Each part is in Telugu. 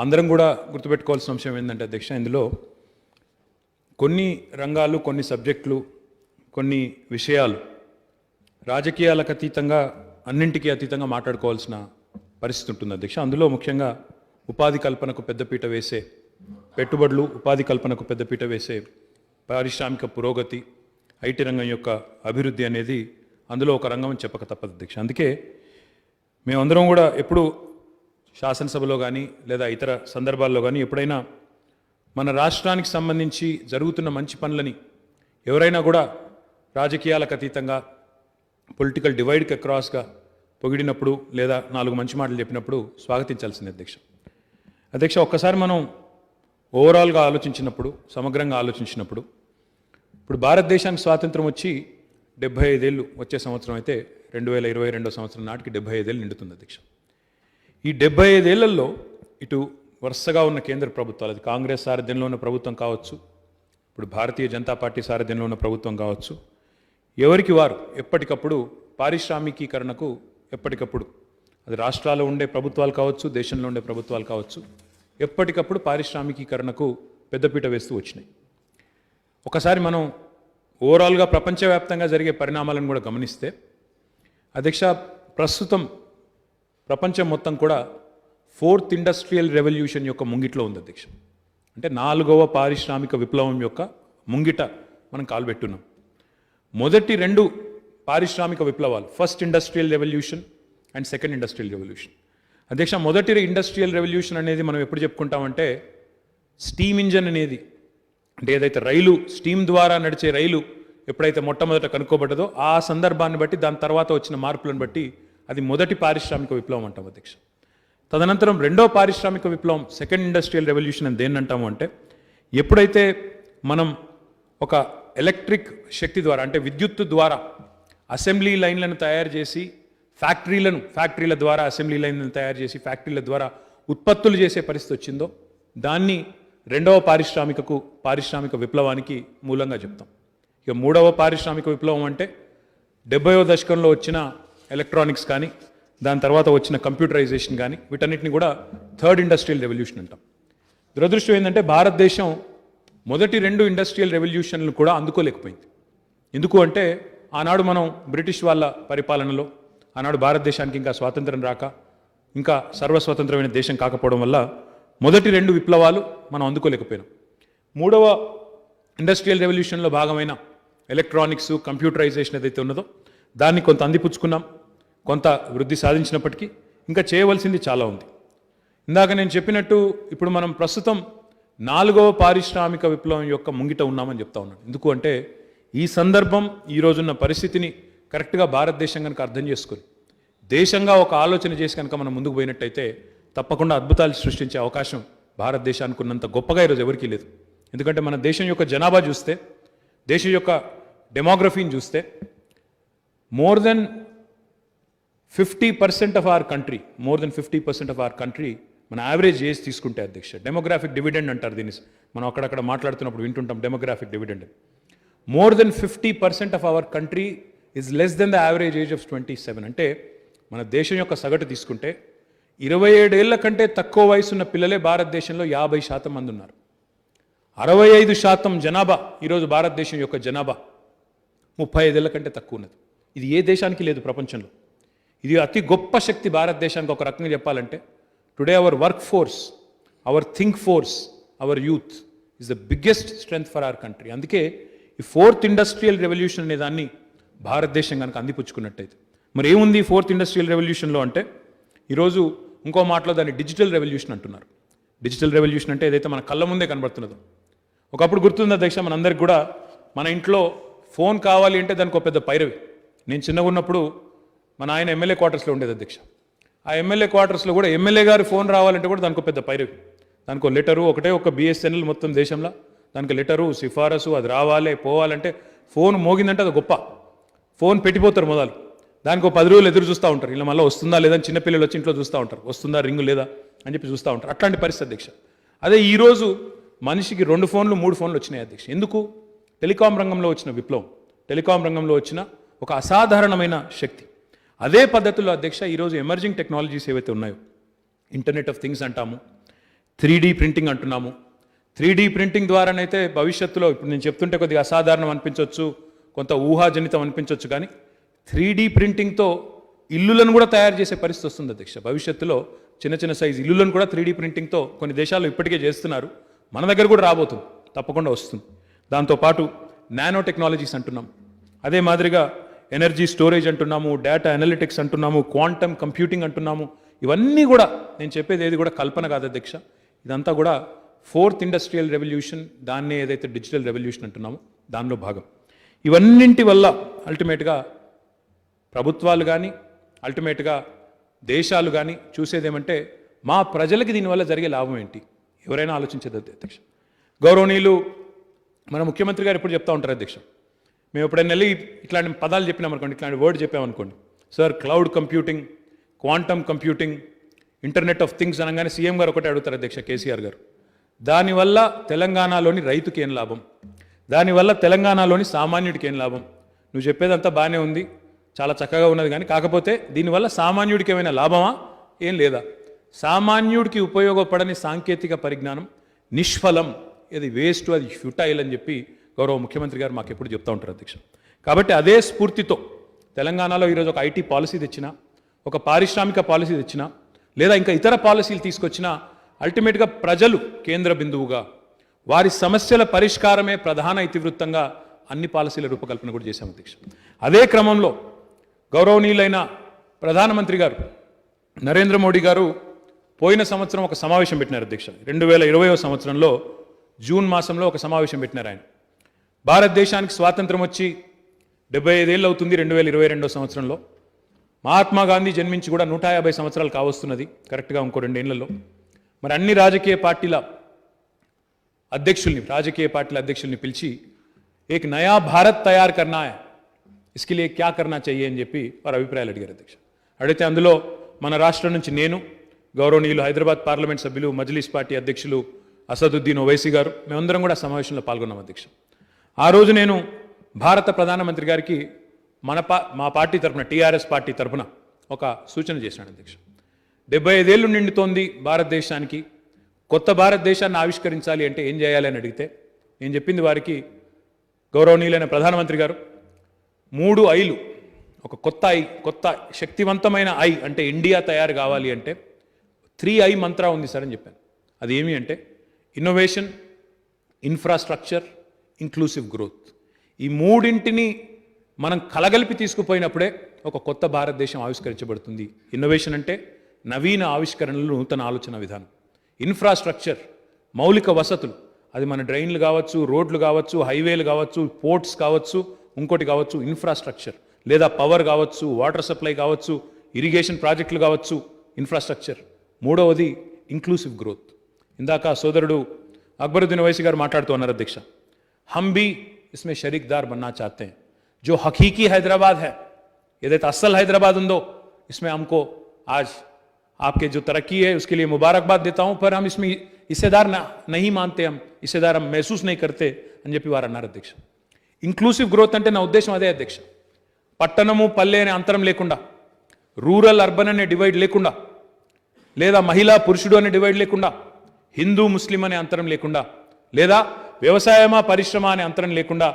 అందరం కూడా గుర్తుపెట్టుకోవాల్సిన అంశం ఏంటంటే అధ్యక్ష, ఇందులో కొన్ని రంగాలు, కొన్ని సబ్జెక్టులు, కొన్ని విషయాలు రాజకీయాలకు అతీతంగా, అన్నింటికీ అతీతంగా మాట్లాడుకోవాల్సిన పరిస్థితి ఉంటుంది అధ్యక్ష. అందులో ముఖ్యంగా ఉపాధి కల్పనకు పెద్దపీట వేసే పెట్టుబడులు, ఉపాధి కల్పనకు పెద్దపీట వేసే పారిశ్రామిక పురోగతి, ఐటీ రంగం యొక్క అభివృద్ధి అనేది అందులో ఒక రంగం అని చెప్పక తప్పదు అధ్యక్ష. అందుకే మేమందరం కూడా ఎప్పుడు శాసనసభలో కానీ లేదా ఇతర సందర్భాల్లో కానీ ఎప్పుడైనా మన రాష్ట్రానికి సంబంధించి జరుగుతున్న మంచి పనులని ఎవరైనా కూడా రాజకీయాలకు అతీతంగా పొలిటికల్ డివైడ్కి అక్రాస్గా పొగిడినప్పుడు లేదా 4 మంచి మాటలు చెప్పినప్పుడు స్వాగతించాల్సింది అధ్యక్ష. అధ్యక్ష, ఒక్కసారి మనం ఓవరాల్గా ఆలోచించినప్పుడు, సమగ్రంగా ఆలోచించినప్పుడు, ఇప్పుడు భారతదేశానికి స్వాతంత్రం వచ్చి 75 ఏళ్ళు వచ్చే సంవత్సరం అయితే 2022 సంవత్సరం నాటికి 75 ఏళ్ళు నిండుతుంది అధ్యక్ష. ఈ 75 ఏళ్లలో ఇటు వరుసగా ఉన్న కేంద్ర ప్రభుత్వాలు, అది కాంగ్రెస్ సారథ్యంలో ఉన్న ప్రభుత్వం కావచ్చు, ఇప్పుడు భారతీయ జనతా పార్టీ సారథ్యంలో ఉన్న ప్రభుత్వం కావచ్చు, ఎవరికి వారు ఎప్పటికప్పుడు పారిశ్రామికీకరణకు ఎప్పటికప్పుడు, అది రాష్ట్రాల్లో ఉండే ప్రభుత్వాలు కావచ్చు, దేశంలో ఉండే ప్రభుత్వాలు కావచ్చు, ఎప్పటికప్పుడు పారిశ్రామికీకరణకు పెద్దపీట వేస్తూ వచ్చినాయి. ఒకసారి మనం ఓవరాల్గా ప్రపంచవ్యాప్తంగా జరిగే పరిణామాలను కూడా గమనిస్తే అధ్యక్ష, ప్రస్తుతం ప్రపంచం మొత్తం కూడా 4th ఇండస్ట్రియల్ రెవల్యూషన్ యొక్క ముంగిట్లో ఉంది అధ్యక్ష. అంటే 4వ పారిశ్రామిక విప్లవం యొక్క ముంగిట మనం కాల్పెట్టున్నాం. మొదటి 2 పారిశ్రామిక విప్లవాలు, first industrial revolution and second industrial revolution. అధ్యక్ష, మొదటి ఇండస్ట్రియల్ రెవల్యూషన్ అనేది మనం ఎప్పుడు చెప్పుకుంటామంటే స్టీమ్ ఇంజన్ అనేది, అంటే ఏదైతే రైలు స్టీమ్ ద్వారా నడిచే రైలు ఎప్పుడైతే మొట్టమొదట కనుక్కోబడ్డదో ఆ సందర్భాన్ని బట్టి, దాని తర్వాత వచ్చిన మార్పులను బట్టి అది మొదటి పారిశ్రామిక విప్లవం అంటాం అధ్యక్ష. తదనంతరం 2వ పారిశ్రామిక విప్లవం, సెకండ్ ఇండస్ట్రియల్ రెవల్యూషన్ అని దేన్ని అంటాము అంటే ఎప్పుడైతే మనం ఒక ఎలక్ట్రిక్ శక్తి ద్వారా, అంటే విద్యుత్తు ద్వారా అసెంబ్లీ లైన్లను తయారు చేసి ఫ్యాక్టరీల ద్వారా అసెంబ్లీ లైన్లను తయారు చేసి ఫ్యాక్టరీల ద్వారా ఉత్పత్తులు చేసే పరిస్థితి వచ్చిందో దాన్ని 2వ పారిశ్రామిక విప్లవానికి మూలంగా చెప్తాం. ఇక 3వ పారిశ్రామిక విప్లవం అంటే 70వ దశకంలో వచ్చిన ఎలక్ట్రానిక్స్ కానీ, దాని తర్వాత వచ్చిన కంప్యూటరైజేషన్ కానీ, వీటన్నిటిని కూడా 3rd ఇండస్ట్రియల్ రెవల్యూషన్ అంటాం. దురదృష్టం ఏంటంటే భారతదేశం మొదటి 2 ఇండస్ట్రియల్ రెవల్యూషన్లు కూడా అందుకోలేకపోయింది. ఎందుకు అంటే ఆనాడు మనం బ్రిటిష్ వాళ్ళ పరిపాలనలో, ఆనాడు భారతదేశానికి ఇంకా స్వాతంత్రం రాక, ఇంకా సర్వస్వతంత్రమైన దేశం కాకపోవడం వల్ల మొదటి 2 విప్లవాలు మనం అందుకోలేకపోయినాం. 3వ ఇండస్ట్రియల్ రెవల్యూషన్లో భాగమైన ఎలక్ట్రానిక్స్, కంప్యూటరైజేషన్ ఏదైతే ఉన్నదో దాన్ని కొంత అందిపుచ్చుకున్నాం, కొంత వృద్ధి సాధించినప్పటికీ ఇంకా చేయవలసింది చాలా ఉంది. ఇందాక నేను చెప్పినట్టు ఇప్పుడు మనం ప్రస్తుతం 4వ పారిశ్రామిక విప్లవం యొక్క ముంగిట ఉన్నామని చెప్తా ఉన్నాను. ఎందుకు అంటే ఈ సందర్భం, ఈ రోజున్న పరిస్థితిని కరెక్ట్గా భారతదేశం కనుక అర్థం చేసుకొని దేశంగా ఒక ఆలోచన చేసి కనుక మనం ముందుకు పోయినట్టయితే తప్పకుండా అద్భుతాలు సృష్టించే అవకాశం భారతదేశానికి ఉన్నంత గొప్పగా ఈరోజు ఎవరికీ లేదు. ఎందుకంటే మన దేశం యొక్క జనాభా చూస్తే, దేశం యొక్క డెమోగ్రఫీని చూస్తే more than 50% of our country మన యావరేజ్ ఏజ్ తీసుకుంటే అధ్యక్ష, డెమోగ్రాఫిక్ డివిడెండ్ అంటారు దీన్ని, మనం అక్కడక్కడ మాట్లాడుతున్నప్పుడు వింటుంటాం demographic dividend. More than 50% of our country is less than the average age of 27. అంటే మన దేశం యొక్క సగటు తీసుకుంటే 27 ఏళ్ల కంటే తక్కువ వయసున్న పిల్లలే భారతదేశంలో 50% మంది ఉన్నారు. 65% జనాభా ఈరోజు భారతదేశం యొక్క జనాభా 35 ఏళ్ల కంటే తక్కువ ఉన్నది. ఇది ఏ దేశానికి లేదు ప్రపంచంలో. ఇది అతి గొప్ప శక్తి భారతదేశానికి. ఒక రకంగా చెప్పాలంటే today our work force, our think force, our youth is the biggest strength for our country. అందుకే ఈ 4th ఇండస్ట్రియల్ రెవల్యూషన్ అనే దాన్ని భారతదేశం కనుక అందిపుచ్చుకున్నట్టయితే, మరి ఏముంది 4th ఇండస్ట్రియల్ రెవల్యూషన్లో అంటే ఈరోజు ఇంకో మాటలో దాన్ని డిజిటల్ రెవల్యూషన్ అంటున్నారు. డిజిటల్ రెవల్యూషన్ అంటే ఏదైతే మన కళ్ళ ముందే కనబడుతున్నదో. ఒకప్పుడు గుర్తుంది అధ్యక్ష మనందరికి కూడా, మన ఇంట్లో ఫోన్ కావాలి అంటే దానికి ఒక పెద్ద పైరవి. నేను చిన్నగా ఉన్నప్పుడు మన ఆయన ఎమ్మెల్యే క్వార్టర్స్లో ఉండేది అధ్యక్ష. ఆ ఎమ్మెల్యే క్వార్టర్స్లో కూడా ఎమ్మెల్యే గారి ఫోన్ రావాలంటే కూడా దానికి ఒక పెద్ద పైరవి. దానికి ఒక లెటరు, ఒక BSNL మొత్తం దేశంలో దానికి లెటరు, సిఫారసు, అది రావాలి పోవాలంటే ఫోన్ మోగిందంటే అది గొప్ప. ఫోన్ పెట్టిపోతారు మొదలు, దానికి ఒక 10 రోజులు ఎదురు చూస్తూ ఉంటారు. ఇలా మళ్ళీ వస్తుందా లేదా, చిన్నపిల్లలు వచ్చి ఇంట్లో చూస్తూ ఉంటారు, వస్తుందా రింగు లేదా అని చెప్పి చూస్తూ ఉంటారు. అట్లాంటి పరిస్థితి అధ్యక్ష. అదే ఈరోజు మనిషికి 2 ఫోన్లు 3 ఫోన్లు వచ్చినాయి అధ్యక్ష. ఎందుకు? టెలికాం రంగంలో వచ్చిన విప్లవం, టెలికాం రంగంలో వచ్చిన ఒక అసాధారణమైన శక్తి. అదే పద్ధతిలో అధ్యక్ష ఈరోజు ఎమర్జింగ్ టెక్నాలజీస్ ఏవైతే ఉన్నాయో, ఇంటర్నెట్ ఆఫ్ థింగ్స్ అంటాము, 3D ప్రింటింగ్ అంటున్నాము. 3D ప్రింటింగ్ ద్వారానైతే భవిష్యత్తులో ఇప్పుడు నేను చెప్తుంటే కొద్దిగా అసాధారణం అనిపించవచ్చు, కొంత ఊహాజనితం అనిపించవచ్చు, కానీ 3D ప్రింటింగ్తో ఇల్లులను కూడా తయారు చేసే పరిస్థితి వస్తుంది అధ్యక్ష. భవిష్యత్తులో చిన్న చిన్న సైజు ఇల్లులను కూడా 3D ప్రింటింగ్తో కొన్ని దేశాల్లో ఇప్పటికే చేస్తున్నారు, మన దగ్గర కూడా రాబోతుంది, తప్పకుండా వస్తుంది. దాంతోపాటు నానో టెక్నాలజీస్ అంటున్నాం, అదే మాదిరిగా ఎనర్జీ స్టోరేజ్ అంటున్నాము, డేటా అనలిటిక్స్ అంటున్నాము, క్వాంటమ్ కంప్యూటింగ్ అంటున్నాము. ఇవన్నీ కూడా నేను చెప్పేది ఏది కూడా కల్పన కాదు అధ్యక్ష, ఇదంతా కూడా 4th ఇండస్ట్రియల్ రెవల్యూషన్, దాన్నే ఏదైతే డిజిటల్ రెవల్యూషన్ అంటున్నామో దానిలో భాగం. ఇవన్నింటి వల్ల అల్టిమేట్గా ప్రభుత్వాలు కానీ అల్టిమేట్గా దేశాలు కానీ చూసేదేమంటే మా ప్రజలకి దీనివల్ల జరిగే లాభం ఏంటి, ఎవరైనా ఆలోచించేది అధ్యక్ష. గౌరవనీయులు మన ముఖ్యమంత్రి గారు ఎప్పుడు చెప్తా ఉంటారు అధ్యక్ష, మేము ఎప్పుడైనా వెళ్ళి ఇట్లాంటి పదాలు చెప్పినామనుకోండి, ఇట్లాంటి వర్డ్ చెప్పామనుకోండి, sir cloud computing, quantum computing, internet of things అనగానే సీఎం గారు ఒకటే అడుగుతారు అధ్యక్ష, కేసీఆర్ గారు, దానివల్ల తెలంగాణలోని రైతుకి ఏం లాభం, దానివల్ల తెలంగాణలోని సామాన్యుడికి ఏం లాభం, నువ్వు చెప్పేదంతా బాగానే ఉంది, చాలా చక్కగా ఉన్నది, కానీ కాకపోతే దీనివల్ల సామాన్యుడికి ఏమైనా లాభమా, ఏం లేదా, సామాన్యుడికి ఉపయోగపడని సాంకేతిక పరిజ్ఞానం నిష్ఫలం, ఇది వేస్ట్, అది ఫ్యూటైల్ అని చెప్పి గౌరవ ముఖ్యమంత్రి గారు మాకు ఎప్పుడు చెప్తూ ఉంటారు అధ్యక్ష. కాబట్టి అదే స్ఫూర్తితో తెలంగాణలో ఈరోజు ఒక ఐటీ పాలసీ తెచ్చినా, ఒక పారిశ్రామిక పాలసీ తెచ్చినా, లేదా ఇంకా ఇతర పాలసీలు తీసుకొచ్చినా అల్టిమేట్గా ప్రజలు కేంద్ర బిందువుగా, వారి సమస్యల పరిష్కారమే ప్రధాన ఇతివృత్తంగా అన్ని పాలసీల రూపకల్పన కూడా చేశాం అధ్యక్ష. అదే క్రమంలో గౌరవనీయులైన ప్రధానమంత్రి గారు నరేంద్ర మోడీ గారు పోయిన సంవత్సరం ఒక సమావేశం పెట్టినారు అధ్యక్ష. 2020వ సంవత్సరంలో జూన్ మాసంలో ఒక సమావేశం పెట్టినారు ఆయన. భారతదేశానికి స్వాతంత్రం వచ్చి 75 ఏళ్ళు అవుతుంది 2022వ సంవత్సరంలో. మహాత్మా గాంధీ జన్మించి కూడా 150 సంవత్సరాలు కావస్తున్నది కరెక్ట్గా, ఇంకో 2 ఏళ్లలో. మరి అన్ని రాజకీయ పార్టీల అధ్యక్షుల్ని పిలిచి ఏక్ నయా భారత్ తయారు కర్నా హై, ఇస్కే లియే క్యా కర్నా చెయ్యే అని చెప్పి వారు అభిప్రాయాలు అడిగారు అధ్యక్ష. అడిగితే అందులో మన రాష్ట్రం నుంచి నేను, గౌరవనీయులు హైదరాబాద్ పార్లమెంట్ సభ్యులు మజ్లిస్ పార్టీ అధ్యక్షులు అసదుద్దీన్ ఓవైసీ గారు, మేమందరం కూడా సమావేశంలో పాల్గొన్నాం అధ్యక్ష. ఆ రోజు నేను భారత ప్రధానమంత్రి గారికి మా పార్టీ తరఫున, టీఆర్ఎస్ పార్టీ తరఫున ఒక సూచన చేశాను అధ్యక్ష. 75 ఏళ్ళు నిండుతోంది భారతదేశానికి, కొత్త భారతదేశాన్ని ఆవిష్కరించాలి అంటే ఏం చేయాలి అని అడిగితే నేను చెప్పింది వారికి, గౌరవనీయులైన ప్రధానమంత్రి గారు 3 ఐలు, ఒక కొత్త శక్తివంతమైన ఐ అంటే ఇండియా తయారు కావాలి అంటే 3I మంత్ర ఉంది సార్ అని చెప్పాను. అది ఏమి అంటే ఇన్నోవేషన్, ఇన్ఫ్రాస్ట్రక్చర్, ఇంక్లూసివ్ గ్రోత్. ఈ మూడింటిని మనం కలగలిపి తీసుకుపోయినప్పుడే ఒక కొత్త భారతదేశం ఆవిష్కరించబడుతుంది. ఇన్నోవేషన్ అంటే నవీన ఆవిష్కరణలు, నూతన ఆలోచన విధానం. ఇన్ఫ్రాస్ట్రక్చర్ మౌలిక వసతులు, అది మన డ్రైన్లు కావచ్చు, రోడ్లు కావచ్చు, హైవేలు కావచ్చు, పోర్ట్స్ కావచ్చు, ఇంకోటి కావచ్చు ఇన్ఫ్రాస్ట్రక్చర్, లేదా పవర్ కావచ్చు, వాటర్ సప్లై కావచ్చు, ఇరిగేషన్ ప్రాజెక్టులు కావచ్చు, ఇన్ఫ్రాస్ట్రక్చర్. మూడవది ఇంక్లూసివ్ గ్రోత్. ఇందాక సోదరుడు అక్బరుద్దీన్ ఓవైసీ గారు మాట్లాడుతూ ఉన్నారు అధ్యక్ష, హమ్ భీ ఇస్మే షరీక్దార్ బన్నా చాతే హై, जो हकीकी हैदराबाद है, ఏదైతే అస్సల్ హైదరాబాద్ ఉందో इसमें हमको आज आपके जो तरक्की है उसके लिए मुबारकबाद देता हूं, पर हम इसमें हिस्सेदार नहीं मानते, हम हिस्सेदार हम महसूस नहीं करते అని చెప్పి వారు అన్నారు అధ్యక్ష. ఇంక్లూసివ్ గ్రోత్ అంటే నా ఉద్దేశం అదే అధ్యక్ష, పట్టణము పల్లె అనే అంతరం లేకుండా, రూరల్ అర్బన్ అనే డివైడ్ లేకుండా, లేదా మహిళా పురుషుడు అనే డివైడ్ లేకుండా, హిందూ ముస్లిం అనే అంతరం లేకుండా, లేదా వ్యవసాయమా పరిశ్రమ అనే అంతరం లేకుండా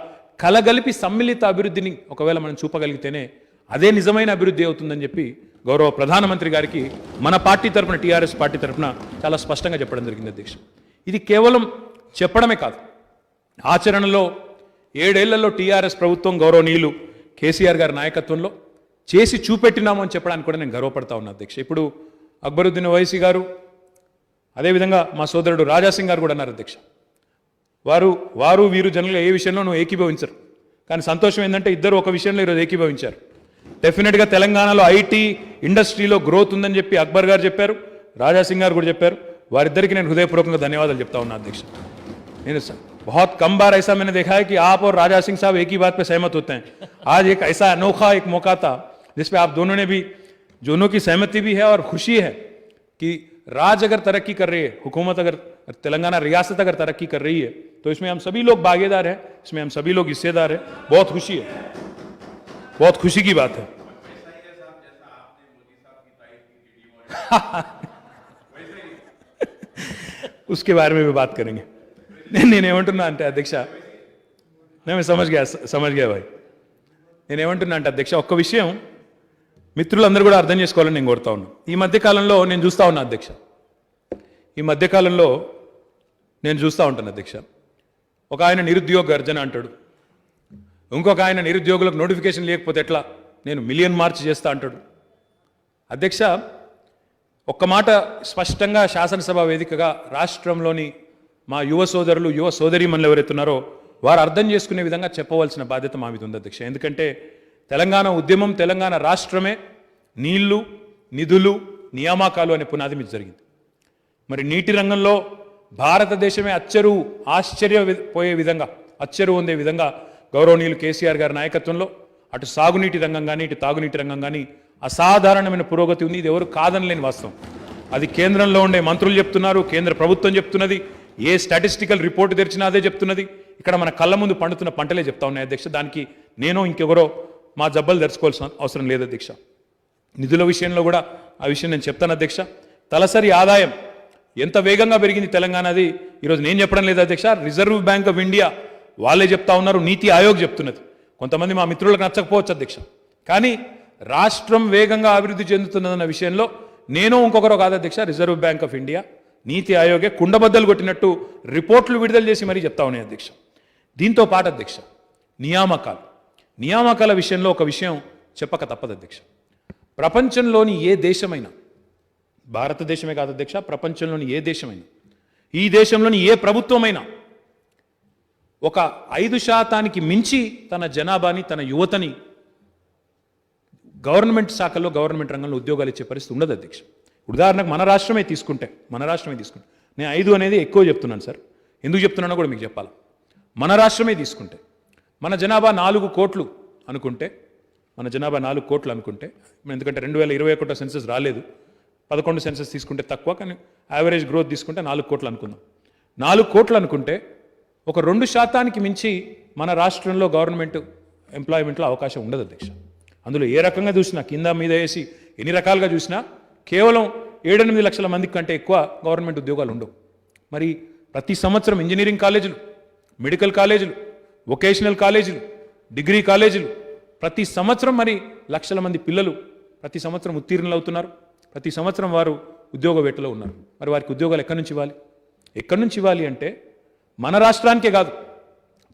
కలగలిపి సమ్మిళిత అభివృద్ధిని ఒకవేళ మనం చూపగలిగితేనే అదే నిజమైన అభివృద్ధి అవుతుందని చెప్పి గౌరవ ప్రధానమంత్రి గారికి మన పార్టీ తరఫున, టీఆర్ఎస్ పార్టీ తరఫున చాలా స్పష్టంగా చెప్పడం జరిగింది అధ్యక్ష. ఇది కేవలం చెప్పడమే కాదు, ఆచరణలో 7 ఏళ్లలో టీఆర్ఎస్ ప్రభుత్వం గౌరవనీయులు కేసీఆర్ గారి నాయకత్వంలో చేసి చూపెట్టినాము అని చెప్పడానికి కూడా నేను గర్వపడతా ఉన్నా అధ్యక్ష. ఇప్పుడు అక్బరుద్దీన్ ఓవైసీ గారు, అదేవిధంగా మా సోదరుడు రాజాసింగ్ గారు కూడా అన్నారు అధ్యక్ష. వారు వీరు జనరల్గా ఏ విషయంలోనూ ఏకీభవించరు, కానీ సంతోషం ఏంటంటే ఇద్దరు ఒక విషయంలో ఈరోజు ఏకీభవించారు. డెఫినెట్గా తెలంగాణలో ఐటీ ఇండస్ట్రీలో గ్రోత్ ఉందని చెప్పి అక్బర్ గారు చెప్పారు, రాజాసింగ్ గారు కూడా చెప్పారు. వారిద్దరికి నేను హృదయపూర్వకంగా ధన్యవాదాలు చెప్తా ఉన్నా అధ్యక్ష. నేను बहुत कम बार ऐसा मैंने देखा है कि आप और राजा सिंह साहब एक ही बात पे सहमत होते हैं. आज एक ऐसा अनोखा एक मौका था जिसपे आप दोनों ने भी, दोनों की सहमति भी है और खुशी है कि राज अगर तरक्की कर रही है, हुकूमत अगर, तेलंगाना रियासत अगर तरक्की कर रही है तो इसमें हम सभी लोग भागीदार हैं, इसमें हम सभी लोग हिस्सेदार हैं. बहुत खुशी है, बहुत खुशी की बात है. उसके बारे में भी बात करेंगे నేనేమంటున్నా అంటే అధ్యక్ష నేను సమజ్ గయా భాయ్ నేనేమంటున్నా అంటే అధ్యక్ష ఒక్క విషయం మిత్రులందరూ కూడా అర్థం చేసుకోవాలని నేను కోరుతా ఉన్నాను ఈ మధ్యకాలంలో నేను చూస్తూ ఉన్నా అధ్యక్ష ఈ మధ్యకాలంలో నేను చూస్తూ ఉంటాను అధ్యక్ష ఒక ఆయన నిరుద్యోగ గర్జన అంటాడు ఇంకొక ఆయన నిరుద్యోగులకు నోటిఫికేషన్ లేకపోతే ఎట్లా నేను మిలియన్ మార్చ్ చేస్తా అంటాడు అధ్యక్ష ఒక్క మాట స్పష్టంగా శాసనసభ వేదికగా రాష్ట్రంలోని మా యువ సోదరులు యువ సోదరీమణులు ఎవరైతున్నారో వారు అర్థం చేసుకునే విధంగా చెప్పవలసిన బాధ్యత మా మీద ఉంది అధ్యక్ష ఎందుకంటే తెలంగాణ ఉద్యమం తెలంగాణ రాష్ట్రమే నీళ్లు నిధులు నియామకాలు అనే పునాది మీద జరిగింది మరి నీటి రంగంలో భారతదేశమే ఆశ్చర్యపోయే విధంగా అచ్చరు పొందే విధంగా గౌరవనీయులు కేసీఆర్ గారి నాయకత్వంలో అటు సాగునీటి రంగం కానీ ఇటు తాగునీటి రంగం కానీ అసాధారణమైన పురోగతి ఉంది ఇది ఎవరు కాదనలేని వాస్తవం అది కేంద్రంలో ఉండే మంత్రులు చెప్తున్నారు కేంద్ర ప్రభుత్వం చెప్తున్నది ఏ స్టాటిస్టికల్ రిపోర్ట్ తెరిచినా అదే చెప్తున్నది ఇక్కడ మన కళ్ళ ముందు పండుతున్న పంటలే చెప్తా ఉన్నాయి అధ్యక్ష దానికి నేను ఇంకెవరో మా జబ్బలు తెరుచుకోవాల్సిన అవసరం లేదు అధ్యక్ష నిధుల విషయంలో కూడా ఆ విషయం నేను చెప్తాను అధ్యక్ష తలసరి ఆదాయం ఎంత వేగంగా పెరిగింది తెలంగాణది ఈరోజు నేను చెప్పడం లేదు అధ్యక్ష రిజర్వ్ బ్యాంక్ ఆఫ్ ఇండియా వాళ్ళే చెప్తా ఉన్నారు నీతి ఆయోగ్ చెప్తున్నది కొంతమంది మా మిత్రులకు నచ్చకపోవచ్చు అధ్యక్ష కానీ రాష్ట్రం వేగంగా అభివృద్ధి చెందుతున్నదన్న విషయంలో నేను ఇంకొకరు కాదు అధ్యక్ష రిజర్వ్ బ్యాంక్ ఆఫ్ ఇండియా నీతి ఆయోగే కుండబద్దలు కొట్టినట్టు రిపోర్ట్లు విడుదల చేసి మరీ చెప్తా ఉన్నాయి అధ్యక్ష దీంతో పాటు అధ్యక్ష నియామకాల విషయంలో ఒక విషయం చెప్పక తప్పదు అధ్యక్ష ప్రపంచంలోని ఏ దేశమైనా భారతదేశమే కాదు అధ్యక్ష ప్రపంచంలోని ఏ దేశమైనా ఈ దేశంలోని ఏ ప్రభుత్వమైనా ఒక 5% మించి తన జనాభాని తన యువతని గవర్నమెంట్ శాఖల్లో గవర్నమెంట్ రంగంలో ఉద్యోగాలు ఇచ్చే పరిస్థితి ఉండదు అధ్యక్ష ఉదాహరణకు మన రాష్ట్రమే తీసుకుంటే నేను 5 అనేది ఎక్కువ చెప్తున్నాను సార్ ఎందుకు చెప్తున్నానో కూడా మీకు చెప్పాలి మన రాష్ట్రమే తీసుకుంటే మన జనాభా 4 కోట్లు అనుకుంటే ఎందుకంటే 2021 సెన్సస్ రాలేదు 11 సెన్సస్ తీసుకుంటే తక్కువ కానీ యావరేజ్ గ్రోత్ తీసుకుంటే 4 కోట్లు అనుకుందాం 4 కోట్లు అనుకుంటే ఒక 2% మించి మన రాష్ట్రంలో గవర్నమెంట్ ఎంప్లాయ్మెంట్లో అవకాశం ఉండదు అధ్యక్ష అందులో ఏ రకంగా చూసినా కింద మీద వేసి ఎన్ని రకాలుగా చూసినా కేవలం 7-8 లక్షల మంది కంటే ఎక్కువ గవర్నమెంట్ ఉద్యోగాలు ఉండవు మరి ప్రతి సంవత్సరం ఇంజనీరింగ్ కాలేజీలు మెడికల్ కాలేజీలు వొకేషనల్ కాలేజీలు డిగ్రీ కాలేజీలు ప్రతి సంవత్సరం మరి లక్షల మంది పిల్లలు ప్రతి సంవత్సరం ఉత్తీర్ణులు అవుతున్నారు ప్రతి సంవత్సరం వారు ఉద్యోగ వేటలో ఉన్నారు మరి వారికి ఉద్యోగాలు ఎక్కడి నుంచి ఇవ్వాలి అంటే మన రాష్ట్రానికే కాదు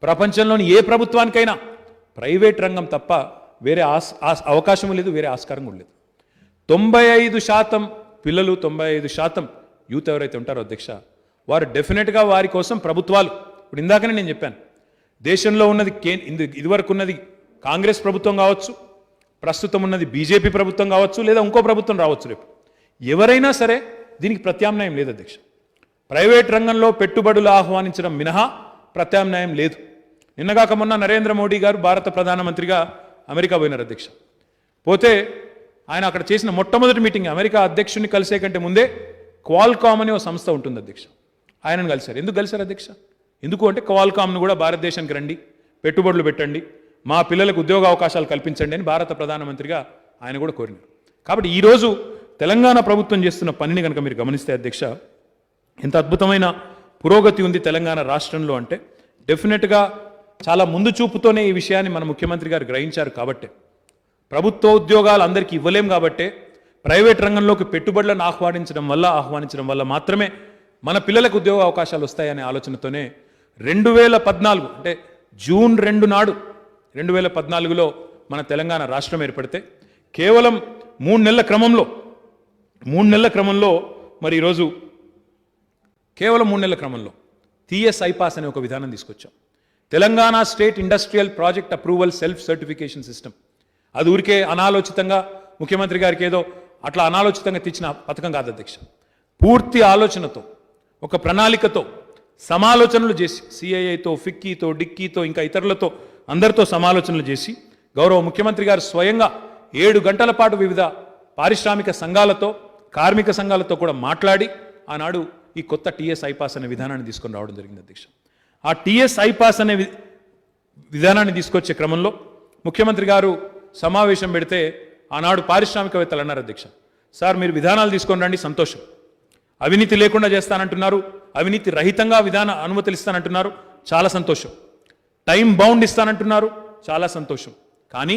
ప్రపంచంలోని ఏ ప్రభుత్వానికైనా ప్రైవేట్ రంగం తప్ప వేరే అవకాశం లేదు వేరే ఆస్కారం కూడా లేదు 95% పిల్లలు 95% యూత్ ఎవరైతే ఉంటారో అధ్యక్ష వారు డెఫినెట్గా వారి కోసం ప్రభుత్వాలు ఇప్పుడు ఇందాకనే నేను చెప్పాను దేశంలో ఉన్నది ఇదివరకు ఉన్నది కాంగ్రెస్ ప్రభుత్వం కావచ్చు ప్రస్తుతం ఉన్నది బీజేపీ ప్రభుత్వం కావచ్చు లేదా ఇంకో ప్రభుత్వం రావచ్చు రేపు ఎవరైనా సరే దీనికి ప్రత్యామ్నాయం లేదు అధ్యక్ష ప్రైవేట్ రంగంలో పెట్టుబడులు ఆహ్వానించడం మినహా ప్రత్యామ్నాయం లేదు నిన్నగాక మొన్న నరేంద్ర మోడీ గారు భారత ప్రధానమంత్రిగా అమెరికా పోయినారు అధ్యక్ష పోతే ఆయన అక్కడ చేసిన మొట్టమొదటి మీటింగ్ అమెరికా అధ్యక్షుడిని కలిసే కంటే ముందే క్వాల్కామ్ అనే ఒక సంస్థ ఉంటుంది అధ్యక్ష ఆయనను కలిశారు ఎందుకు కలిశారు అధ్యక్ష ఎందుకు అంటే క్వాల్కామ్ను కూడా భారతదేశానికి రండి పెట్టుబడులు పెట్టండి మా పిల్లలకు ఉద్యోగ అవకాశాలు కల్పించండి అని భారత ప్రధానమంత్రిగా ఆయన కూడా కోరినారు కాబట్టి ఈరోజు తెలంగాణ ప్రభుత్వం చేస్తున్న పనిని కనుక మీరు గమనిస్తే అధ్యక్ష ఎంత అద్భుతమైన పురోగతి ఉంది తెలంగాణ రాష్ట్రంలో అంటే డెఫినెట్గా చాలా ముందు చూపుతోనే ఈ విషయాన్ని మన ముఖ్యమంత్రి గారు గ్రహించారు కాబట్టే ప్రభుత్వ ఉద్యోగాలు అందరికీ ఇవ్వలేం కాబట్టే ప్రైవేట్ రంగంలోకి పెట్టుబడులను ఆహ్వానించడం వల్ల మాత్రమే మన పిల్లలకు ఉద్యోగ అవకాశాలు వస్తాయనే ఆలోచనతోనే 2014 అంటే జూన్ 2 నాడు 2014లో మన తెలంగాణ రాష్ట్రం ఏర్పడితే కేవలం 3 నెలల క్రమంలో మరి ఈరోజు కేవలం 3 నెలల క్రమంలో టీఎస్ ఐపాస్ అనే ఒక విధానం తీసుకొచ్చాం Telangana state industrial project approval self certification system అది ఊరికే అనాలోచితంగా ముఖ్యమంత్రి గారికి ఏదో అట్లా అనాలోచితంగా తెచ్చిన పథకం కాదు అధ్యక్ష పూర్తి ఆలోచనతో ఒక ప్రణాళికతో సమాలోచనలు చేసి సిఐఐతో ఫిక్కీతో డిక్కీతో ఇంకా ఇతరులతో అందరితో సమాలోచనలు చేసి గౌరవ ముఖ్యమంత్రి గారు స్వయంగా 7 గంటల పాటు వివిధ పారిశ్రామిక సంఘాలతో కార్మిక సంఘాలతో కూడా మాట్లాడి ఆనాడు ఈ కొత్త టీఎస్ ఐపాస్ అనే విధానాన్ని తీసుకొని రావడం జరిగింది అధ్యక్ష ఆ టీఎస్ ఐపాస్ అనే విధానాన్ని తీసుకొచ్చే క్రమంలో ముఖ్యమంత్రి గారు సమావేశం పెడితే ఆనాడు పారిశ్రామికవేత్తలు అన్నారు అధ్యక్ష సార్ మీరు విధానాలు తీసుకొని రండి సంతోషం అవినీతి లేకుండా చేస్తానంటున్నారు అవినీతి రహితంగా విధాన అనుమతులు ఇస్తానంటున్నారు, చాలా సంతోషం. టైం బౌండ్ ఇస్తానంటున్నారు, చాలా సంతోషం. కానీ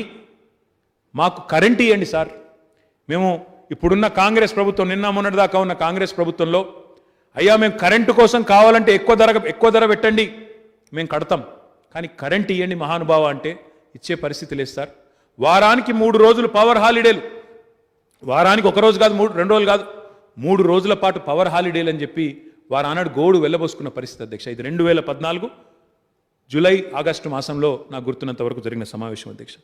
మాకు కరెంట్ ఇవ్వండి సార్. మేము ఇప్పుడున్న కాంగ్రెస్ ప్రభుత్వం, నిన్న మొన్నటిదాకా ఉన్న కాంగ్రెస్ ప్రభుత్వంలో అయ్యా మేము కరెంటు కోసం కావాలంటే ఎక్కువ ధర పెట్టండి, మేము కడతాం, కానీ కరెంట్ ఇవ్వండి మహానుభావ అంటే ఇచ్చే పరిస్థితి లేదు సార్. వారానికి 3 రోజులు పవర్ హాలిడేలు, వారానికి 1 రోజు కాదు, 2 రోజులు కాదు, 3 రోజుల పాటు పవర్ హాలిడేలు అని చెప్పి వారు ఆనాడు గోడు వెళ్ళబోసుకున్న పరిస్థితి అధ్యక్ష. ఇది 2014 జూలై ఆగస్టు మాసంలో నాకు గుర్తున్నంత వరకు జరిగిన సమావేశం అధ్యక్ష.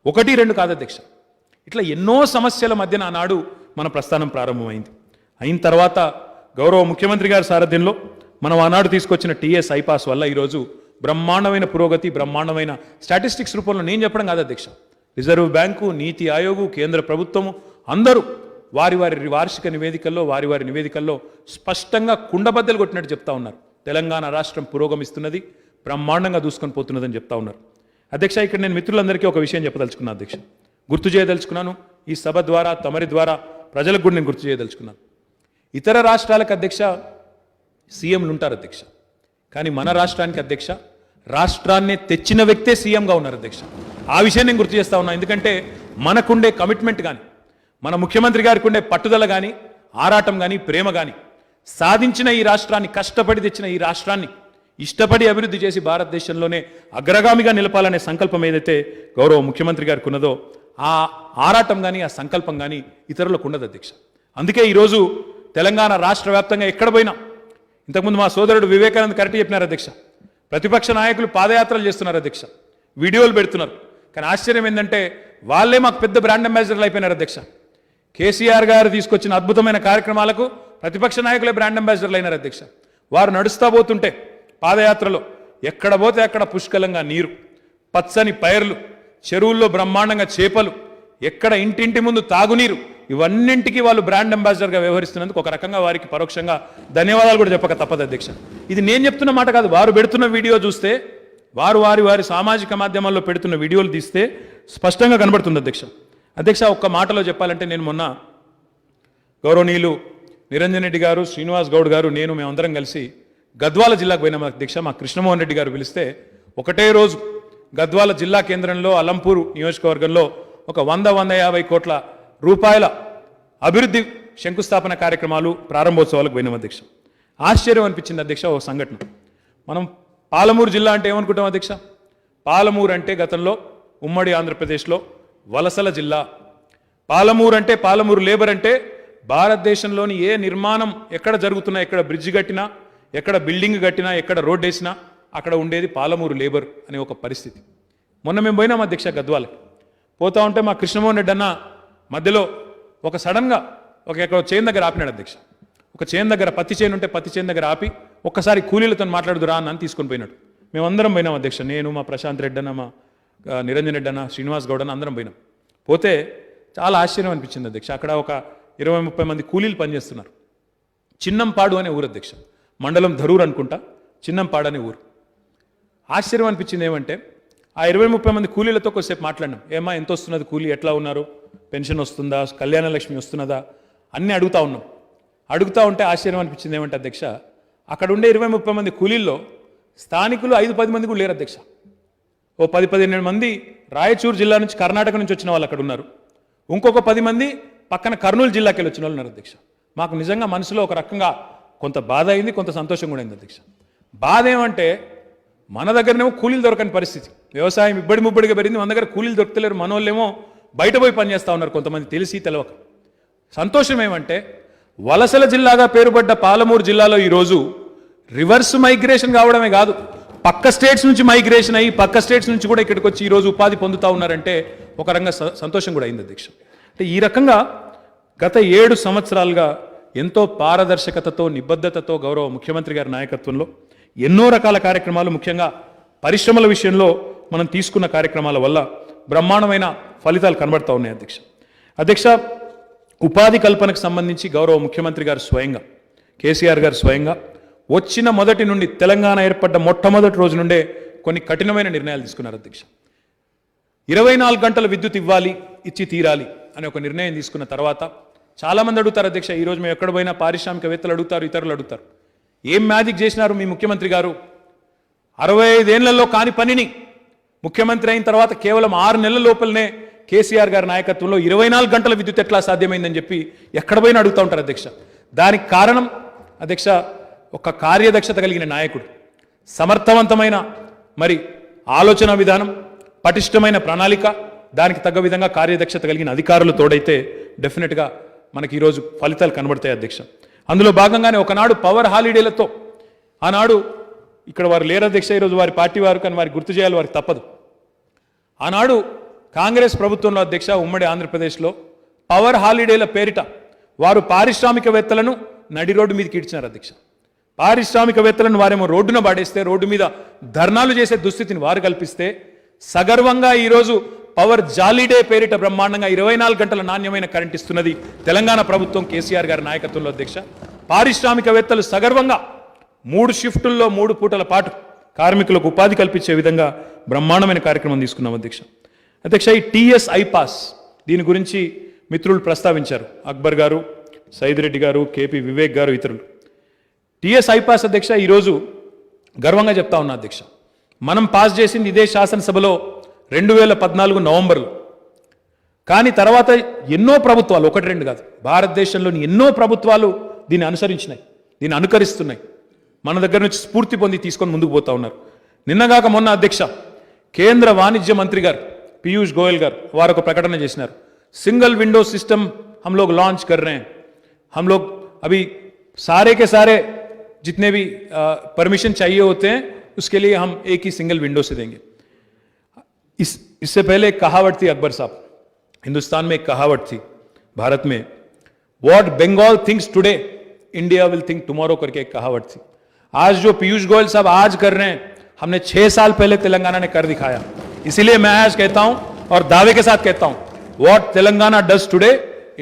1, 2 కాదు అధ్యక్ష, ఇట్లా ఎన్నో సమస్యల మధ్యన ఆనాడు మన ప్రస్థానం ప్రారంభమైంది. అయిన తర్వాత గౌరవ ముఖ్యమంత్రి గారి సారథ్యంలో మనం ఆనాడు తీసుకొచ్చిన టీఎస్ ఐపాస్ వల్ల ఈరోజు బ్రహ్మాండమైన పురోగతి, బ్రహ్మాండమైన స్టాటిస్టిక్స్ రూపంలో నేను చెప్పడం కాదు అధ్యక్ష, రిజర్వ్ బ్యాంకు, నీతి ఆయోగు, కేంద్ర ప్రభుత్వము అందరూ వారి వార్షిక నివేదికల్లో, వారి నివేదికల్లో స్పష్టంగా కుండబద్దలు కొట్టినట్టు చెప్తా ఉన్నారు. తెలంగాణ రాష్ట్రం పురోగమిస్తున్నది, బ్రహ్మాండంగా దూసుకొని పోతున్నదని చెప్తా ఉన్నారు. అధ్యక్ష, ఇక్కడ నేను మిత్రులందరికీ ఒక విషయం చెప్పదలుచుకున్నాను అధ్యక్ష, గుర్తు చేయదలుచుకున్నాను. ఈ సభ ద్వారా, తమరి ద్వారా ప్రజలకు కూడా నేను గుర్తు చేయదలుచుకున్నాను. ఇతర రాష్ట్రాలకు అధ్యక్ష సీఎంలు ఉంటారు అధ్యక్ష, కానీ మన రాష్ట్రానికి అధ్యక్ష రాష్ట్రాన్ని తెచ్చిన వ్యక్తే సీఎంగా ఉన్నారు అధ్యక్ష. ఆ విషయం నేను గుర్తు చేస్తా ఉన్నా. ఎందుకంటే మనకుండే కమిట్మెంట్ కానీ, మన ముఖ్యమంత్రి గారికి ఉండే పట్టుదల కానీ, ఆరాటం కానీ, ప్రేమ కానీ, సాధించిన ఈ రాష్ట్రాన్ని, కష్టపడి తెచ్చిన ఈ రాష్ట్రాన్ని ఇష్టపడి అభివృద్ధి చేసి భారతదేశంలోనే అగ్రగామిగా నిలపాలనే సంకల్పం ఏదైతే గౌరవ ముఖ్యమంత్రి గారికి ఉన్నదో ఆ ఆరాటం కానీ, ఆ సంకల్పం కానీ ఇతరులకు ఉండదు అధ్యక్ష. అందుకే ఈరోజు తెలంగాణ రాష్ట్ర వ్యాప్తంగా ఎక్కడ పోయినా, ఇంతకుముందు మా సోదరుడు వివేకానంద్ కరెక్ట్ చెప్పినారు అధ్యక్ష, ప్రతిపక్ష నాయకులు పాదయాత్రలు చేస్తున్నారు అధ్యక్ష, వీడియోలు పెడుతున్నారు. కానీ ఆశ్చర్యం ఏంటంటే వాళ్ళే మాకు పెద్ద బ్రాండ్ అంబాసిడర్లు అయిపోయినారు అధ్యక్ష. కేసీఆర్ గారు తీసుకొచ్చిన అద్భుతమైన కార్యక్రమాలకు ప్రతిపక్ష నాయకులే బ్రాండ్ అంబాసిడర్లు అయినారు అధ్యక్ష. వారు నడుస్తూ పోతుంటే పాదయాత్రలో ఎక్కడ పోతే అక్కడ పుష్కలంగా నీరు, పచ్చని పైర్లు, చెరువుల్లో బ్రహ్మాండంగా చేపలు, ఎక్కడ ఇంటింటి ముందు తాగునీరు, ఇవన్నింటికి వాళ్ళు బ్రాండ్ అంబాసిడర్గా వ్యవహరిస్తున్నందుకు ఒక రకంగా వారికి పరోక్షంగా ధన్యవాదాలు కూడా చెప్పక తప్పదు అధ్యక్ష. ఇది నేను చెప్తున్న మాట కాదు, వారు పెడుతున్న వీడియో చూస్తే, వారు వారి సామాజిక మాధ్యమాల్లో పెడుతున్న వీడియోలు తీస్తే స్పష్టంగా కనబడుతుంది అధ్యక్ష. అధ్యక్ష, ఒక్క మాటలో చెప్పాలంటే నేను మొన్న గౌరవనీయులు నిరంజన్ రెడ్డి గారు, శ్రీనివాస్ గౌడ్ గారు, మేమందరం కలిసి గద్వాల జిల్లాకు పోయినాం అధ్యక్ష. మా కృష్ణమోహన్ రెడ్డి గారు పిలిస్తే ఒకటే రోజు గద్వాల జిల్లా కేంద్రంలో అలంపూర్ నియోజకవర్గంలో ఒక 100-150 కోట్ల రూపాయల అభివృద్ధి శంకుస్థాపన కార్యక్రమాలు, ప్రారంభోత్సవాలకు పోయినాం అధ్యక్ష. ఆశ్చర్యం అనిపించింది అధ్యక్ష ఒక సంఘటన. మనం పాలమూరు జిల్లా అంటే ఏమనుకుంటాం అధ్యక్ష? పాలమూరు అంటే గతంలో ఉమ్మడి ఆంధ్రప్రదేశ్లో వలసల జిల్లా. పాలమూరు అంటే, పాలమూరు లేబర్ అంటే భారతదేశంలోని ఏ నిర్మాణం ఎక్కడ జరుగుతున్నా, ఎక్కడ బ్రిడ్జ్ కట్టినా, ఎక్కడ బిల్డింగ్ కట్టినా, ఎక్కడ రోడ్ వేసినా అక్కడ ఉండేది పాలమూరు లేబర్ అనే ఒక పరిస్థితి. మొన్న మేము పోయినాం అధ్యక్ష గద్వాలకి. పోతా ఉంటే మా కృష్ణమోహన్ రెడ్డి అన్న మధ్యలో ఒక సడన్గా ఎక్కడ చైన్ దగ్గర ఆపినాడు అధ్యక్ష. ఒక చైన్ దగ్గర, పత్తి చైన్ ఉంటే పత్తి చైన్ దగ్గర ఆపి ఒక్కసారి కూలీలతో మాట్లాడుదురా అని తీసుకొని పోయినాడు. మేమందరం పోయినాం అధ్యక్ష, నేను, మా ప్రశాంత్ రెడ్డి అన్న, మా నిరంజన్ రెడ్డి అన్న, శ్రీనివాస్ గౌడ్ అన్న అందరం పోయినాం. పోతే చాలా ఆశ్చర్యం అనిపించింది అధ్యక్ష. అక్కడ ఒక 20-30 మంది కూలీలు పనిచేస్తున్నారు. చిన్నంపాడు అనే ఊరు అధ్యక్ష, మండలం ధరూర్ అనుకుంటా, చిన్నంపాడు అనే ఊరు. ఆశ్చర్యం అనిపించింది ఏమంటే ఆ 20-30 మంది కూలీలతో కొద్దిసేపు మాట్లాడినాం. ఏమా ఎంత వస్తున్నది కూలీ, ఎట్లా ఉన్నారు, పెన్షన్ వస్తుందా, కళ్యాణ లక్ష్మి వస్తున్నదా అన్నీ అడుగుతా ఉన్నాం. అడుగుతూ ఉంటే ఆశ్చర్యం అనిపించింది ఏమంటే అధ్యక్ష, అక్కడ ఉండే 20-30 మంది కూలీల్లో స్థానికులు 5-10 మంది కూడా లేరు అధ్యక్ష. ఓ 10-15 మంది రాయచూరు జిల్లా నుంచి, కర్ణాటక నుంచి వచ్చిన వాళ్ళు అక్కడ ఉన్నారు. ఇంకొక 10 మంది పక్కన కర్నూలు జిల్లాకి వెళ్ళి వచ్చిన వాళ్ళు ఉన్నారు అధ్యక్ష. మాకు నిజంగా మనసులో ఒక రకంగా కొంత బాధ అయింది, కొంత సంతోషం కూడా అయింది అధ్యక్ష. బాధ ఏమంటే మన దగ్గరనేమో కూలీలు దొరకని పరిస్థితి, వ్యవసాయం ముబ్బడిగా పెరిగింది, మన దగ్గర కూలీలు దొరకలేరు, మన వాళ్ళేమో బయట పోయి పనిచేస్తూ ఉన్నారు కొంతమంది తెలిసి తెలవక. సంతోషం ఏమంటే వలసల జిల్లాగా పేరుపడ్డ పాలమూరు జిల్లాలో ఈరోజు రివర్స్ మైగ్రేషన్ కావడమే కాదు, పక్క స్టేట్స్ నుంచి మైగ్రేషన్ అయ్యి పక్క స్టేట్స్ నుంచి కూడా ఇక్కడికి వచ్చి ఈరోజు ఉపాధి పొందుతూ ఉన్నారంటే ఒక రంగా సంతోషం కూడా అయింది అధ్యక్ష. అంటే ఈ రకంగా గత 7 సంవత్సరాలుగా ఎంతో పారదర్శకతతో, నిబద్ధతతో గౌరవ ముఖ్యమంత్రి గారి నాయకత్వంలో ఎన్నో రకాల కార్యక్రమాలు, ముఖ్యంగా పరిశ్రమల విషయంలో మనం తీసుకున్న కార్యక్రమాల వల్ల బ్రహ్మాండమైన ఫలితాలు కనబడతా ఉన్నాయి అధ్యక్ష. అధ్యక్ష, ఉపాధి కల్పనకు సంబంధించి గౌరవ ముఖ్యమంత్రి గారు స్వయంగా, కేసీఆర్ గారు స్వయంగా వచ్చిన మొదటి నుండి, తెలంగాణ ఏర్పడ్డ మొట్టమొదటి రోజు నుండే కొన్ని కఠినమైన నిర్ణయాలు తీసుకున్నారు అధ్యక్ష. 24 గంటల విద్యుత్ ఇచ్చి తీరాలి అనే ఒక నిర్ణయం తీసుకున్న తర్వాత చాలామంది అడుగుతారు అధ్యక్ష, ఈరోజు మేము ఎక్కడ పోయినా పారిశ్రామికవేత్తలు అడుగుతారు, ఇతరులు అడుగుతారు, ఏం మ్యాజిక్ చేసినారు మీ ముఖ్యమంత్రి గారు? 65 ఏళ్లలో కాని పనిని ముఖ్యమంత్రి అయిన తర్వాత కేవలం 6 నెలల లోపలనే కేసీఆర్ గారి నాయకత్వంలో 24 గంటల విద్యుత్ ఎట్లా సాధ్యమైందని చెప్పి ఎక్కడ పోయినా అడుగుతూ ఉంటారు అధ్యక్ష. దానికి కారణం అధ్యక్ష ఒక కార్యదక్షత కలిగిన నాయకుడు, సమర్థవంతమైన మరి ఆలోచన విధానం, పటిష్టమైన ప్రణాళిక, దానికి తగ్గ విధంగా కార్యదక్షత కలిగిన అధికారులు తోడైతే డెఫినెట్గా మనకి ఈరోజు ఫలితాలు కనబడతాయి అధ్యక్ష. అందులో భాగంగానే ఒకనాడు పవర్ హాలిడేలతో, ఆనాడు ఇక్కడ వారు లేరు అధ్యక్ష, ఈరోజు వారి పార్టీ వారు, కానీ వారికి గుర్తు చేయాలి, వారికి తప్పదు. ఆనాడు కాంగ్రెస్ ప్రభుత్వంలో అధ్యక్ష ఉమ్మడి ఆంధ్రప్రదేశ్లో పవర్ హాలిడేల పేరిట వారు పారిశ్రామికవేత్తలను నడి రోడ్డు మీదకి ఇడ్చినారు అధ్యక్ష. పారిశ్రామికవేత్తలను వారేమో రోడ్డున పాడేస్తే, రోడ్డు మీద ధర్నాలు చేసే దుస్థితిని వారు కల్పిస్తే, సగర్వంగా ఈరోజు పవర్ జాలీడే పేరిట బ్రహ్మాండంగా 24 గంటల నాణ్యమైన కరెంట్ ఇస్తున్నది తెలంగాణ ప్రభుత్వం కేసీఆర్ గారి నాయకత్వంలో అధ్యక్ష. పారిశ్రామికవేత్తలు సగర్వంగా 3 షిఫ్టుల్లో 3 పూటల పాటు కార్మికులకు ఉపాధి కల్పించే విధంగా బ్రహ్మాండమైన కార్యక్రమం తీసుకున్నాం అధ్యక్ష. అధ్యక్ష, ఈ టీఎస్ ఐపాస్ దీని గురించి మిత్రులు ప్రస్తావించారు, అక్బర్ గారు, సైద్ రెడ్డి గారు, కేపీ వివేక్ గారు, ఇతరులు. టీఎస్ ఐపాస్ అధ్యక్ష ఈరోజు గర్వంగా చెప్తా ఉన్నా అధ్యక్ష, మనం పాస్ చేసింది ఇదే శాసనసభలో 2014 నవంబర్లో. కానీ తర్వాత ఎన్నో ప్రభుత్వాలు, 1-2 కాదు, భారతదేశంలోని ఎన్నో ప్రభుత్వాలు దీన్ని అనుసరించినాయి, దీన్ని అనుకరిస్తున్నాయి, మన దగ్గర నుంచి స్ఫూర్తి పొంది తీసుకొని ముందుకు పోతా ఉన్నారు. నిన్నగాక మొన్న అధ్యక్ష కేంద్ర వాణిజ్య మంత్రి గారు పీయూష్ గోయల్ గారు వారు ఒక ప్రకటన చేసినారు, సింగిల్ विंडो सिस्टम हम लोग लॉन्च कर रहे हैं, हम लोग अभी सारे के सारे जितने भी परमिशन चाहिए होते हैं उसके लिए हम एक ही सिंगल विंडो से देंगे. इससे पहले एक कहावत थी अकबर साहब, हिंदुस्तान में एक कहावत थी भारत में, what Bengal thinks today India will think tomorrow करके एक कहावत थी. आज जो पीयूष गोयल साहब आज कर रहे हैं, हमने 6 साल पहले तेलंगाना ने कर दिखाया. इसीलिए मैं आज कहता हूं और दावे के साथ कहता हूं, what Telangana does today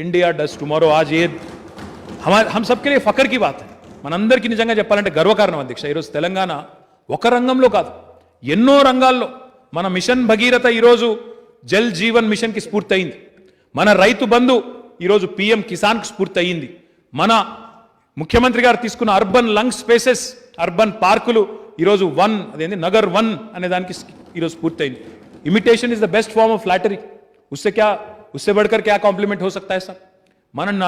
India does tomorrow. आज ये हम सबके लिए फखर की बात है, మనందరికీ నిజంగా చెప్పాలంటే గర్వకారణం అధ్యక్ష. ఈరోజు తెలంగాణ ఒక రంగంలో కాదు, ఎన్నో రంగాల్లో మన మిషన్ భగీరథ ఈరోజు జల్ జీవన్ మిషన్కి స్ఫూర్తి అయింది, మన రైతు బంధు ఈరోజు పిఎం కిసాన్కి స్ఫూర్తి అయింది, మన ముఖ్యమంత్రి గారు తీసుకున్న అర్బన్ లంగ్ స్పేసెస్, అర్బన్ పార్కులు ఈరోజు అదేంటి నగర్ 1 అనే దానికి ఈరోజు స్ఫూర్తి అయింది. Imitation is the best form of flattery, ఉస్సే బడ్కర్ క్యా కాంప్లిమెంట్ హో సక్తా హై సార్. మనల్ని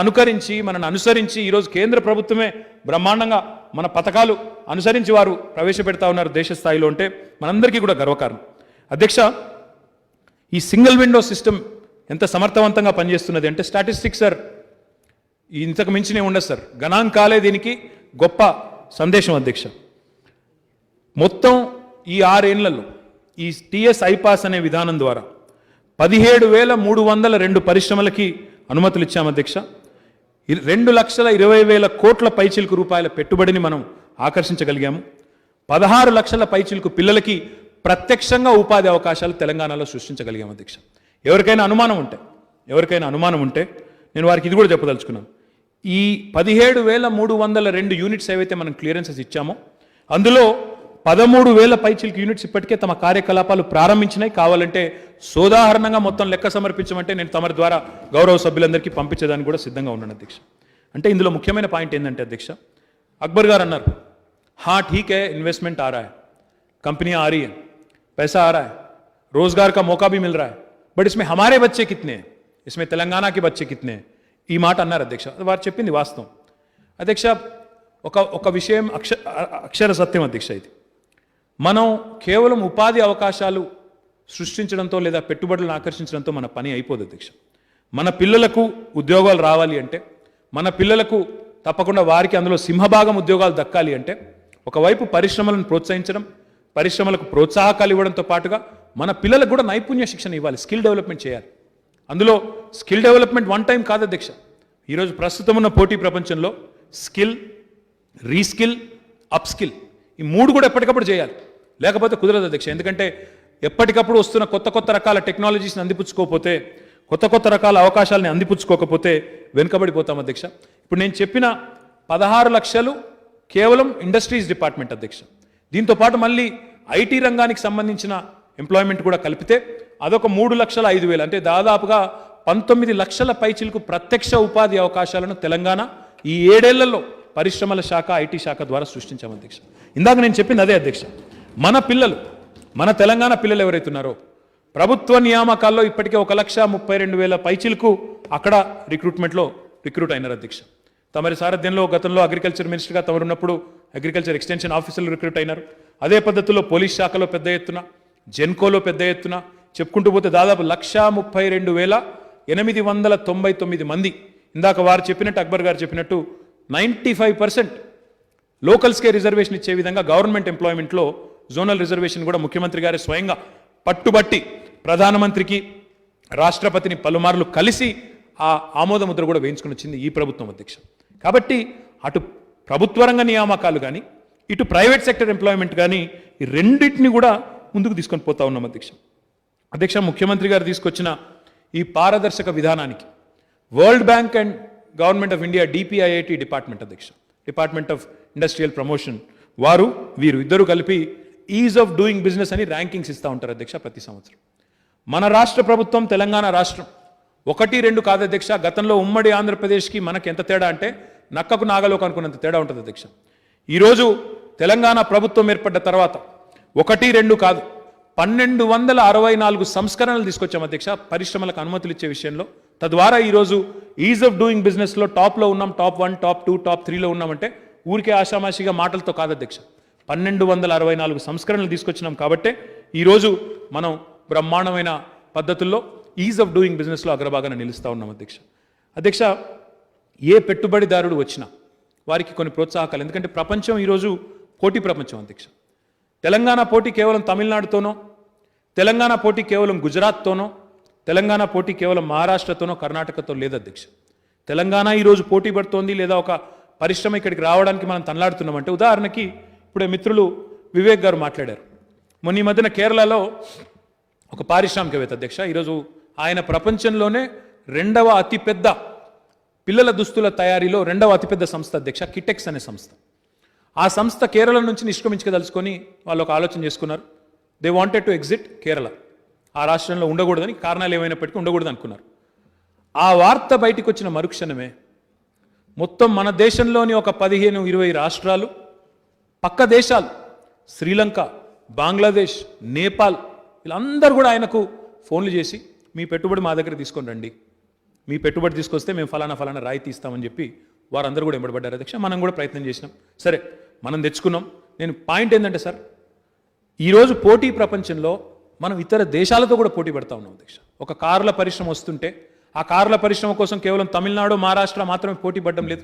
అనుసరించి ఈరోజు కేంద్ర ప్రభుత్వమే బ్రహ్మాండంగా మన పథకాలు అనుసరించి వారు ప్రవేశపెడతా ఉన్నారు దేశ స్థాయిలో, అంటే మనందరికీ కూడా గర్వకారణం అధ్యక్ష. ఈ సింగిల్ విండో సిస్టమ్ ఎంత సమర్థవంతంగా పనిచేస్తున్నది అంటే స్టాటిస్టిక్స్ సార్ ఇంతకు మించినే ఉండదు సార్, గణాంకాలే దీనికి గొప్ప సందేశం అధ్యక్ష. మొత్తం ఈ 6 ఏళ్లలో ఈ టీఎస్ ఐపాస్ అనే విధానం ద్వారా 17,302 పరిశ్రమలకి అనుమతులు ఇచ్చాము అధ్యక్ష. 2,20,000 కోట్ల పైచిలకు రూపాయల పెట్టుబడిని మనం ఆకర్షించగలిగాము. 16 లక్షల పైచిలకు పిల్లలకి ప్రత్యక్షంగా ఉపాధి అవకాశాలు తెలంగాణలో సృష్టించగలిగాము అధ్యక్ష. ఎవరికైనా అనుమానం ఉంటే నేను వారికి ఇది కూడా చెప్పదలుచుకున్నాను, ఈ 17,302 యూనిట్స్ ఏవైతే మనం క్లియరెన్సెస్ ఇచ్చామో అందులో 13,000 పైచిలకు యూనిట్స్ ఇప్పటికే తమ కార్యకలాపాలు ప్రారంభించినాయి. కావాలంటే సోదాహరణంగా మొత్తం లెక్క సమర్పించమంటే నేను తమరి ద్వారా గౌరవ సభ్యులందరికీ పంపించేదానికి కూడా సిద్ధంగా ఉన్నాను అధ్యక్ష. అంటే ఇందులో ముఖ్యమైన పాయింట్ ఏంటంటే అధ్యక్ష, అక్బర్ గారు అన్నారు, हाँ ठीक है इन्वेस्टमेंट आ रहा है, कंपनियां आ रही है, पैसा आ रहा है, रोजगार का मौका भी मिल रहा है, बट इसमें हमारे बच्चे कितने हैं, इसमें तेलंगाना के बच्चे कितने हैं, ఈ మాట అన్నారు అధ్యక్ష. వారు చెప్పింది వాస్తవం అధ్యక్ష. ఒక విషయం అక్షర సత్యం అధ్యక్ష, ఇది మనం కేవలం ఉపాధి అవకాశాలు సృష్టించడంతో లేదా పెట్టుబడులను ఆకర్షించడంతో మన పని అయిపోదు అధ్యక్ష. మన పిల్లలకు ఉద్యోగాలు రావాలి అంటే, మన పిల్లలకు తప్పకుండా వారికి అందులో సింహభాగం ఉద్యోగాలు దక్కాలి అంటే, ఒకవైపు పరిశ్రమలను ప్రోత్సహించడం, పరిశ్రమలకు ప్రోత్సాహకాలు ఇవ్వడంతో పాటుగా మన పిల్లలకు కూడా నైపుణ్య శిక్షణ ఇవ్వాలి, స్కిల్ డెవలప్మెంట్ చేయాలి. అందులో స్కిల్ డెవలప్మెంట్ వన్ టైం కాదు అధ్యక్ష. ఈరోజు ప్రస్తుతం ఉన్న పోటీ ప్రపంచంలో స్కిల్, రీస్కిల్, అప్స్కిల్ ఈ 3 కూడా ఎప్పటికప్పుడు చేయాలి, లేకపోతే కుదరదు అధ్యక్ష. ఎందుకంటే ఎప్పటికప్పుడు వస్తున్న కొత్త రకాల టెక్నాలజీస్ని అందిపుచ్చుకోకపోతే, కొత్త రకాల అవకాశాలని అందిపుచ్చుకోకపోతే వెనుకబడిపోతాం అధ్యక్ష. ఇప్పుడు నేను చెప్పిన 16 లక్షలు కేవలం ఇండస్ట్రీస్ డిపార్ట్మెంట్ అధ్యక్ష. దీంతో పాటు మళ్ళీ ఐటీ రంగానికి సంబంధించిన ఎంప్లాయ్మెంట్ కూడా కలిపితే అదొక 3,05,000, అంటే దాదాపుగా 19 లక్షల పైచిలకు ప్రత్యక్ష ఉపాధి అవకాశాలను తెలంగాణ ఈ 7 ఏళ్లలో పరిశ్రమల శాఖ ఐటీ శాఖ ద్వారా సృష్టించాం అధ్యక్ష. ఇందాక నేను చెప్పింది అదే అధ్యక్ష. మన పిల్లలు, మన తెలంగాణ పిల్లలు ఎవరైతున్నారో ప్రభుత్వ నియామకాల్లో ఇప్పటికే 1,32,000 పైచిలకు అక్కడ రిక్రూట్మెంట్లో రిక్రూట్ అయినారు అధ్యక్ష. తమరి సారథ్యంలో గతంలో అగ్రికల్చర్ మినిస్టర్గా తమరు ఉన్నప్పుడు అగ్రికల్చర్ ఎక్స్టెన్షన్ ఆఫీసర్లు రిక్రూట్ అయినారు. అదే పద్ధతిలో పోలీస్ శాఖలో పెద్ద ఎత్తున, జెన్కోలో పెద్ద ఎత్తున చెప్పుకుంటూ పోతే దాదాపు 1,32,899 మంది. ఇందాక వారు చెప్పినట్టు, అక్బర్ గారు చెప్పినట్టు 95% లోకల్స్కే రిజర్వేషన్ ఇచ్చే విధంగా గవర్నమెంట్ ఎంప్లాయ్మెంట్లో జోనల్ రిజర్వేషన్ కూడా ముఖ్యమంత్రి గారి స్వయంగా పట్టుబట్టి ప్రధానమంత్రికి, రాష్ట్రపతిని పలుమార్లు కలిసి ఆ ఆమోద ముద్ర కూడా వేయించుకుని వచ్చింది ఈ ప్రభుత్వం అధ్యక్ష. కాబట్టి అటు ప్రభుత్వ రంగ నియామకాలు కానీ, ఇటు ప్రైవేట్ సెక్టర్ ఎంప్లాయ్మెంట్ కానీ, ఈ రెండింటిని కూడా ముందుకు తీసుకొని పోతా ఉన్నాం అధ్యక్ష. అధ్యక్ష, ముఖ్యమంత్రి గారు తీసుకొచ్చిన ఈ పారదర్శక విధానానికి world bank and government of India DPIIT department అధ్యక్ష, డిపార్ట్మెంట్ ఆఫ్ ఇండస్ట్రియల్ ప్రమోషన్, వీరు ఇద్దరు కలిపి ఈజ్ ఆఫ్ డూయింగ్ బిజినెస్ అని ర్యాంకింగ్స్ ఇస్తూ ఉంటారు అధ్యక్ష ప్రతి సంవత్సరం. మన రాష్ట్ర ప్రభుత్వం, తెలంగాణ రాష్ట్రం 1-2 కాదు అధ్యక్ష. గతంలో ఉమ్మడి ఆంధ్రప్రదేశ్కి మనకి ఎంత తేడా అంటే నక్కకు నాగలోకి అనుకున్నంత తేడా ఉంటుంది అధ్యక్ష. ఈరోజు తెలంగాణ ప్రభుత్వం ఏర్పడ్డ తర్వాత 1-2 కాదు 1264 సంస్కరణలు తీసుకొచ్చాం అధ్యక్ష పరిశ్రమలకు అనుమతులు ఇచ్చే విషయంలో. తద్వారా ఈరోజు ఈజ్ ఆఫ్ డూయింగ్ బిజినెస్లో టాప్లో ఉన్నాం, టాప్ 1, టాప్ 2, టాప్ 3లో ఉన్నామంటే ఊరికే ఆషామాషిగా మాటలతో కాదు అధ్యక్ష. 1264 సంస్కరణలు తీసుకొచ్చినాం కాబట్టే ఈరోజు మనం బ్రహ్మాండమైన పద్ధతుల్లో ఈజ్ ఆఫ్ డూయింగ్ బిజినెస్లో అగ్రభాగాన నిలుస్తూ ఉన్నాం అధ్యక్ష. అధ్యక్ష, ఏ పెట్టుబడిదారుడు వచ్చినా వారికి కొన్ని ప్రోత్సాహకాలు, ఎందుకంటే ప్రపంచం ఈరోజు పోటీ ప్రపంచం అధ్యక్ష. తెలంగాణ పోటీ కేవలం తమిళనాడుతోనో, తెలంగాణ పోటీ కేవలం గుజరాత్తోనో, తెలంగాణ పోటీ కేవలం మహారాష్ట్రతోనో, కర్ణాటకతో లేదు అధ్యక్ష. తెలంగాణ ఈరోజు పోటీ పడుతోంది, లేదా ఒక పరిశ్రమ ఇక్కడికి రావడానికి మనం తనలాడుతున్నామంటే, ఉదాహరణకి ఇప్పుడే మిత్రులు వివేక్ గారు మాట్లాడారు. మొన్న ఈ మధ్యన కేరళలో ఒక పారిశ్రామికవేత్త అధ్యక్ష, ఈరోజు ఆయన ప్రపంచంలోనే 2వ అతిపెద్ద పిల్లల దుస్తుల తయారీలో 2వ అతిపెద్ద సంస్థ అధ్యక్ష, కిటెక్స్ అనే సంస్థ. ఆ సంస్థ కేరళ నుంచి నిష్క్రమించదలుచుకొని వాళ్ళు ఒక ఆలోచన చేసుకున్నారు. They wanted to exit Kerala. ఆ రాష్ట్రంలో ఉండకూడదని, కారణాలు ఏమైనప్పటికీ ఉండకూడదు అనుకున్నారు. ఆ వార్త బయటికి వచ్చిన మరుక్షణమే మొత్తం మన దేశంలోని ఒక 15-20 రాష్ట్రాలు, పక్క దేశాలు శ్రీలంక, బంగ్లాదేశ్, నేపాల్, వీళ్ళందరూ కూడా ఆయనకు ఫోన్లు చేసి మీ పెట్టుబడి మా దగ్గర తీసుకొని రండి, మీ పెట్టుబడి తీసుకొస్తే మేము ఫలానా రాయితీ ఇస్తామని చెప్పి వారందరూ కూడా ఎంబడబడ్డారు అధ్యక్ష. మనం కూడా ప్రయత్నం చేసినాం, సరే మనం తెచ్చుకున్నాం. నేను పాయింట్ ఏంటంటే సార్, ఈరోజు పోటీ ప్రపంచంలో మనం ఇతర దేశాలతో కూడా పోటీ పడతా ఉన్నాం అధ్యక్ష. ఒక కార్ల పరిశ్రమ వస్తుంటే ఆ కార్ల పరిశ్రమ కోసం కేవలం తమిళనాడు, మహారాష్ట్ర మాత్రమే పోటీ పడడం లేదు.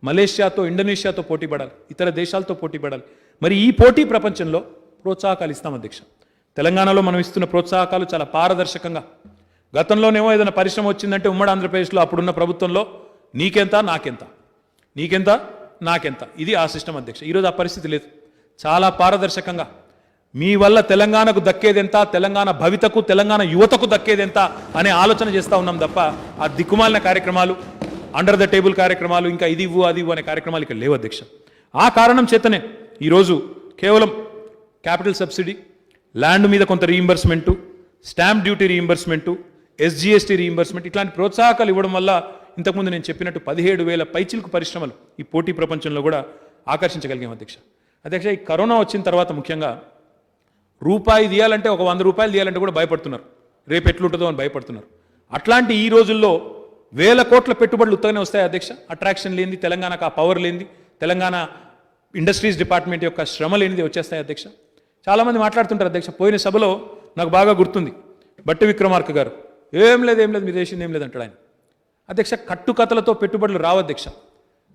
మలేషియాతో, ఇండోనేషియాతో పోటీ పడాలి, ఇతర దేశాలతో పోటీ పడాలి. మరి ఈ పోటీ ప్రపంచంలో ప్రోత్సాహకాలు ఇస్తాం అధ్యక్ష. తెలంగాణలో మనం ఇస్తున్న ప్రోత్సాహకాలు చాలా పారదర్శకంగా, గతంలోనేమో ఏదైనా పరిశ్రమ వచ్చిందంటే ఉమ్మడి ఆంధ్రప్రదేశ్లో అప్పుడున్న ప్రభుత్వంలో నీకెంత నాకెంత, నీకెంత నాకెంత, ఇది ఆ సిస్టమ్ అధ్యక్ష. ఈరోజు ఆ పరిస్థితి లేదు. చాలా పారదర్శకంగా మీ వల్ల తెలంగాణకు దక్కేదెంత, తెలంగాణ భవితకు, తెలంగాణ యువతకు దక్కేదెంత అనే ఆలోచన చేస్తూ ఉన్నాం తప్ప ఆ దిక్కుమాలిన కార్యక్రమాలు, అండర్ ద టేబుల్ కార్యక్రమాలు, ఇంకా ఇది ఇవ్వు అది ఇవ్వు అనే కార్యక్రమాలు ఇక్కడ లేవు అధ్యక్ష. ఆ కారణం చేతనే ఈరోజు కేవలం క్యాపిటల్ సబ్సిడీ, ల్యాండ్ మీద కొంత reimbursement, stamp duty reimbursement, SGST reimbursement, ఇట్లాంటి ప్రోత్సాహకాలు ఇవ్వడం వల్ల ఇంతకుముందు నేను చెప్పినట్టు 17,000 పైచిలకు పరిశ్రమలు ఈ పోటీ ప్రపంచంలో కూడా ఆకర్షించగలిగాం అధ్యక్ష. అధ్యక్ష, ఈ కరోనా వచ్చిన తర్వాత ముఖ్యంగా రూపాయి తీయాలంటే, ఒక 100 రూపాయలు తీయాలంటే కూడా భయపడుతున్నారు, రేపు ఎట్లుంటుందో అని భయపడుతున్నారు. అట్లాంటి ఈ రోజుల్లో 1,000 కోట్ల పెట్టుబడులు ఉత్తగానే వస్తాయి అధ్యక్ష. అట్రాక్షన్ లేనిది, తెలంగాణకు ఆ పవర్ లేనిది, తెలంగాణ ఇండస్ట్రీస్ డిపార్ట్మెంట్ యొక్క శ్రమ లేనిది వచ్చేస్తాయి అధ్యక్ష. చాలామంది మాట్లాడుతుంటారు అధ్యక్ష. పోయిన సభలో నాకు బాగా గుర్తుంది, బట్టి విక్రమార్క గారు ఏం లేదు మీరు చేసింది ఏం లేదంటాడు ఆయన. అధ్యక్ష, కట్టుకథలతో పెట్టుబడులు రావు అధ్యక్ష.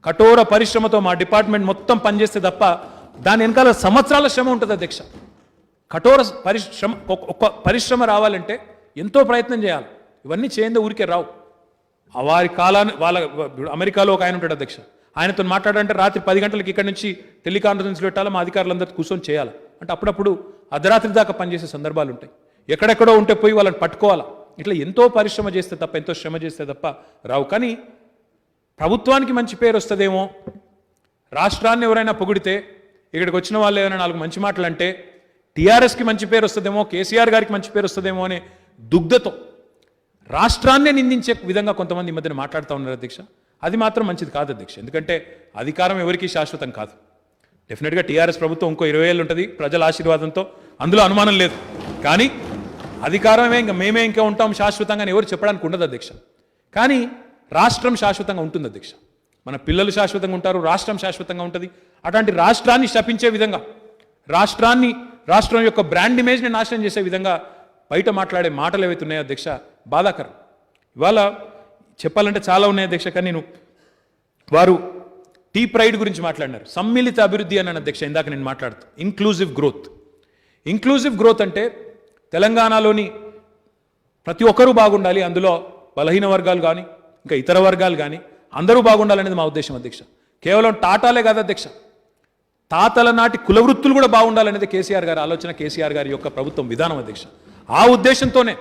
కఠోర పరిశ్రమతో మా డిపార్ట్మెంట్ మొత్తం పనిచేస్తే తప్ప దాని వెనకాల సంవత్సరాల శ్రమ ఉంటుంది అధ్యక్ష. కఠోర ఒక పరిశ్రమ రావాలంటే ఎంతో ప్రయత్నం చేయాలి. ఇవన్నీ చేయందే ఊరికే రావు. వారి కాలాన్ని అమెరికాలో ఒక ఆయన ఉంటాడు అధ్యక్ష, ఆయనతో మాట్లాడాలంటే రాత్రి 10 గంటలకు ఇక్కడ నుంచి టెలికాన్ఫరెన్స్ పెట్టాలి, మా అధికారులందరూ కూర్చొని చేయాలి. అంటే అప్పుడప్పుడు అర్ధరాత్రి దాకా పనిచేసే సందర్భాలు ఉంటాయి. ఎక్కడెక్కడో ఉంటే పోయి వాళ్ళని పట్టుకోవాలా. ఇట్లా ఎంతో పరిశ్రమ చేస్తే తప్ప, ఎంతో శ్రమ చేస్తే తప్ప రావు. కానీ ప్రభుత్వానికి మంచి పేరు వస్తుందేమో, రాష్ట్రాన్ని ఎవరైనా పొగిడితే, ఇక్కడికి వచ్చిన వాళ్ళు ఏమైనా 4 మంచి మాటలు అంటే టీఆర్ఎస్కి మంచి పేరు వస్తుందేమో, కేసీఆర్ గారికి మంచి పేరు వస్తుందేమో అనే దుగ్ధతో రాష్ట్రాన్నే నిందించే విధంగా కొంతమంది ఈ మధ్యన మాట్లాడుతూ ఉన్నారు అధ్యక్ష. అది మాత్రం మంచిది కాదు అధ్యక్ష. ఎందుకంటే అధికారం ఎవరికీ శాశ్వతం కాదు. డెఫినెట్గా టీఆర్ఎస్ ప్రభుత్వం ఇంకో 20 ఏళ్ళు ఉంటుంది ప్రజల ఆశీర్వాదంతో, అందులో అనుమానం లేదు. కానీ అధికారమే మేమే ఇంకా ఉంటాం శాశ్వతంగా ఎవరు చెప్పడానికి ఉండదు అధ్యక్ష. కానీ రాష్ట్రం శాశ్వతంగా ఉంటుంది అధ్యక్ష. మన పిల్లలు శాశ్వతంగా ఉంటారు, రాష్ట్రం శాశ్వతంగా ఉంటుంది. అట్లాంటి రాష్ట్రాన్ని శపించే విధంగా, రాష్ట్రం యొక్క బ్రాండ్ ఇమేజ్ని నాశనం చేసే విధంగా బయట మాట్లాడే మాటలు ఏవైతే ఉన్నాయో అధ్యక్ష, బాధాకరం. ఇవాళ చెప్పాలంటే చాలా ఉన్నాయి అధ్యక్ష. కానీ వారు టీ ప్రైడ్ గురించి మాట్లాడినారు, సమ్మిళిత అభివృద్ధి అన్నాను అధ్యక్ష ఇందాక నేను మాట్లాడుతూ. ఇంక్లూజివ్ గ్రోత్ అంటే తెలంగాణలోని ప్రతి ఒక్కరూ బాగుండాలి, అందులో బలహీన వర్గాలు కానీ ఇంకా ఇతర వర్గాలు కానీ అందరూ బాగుండాలనేది మా ఉద్దేశం అధ్యక్ష. కేవలం టాటాలే కాదు అధ్యక్ష, తాతల నాటి కులవృత్తులు కూడా బాగుండాలనేది కేసీఆర్ గారి ఆలోచన, కేసీఆర్ గారి యొక్క ప్రభుత్వం విధానం అధ్యక్ష. ఆ ఉద్దేశంతోనే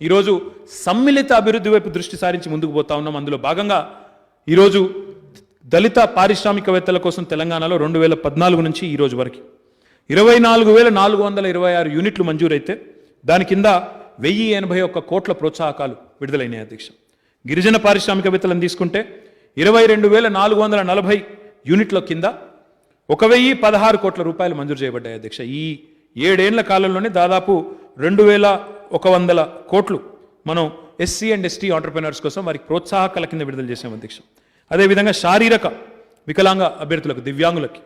ఈరోజు సమ్మిళిత అభివృద్ధి వైపు దృష్టి సారించి ముందుకు పోతా ఉన్నాం. అందులో భాగంగా ఈరోజు దళిత పారిశ్రామికవేత్తల కోసం తెలంగాణలో 2014 నుంచి ఈ రోజు వరకు 24,426 యూనిట్లు మంజూరైతే దాని కింద 1,081 కోట్ల ప్రోత్సాహకాలు విడుదలైనాయి అధ్యక్ష. గిరిజన పారిశ్రామికవేత్తలను తీసుకుంటే 22,440 యూనిట్ల కింద 1,016 కోట్ల రూపాయలు మంజూరు చేయబడ్డాయి అధ్యక్ష. ఈ 7 ఏళ్ల కాలంలోనే దాదాపు 2,100 కోట్లు మనం ఎస్సీ అండ్ ఎస్టీ ఆంటర్ప్రెనర్స్ కోసం వారికి ప్రోత్సాహకాల కింద విడుదల చేసాం అధ్యక్ష. అదేవిధంగా శారీరక వికలాంగ అభ్యర్థులకు, దివ్యాంగులకి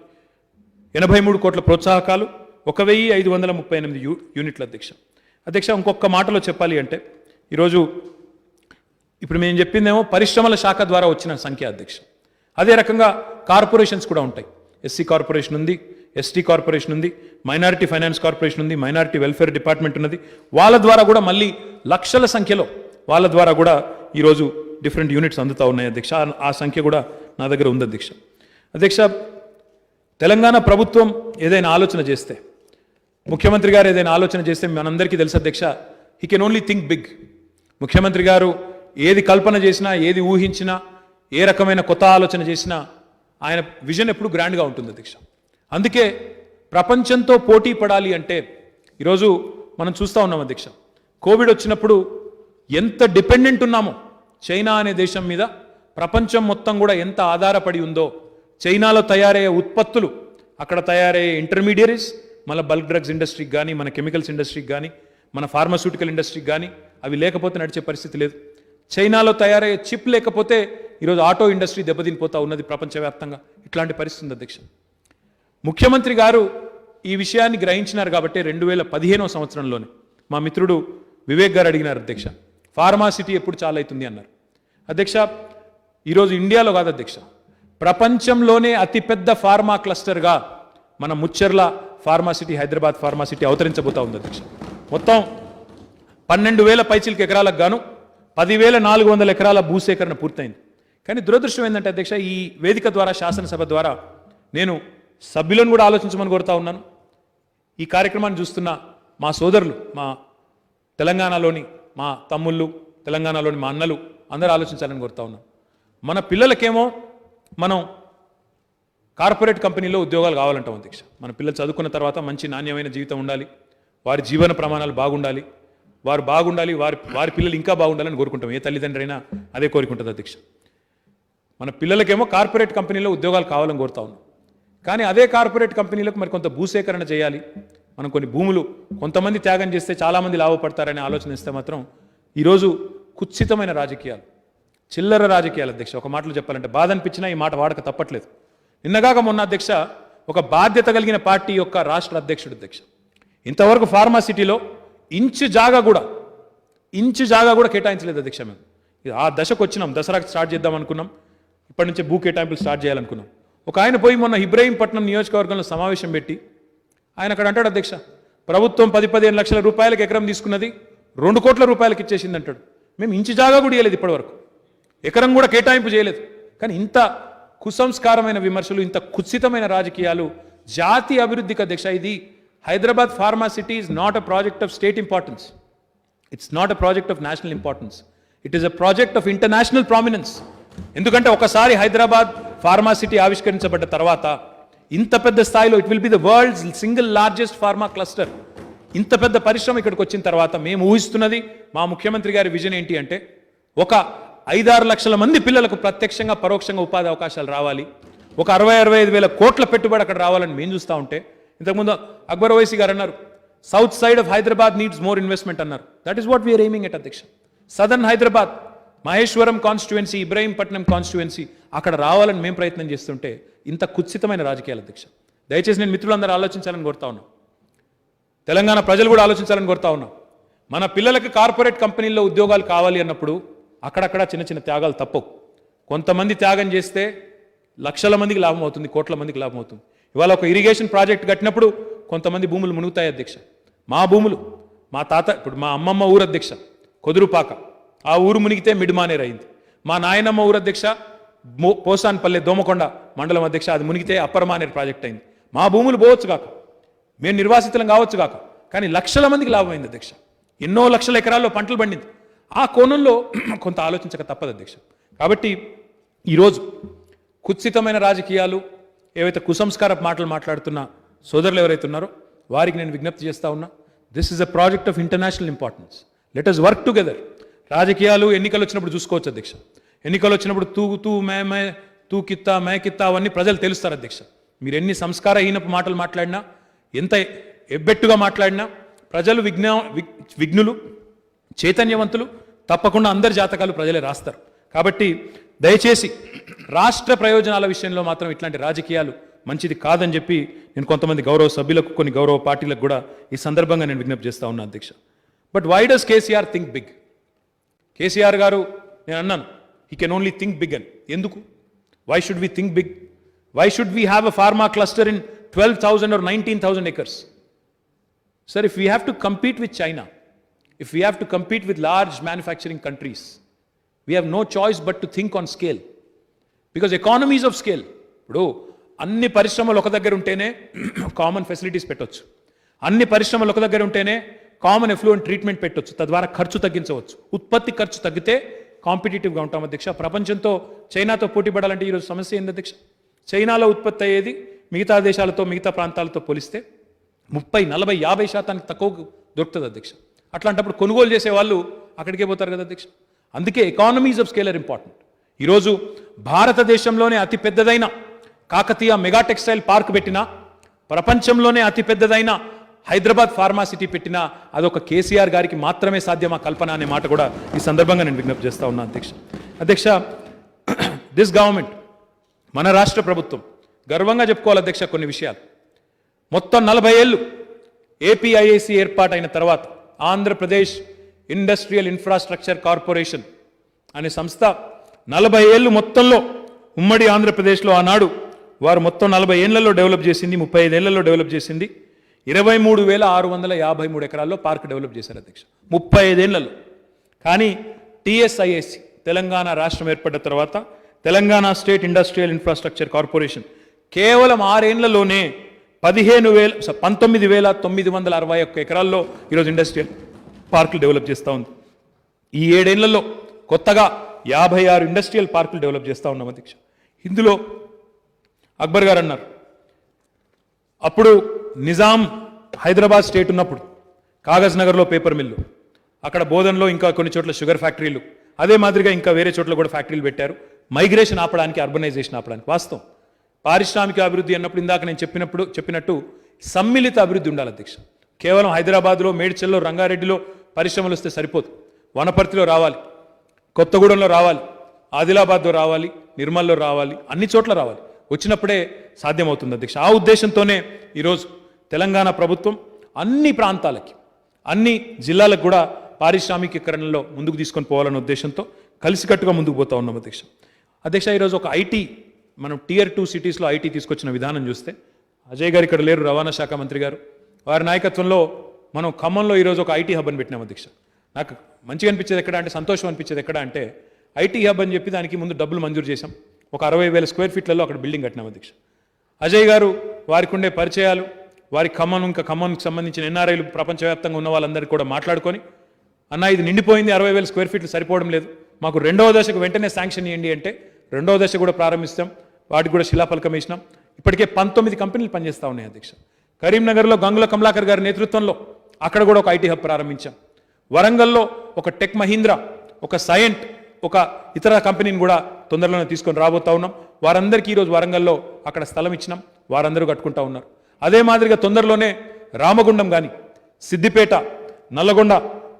83 కోట్ల ప్రోత్సాహకాలు, 1,538 యూనిట్ల అధ్యక్ష. ఇంకొక మాటలో చెప్పాలి అంటే ఈరోజు ఇప్పుడు మేము చెప్పిందేమో పరిశ్రమల శాఖ ద్వారా వచ్చిన సంఖ్య అధ్యక్ష. అదే రకంగా కార్పొరేషన్స్ కూడా ఉంటాయి. ఎస్సీ కార్పొరేషన్ ఉంది, ఎస్టీ కార్పొరేషన్ ఉంది, మైనారిటీ ఫైనాన్స్ కార్పొరేషన్ ఉంది, మైనారిటీ వెల్ఫేర్ డిపార్ట్మెంట్ ఉన్నది. వాళ్ళ ద్వారా కూడా మళ్ళీ లక్షల సంఖ్యలో వాళ్ళ ద్వారా కూడా ఈరోజు డిఫరెంట్ యూనిట్స్ అందుతూ ఉన్నాయి అధ్యక్ష. ఆ సంఖ్య కూడా నా దగ్గర ఉంది అధ్యక్ష. తెలంగాణ ప్రభుత్వం ఏదైనా ఆలోచన చేస్తే, ముఖ్యమంత్రి గారు ఏదైనా ఆలోచన చేస్తే మనందరికీ తెలుసు అధ్యక్ష, he can only think big. ముఖ్యమంత్రి గారు ఏది కల్పన చేసినా, ఏది ఊహించినా, ఏ రకమైన కొత్త ఆలోచన చేసినా ఆయన విజన్ ఎప్పుడు గ్రాండ్గా ఉంటుంది అధ్యక్ష. అందుకే ప్రపంచంతో పోటీ పడాలి అంటే ఈరోజు మనం చూస్తూ ఉన్నాం అధ్యక్ష. కోవిడ్ వచ్చినప్పుడు ఎంత డిపెండెంట్ ఉన్నామో చైనా అనే దేశం మీద, ప్రపంచం మొత్తం కూడా ఎంత ఆధారపడి ఉందో, చైనాలో తయారయ్యే ఉత్పత్తులు, అక్కడ తయారయ్యే ఇంటర్మీడియరీస్, మన బల్క్ డ్రగ్స్ ఇండస్ట్రీకి కానీ, మన కెమికల్స్ ఇండస్ట్రీకి కానీ, మన ఫార్మాస్యూటికల్ ఇండస్ట్రీకి కానీ అవి లేకపోతే నడిచే పరిస్థితి లేదు. చైనాలో తయారయ్యే చిప్ లేకపోతే ఈరోజు ఆటో ఇండస్ట్రీ దెబ్బతినిపోతా ఉన్నది ప్రపంచవ్యాప్తంగా. ఇట్లాంటి పరిస్థితి ఉంది అధ్యక్ష. ముఖ్యమంత్రి గారు ఈ విషయాన్ని గ్రహించినారు కాబట్టి 2015వ సంవత్సరంలోనే మా మిత్రుడు వివేక్ గారు అడిగినారు అధ్యక్ష, ఫార్మాసిటీ ఎప్పుడు చాలా అవుతుంది అన్నారు అధ్యక్ష. ఈరోజు ఇండియాలో కాదు అధ్యక్ష, ప్రపంచంలోనే అతిపెద్ద ఫార్మా క్లస్టర్గా మన ముచ్చర్ల ఫార్మాసిటీ, హైదరాబాద్ ఫార్మాసిటీ అవతరించబోతా ఉంది అధ్యక్ష. మొత్తం 12,000 పైచిలకు ఎకరాలకు గాను 10,400 ఎకరాల భూసేకరణ పూర్తయింది. కానీ దురదృష్టం ఏంటంటే అధ్యక్ష, ఈ వేదిక ద్వారా, శాసనసభ ద్వారా నేను సభ్యులను కూడా ఆలోచించమని కోరుతా ఉన్నాను. ఈ కార్యక్రమాన్ని చూస్తున్న మా సోదరులు, మా తెలంగాణలోని మా తమ్ముళ్ళు, తెలంగాణలోని మా అన్నలు అందరూ ఆలోచించాలని కోరుతా ఉన్నాను. మన పిల్లలకేమో మనం కార్పొరేట్ కంపెనీలో ఉద్యోగాలు కావాలంటాం అధ్యక్ష. మన పిల్లలు చదువుకున్న తర్వాత మంచి నాణ్యమైన జీవితం ఉండాలి, వారి జీవన ప్రమాణాలు బాగుండాలి, వారు బాగుండాలి, వారి పిల్లలు ఇంకా బాగుండాలని కోరుకుంటాం. ఏ తల్లిదండ్రి అయినా అదే కోరుకుంటుంది అధ్యక్ష. మన పిల్లలకేమో కార్పొరేట్ కంపెనీలో ఉద్యోగాలు కావాలని కోరుతా ఉన్నాం. కానీ అదే కార్పొరేట్ కంపెనీలకు మరి కొంత భూసేకరణ చేయాలి, మనం కొన్ని భూములు కొంతమంది త్యాగం చేస్తే చాలామంది లాభపడతారని ఆలోచన ఇస్తే మాత్రం ఈరోజు కుత్సితమైన రాజకీయాలు, చిల్లర రాజకీయాలు అధ్యక్ష. ఒక మాటలు చెప్పాలంటే బాధ అనిపించినా ఈ మాట వాడక తప్పట్లేదు. నిన్నగాక మొన్న అధ్యక్ష, ఒక బాధ్యత కలిగిన పార్టీ యొక్క రాష్ట్ర అధ్యక్షుడు అధ్యక్ష, ఇంతవరకు ఫార్మాసిటీలో ఇంచు జాగా కూడా కేటాయించలేదు అధ్యక్ష. మేము ఆ దశకు వచ్చినాం, దసరాకు స్టార్ట్ చేద్దాం అనుకున్నాం, ఇప్పటి నుంచే భూ కేటాయింపులు స్టార్ట్ చేయాలనుకున్నాం. ఒక ఆయన పోయి మొన్న ఇబ్రహీంపట్నం నియోజకవర్గంలో సమావేశం పెట్టి ఆయన అక్కడ అంటాడు అధ్యక్ష, ప్రభుత్వం 10-15 లక్షల రూపాయలకు ఎకరం తీసుకున్నది 2 కోట్ల రూపాయలకు ఇచ్చేసింది అంటాడు. మేము ఇంచు జాగా కూడా ఇవ్వలేదు, ఇప్పటివరకు ఎకరం కూడా కేటాయింపు చేయలేదు. కానీ ఇంత కుసంస్కారమైన విమర్శలు, ఇంత కుత్సితమైన రాజకీయాలు జాతి అభివృద్ధికి అధ్యక్ష. ఇది Hyderabad pharma city is not a project of state importance, it's not a project of national importance, it is a project of international prominence. ఎందుకంటే ఒకసారి హైదరాబాద్ ఫార్మాసిటీ ఆవిష్కరించబడ్డ తర్వాత ఇంత పెద్ద స్థాయిలో it will be the world's single largest pharma cluster. ఇంత పెద్ద పరిశ్రమ ఇక్కడికి వచ్చిన తర్వాత మేము ఊహిస్తున్నది, మా ముఖ్యమంత్రి గారి విజన్ ఏంటి అంటే, ఒక 5-6 లక్షల మంది పిల్లలకు ప్రత్యక్షంగా పరోక్షంగా ఉపాధి అవకాశాలు రావాలి, ఒక 60-65 వేల కోట్ల పెట్టుబడి అక్కడ రావాలని మేము చూస్తూ ఉంటే, ఇంతకుముందు అక్బర్ ఓవైసీ గారు అన్నారు south side of Hyderabad needs more investment అన్నారు. That is what we are aiming at అధ్యక్ష. Southern Hyderabad, Maheshwaram constituency, Ibrahimpatnam constituency అక్కడ రావాలని మేము ప్రయత్నం చేస్తుంటే ఇంత కుత్సితమైన రాజకీయాలు అధ్యక్ష. దయచేసి నేను మిత్రులందరూ ఆలోచించాలని కోరుతా ఉన్నాం, తెలంగాణ ప్రజలు కూడా ఆలోచించాలని కోరుతా ఉన్నాం. మన పిల్లలకి కార్పొరేట్ కంపెనీల్లో ఉద్యోగాలు కావాలి అన్నప్పుడు అక్కడక్కడ చిన్న చిన్న త్యాగాలు తప్పవు. కొంతమంది త్యాగం చేస్తే లక్షల మందికి లాభం అవుతుంది, కోట్ల మందికి లాభం అవుతుంది. ఇవాళ ఒక ఇరిగేషన్ ప్రాజెక్ట్ కట్టినప్పుడు కొంతమంది భూములు మునుగుతాయి అధ్యక్ష. మా భూములు, మా తాత, ఇప్పుడు మా అమ్మమ్మ ఊరు అధ్యక్ష కొదురుపాక, ఆ ఊరు మునిగితే మిడ్మానేర్ అయింది. మా నాయనమ్మ ఊరు అధ్యక్ష పోసాన్పల్లె దోమకొండ మండలం అధ్యక్ష, అది మునిగితే అప్పర్ మానేర్ ప్రాజెక్ట్ అయింది. మా భూములు పోవచ్చు కాక, మేము నిర్వాసితులం కావచ్చు కాక, కానీ లక్షల మందికి లాభం అయింది అధ్యక్ష. ఎన్నో లక్షల ఎకరాల్లో పంటలు పండింది. ఆ కోణంలో కొంత ఆలోచించక తప్పదు అధ్యక్ష. కాబట్టి ఈరోజు కుత్సితమైన రాజకీయాలు, ఏవైతే కుసంస్కార మాటలు మాట్లాడుతున్న సోదరులు ఎవరైతే ఉన్నారో వారికి నేను విజ్ఞప్తి చేస్తా ఉన్నా, this is a project of international importance. Let us work together. రాజకీయాలు ఎన్నికలు వచ్చినప్పుడు చూసుకోవచ్చు అధ్యక్ష. ఎన్నికలు వచ్చినప్పుడు తూ మే తూ కిత్తా మే కిత్తా అవన్నీ ప్రజలు తెలుస్తారు అధ్యక్ష. మీరు ఎన్ని సంస్కారహీనపు మాటలు మాట్లాడినా, ఎంత ఎబ్బెట్టుగా మాట్లాడినా ప్రజలు విఘ్నులు, చైతన్యవంతులు. తప్పకుండా అందరి జాతకాలు ప్రజలే రాస్తారు. కాబట్టి దయచేసి రాష్ట్ర ప్రయోజనాల విషయంలో మాత్రం ఇట్లాంటి రాజకీయాలు మంచిది కాదని చెప్పి నేను కొంతమంది గౌరవ సభ్యులకు, కొన్ని గౌరవ పార్టీలకు కూడా ఈ సందర్భంగా నేను విజ్ఞప్తి చేస్తా ఉన్నా అధ్యక్ష. But why does KCR think big? KCR గారు, నేను అన్నాను he can only think big అని. ఎందుకు? Why should we think big? Why should we have a pharma cluster in 12,000 or 19,000 acres? Sir, if we have to compete with China, if we have to compete with large manufacturing countries, we have no choice but to think on scale. Because economies of scale, ఇప్పుడు అన్ని పరిశ్రమలు ఒక దగ్గర ఉంటేనే కామన్ ఫెసిలిటీస్ పెట్టొచ్చు, అన్ని పరిశ్రమలు ఒక దగ్గర ఉంటేనే కామన్ ఎఫ్లూయెంట్ ట్రీట్మెంట్ పెట్టొచ్చు, తద్వారా ఖర్చు తగ్గించవచ్చు. ఉత్పత్తి ఖర్చు తగ్గితే కాంపిటేటివ్గా ఉంటాం అధ్యక్ష. ప్రపంచంతో చైనాతో పోటీ పడాలంటే ఈరోజు సమస్య ఏంది అధ్యక్ష? చైనాలో ఉత్పత్తి అయ్యేది మిగతా దేశాలతో, మిగతా ప్రాంతాలతో పోలిస్తే 30, 40, 50% తక్కువ దొరుకుతుంది అధ్యక్ష. అట్లాంటప్పుడు కొనుగోలు చేసే వాళ్ళు అక్కడికే పోతారు కదా అధ్యక్ష. అందుకే economies of scale are important. ఈరోజు భారతదేశంలోనే అతి పెద్దదైన కాకతీయ మెగా టెక్స్టైల్ పార్క్ పెట్టినా, ప్రపంచంలోనే అతి పెద్దదైన హైదరాబాద్ ఫార్మాసిటీ పెట్టినా అదొక కేసీఆర్ గారికి మాత్రమే సాధ్యమా కల్పన అనే మాట కూడా ఈ సందర్భంగా నేను విజ్ఞప్తి చేస్తా ఉన్నా అధ్యక్ష. దిస్ గవర్నమెంట్, మన రాష్ట్ర ప్రభుత్వం గర్వంగా చెప్పుకోవాలి అధ్యక్ష కొన్ని విషయాలు. మొత్తం 40 ఏళ్ళు ఏపీఐఐసి ఏర్పాటైన తర్వాత ఆంధ్రప్రదేశ్ ఇండస్ట్రియల్ ఇన్ఫ్రాస్ట్రక్చర్ కార్పొరేషన్ అనే సంస్థ 40 ఏళ్ళు మొత్తంలో ఉమ్మడి ఆంధ్రప్రదేశ్లో ఆనాడు వారు మొత్తం 40 ఏళ్లలో డెవలప్ చేసింది, 35 ఏళ్లలో డెవలప్ చేసింది 23,653 ఎకరాల్లో పార్క్ డెవలప్ చేశారు అధ్యక్ష 35 ఏళ్లలో. కానీ టీఎస్ఐఏసి తెలంగాణ రాష్ట్రం ఏర్పడ్డ తర్వాత Telangana state industrial infrastructure corporation కేవలం 6 ఏళ్లలోనే 19,961 ఎకరాల్లో ఈరోజు ఇండస్ట్రియల్ పార్కులు డెవలప్ చేస్తూ ఉంది. ఈ 7 ఏళ్లలో కొత్తగా 56 ఇండస్ట్రియల్ పార్కులు డెవలప్ చేస్తూ ఉన్నాం అధ్యక్ష. ఇందులో అక్బర్ గారు అన్నారు, అప్పుడు నిజాం హైదరాబాద్ స్టేట్ ఉన్నప్పుడు కాగజ్ నగర్లో పేపర్ మిల్లు, అక్కడ బోధన్లో ఇంకా కొన్ని చోట్ల షుగర్ ఫ్యాక్టరీలు, అదే మాదిరిగా ఇంకా వేరే చోట్ల కూడా ఫ్యాక్టరీలు పెట్టారు. మైగ్రేషన్ ఆపడానికి, అర్బనైజేషన్ ఆపడానికి. వాస్తవం, పారిశ్రామిక అభివృద్ధి అన్నప్పుడు ఇందాక నేను చెప్పినట్టు సమ్మిళిత అభివృద్ధి ఉండాలి అధ్యక్ష. కేవలం హైదరాబాద్లో, మేడ్చల్లో, రంగారెడ్డిలో పరిశ్రమలు వస్తే సరిపోదు. వనపర్తిలో రావాలి, కొత్తగూడెంలో రావాలి, ఆదిలాబాద్లో రావాలి, నిర్మల్లో రావాలి, అన్ని చోట్ల రావాలి. వచ్చినప్పుడే సాధ్యమవుతుంది అధ్యక్ష. ఆ ఉద్దేశంతోనే ఈరోజు తెలంగాణ ప్రభుత్వం అన్ని ప్రాంతాలకి, అన్ని జిల్లాలకు కూడా పారిశ్రామికీకరణలో ముందుకు తీసుకొని పోవాలనే ఉద్దేశంతో కలిసికట్టుగా ముందుకు పోతా ఉన్నాం అధ్యక్ష. ఈరోజు ఒక ఐటీ, మనం Tier 2 సిటీస్లో ఐటీ తీసుకొచ్చిన విధానం చూస్తే, అజయ్ గారు ఇక్కడ లేరు, రవాణా శాఖ మంత్రి గారు, వారి నాయకత్వంలో మనం ఖమ్మంలో ఈరోజు ఒక ఐటీ హబ్ అని పెట్టినాం అధ్యక్ష. నాకు మంచిగా అనిపించేది ఎక్కడ అంటే, సంతోషం అనిపించేది ఎక్కడ అంటే, ఐటీ హబ్ అని చెప్పి దానికి ముందు డబ్బులు మంజూరు చేశాం. ఒక 60,000 స్క్వేర్ ఫీట్లలో అక్కడ బిల్డింగ్ కట్టినాం అధ్యక్ష. అజయ్ గారు వారికి ఉండే పరిచయాలు, వారి ఖమ్మంకి సంబంధించిన ఎన్ఆర్ఐలు ప్రపంచవ్యాప్తంగా ఉన్న వాళ్ళందరికీ కూడా మాట్లాడుకొని, అన్న ఇది నిండిపోయింది, 60,000 స్క్వేర్ ఫీట్లు సరిపోవడం లేదు, మాకు 2వ దశకు వెంటనే శాంక్షన్ ఇవ్వండి అంటే 2వ దశ కూడా ప్రారంభిస్తాం. వాటికి కూడా శిలాఫలకం వేసినాం. ఇప్పటికే 19 కంపెనీలు పనిచేస్తూ ఉన్నాయి అధ్యక్ష. కరీంనగర్లో గంగుల కమలాకర్ గారి నేతృత్వంలో అక్కడ కూడా ఒక ఐటీ హబ్ ప్రారంభించాం. వరంగల్లో ఒక టెక్ మహీంద్రా, ఒక సైంట్, ఒక ఇతర కంపెనీని కూడా తొందరలోనే తీసుకొని రాబోతా ఉన్నాం. వారందరికీ ఈరోజు వరంగల్లో అక్కడ స్థలం ఇచ్చినాం, వారందరూ కట్టుకుంటా ఉన్నారు. అదే మాదిరిగా తొందరలోనే రామగుండం కానీ, సిద్దిపేట, నల్లగొండ,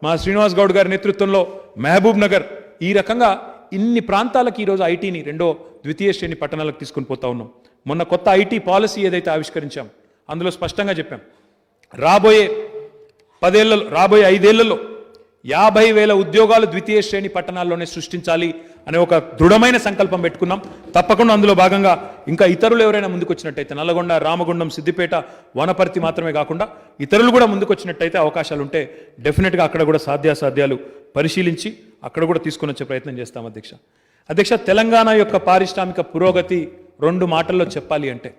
మా శ్రీనివాస్ గౌడ్ గారి నేతృత్వంలో మహబూబ్ నగర్, ఈ రకంగా ఇన్ని ప్రాంతాలకు ఈరోజు ఐటీని రెండో ద్వితీయ శ్రేణి పట్టణాలకు తీసుకొని పోతా ఉన్నాం. మొన్న కొత్త ఐటీ పాలసీ ఏదైతే ఆవిష్కరించాం అందులో స్పష్టంగా చెప్పాం, రాబోయే 5 ఏళ్లలో 50,000 ఉద్యోగాలు ద్వితీయ శ్రేణి పట్టణాల్లోనే సృష్టించాలి అనే ఒక దృఢమైన సంకల్పం పెట్టుకున్నాం. తప్పకుండా అందులో భాగంగా ఇంకా ఇతరులు ఎవరైనా ముందుకు వచ్చినట్టయితే నల్లగొండ, రామగుండం, సిద్దిపేట, వనపర్తి మాత్రమే కాకుండా ఇతరులు కూడా ముందుకు వచ్చినట్టయితే అవకాశాలు ఉంటే డెఫినెట్గా అక్కడ కూడా సాధ్యాసాధ్యాలు పరిశీలించి అక్కడ కూడా తీసుకొని వచ్చే ప్రయత్నం చేస్తాం. అధ్యక్ష, తెలంగాణ యొక్క పారిశ్రామిక పురోగతి 2 మాటల్లో చెప్పాలి అంటే,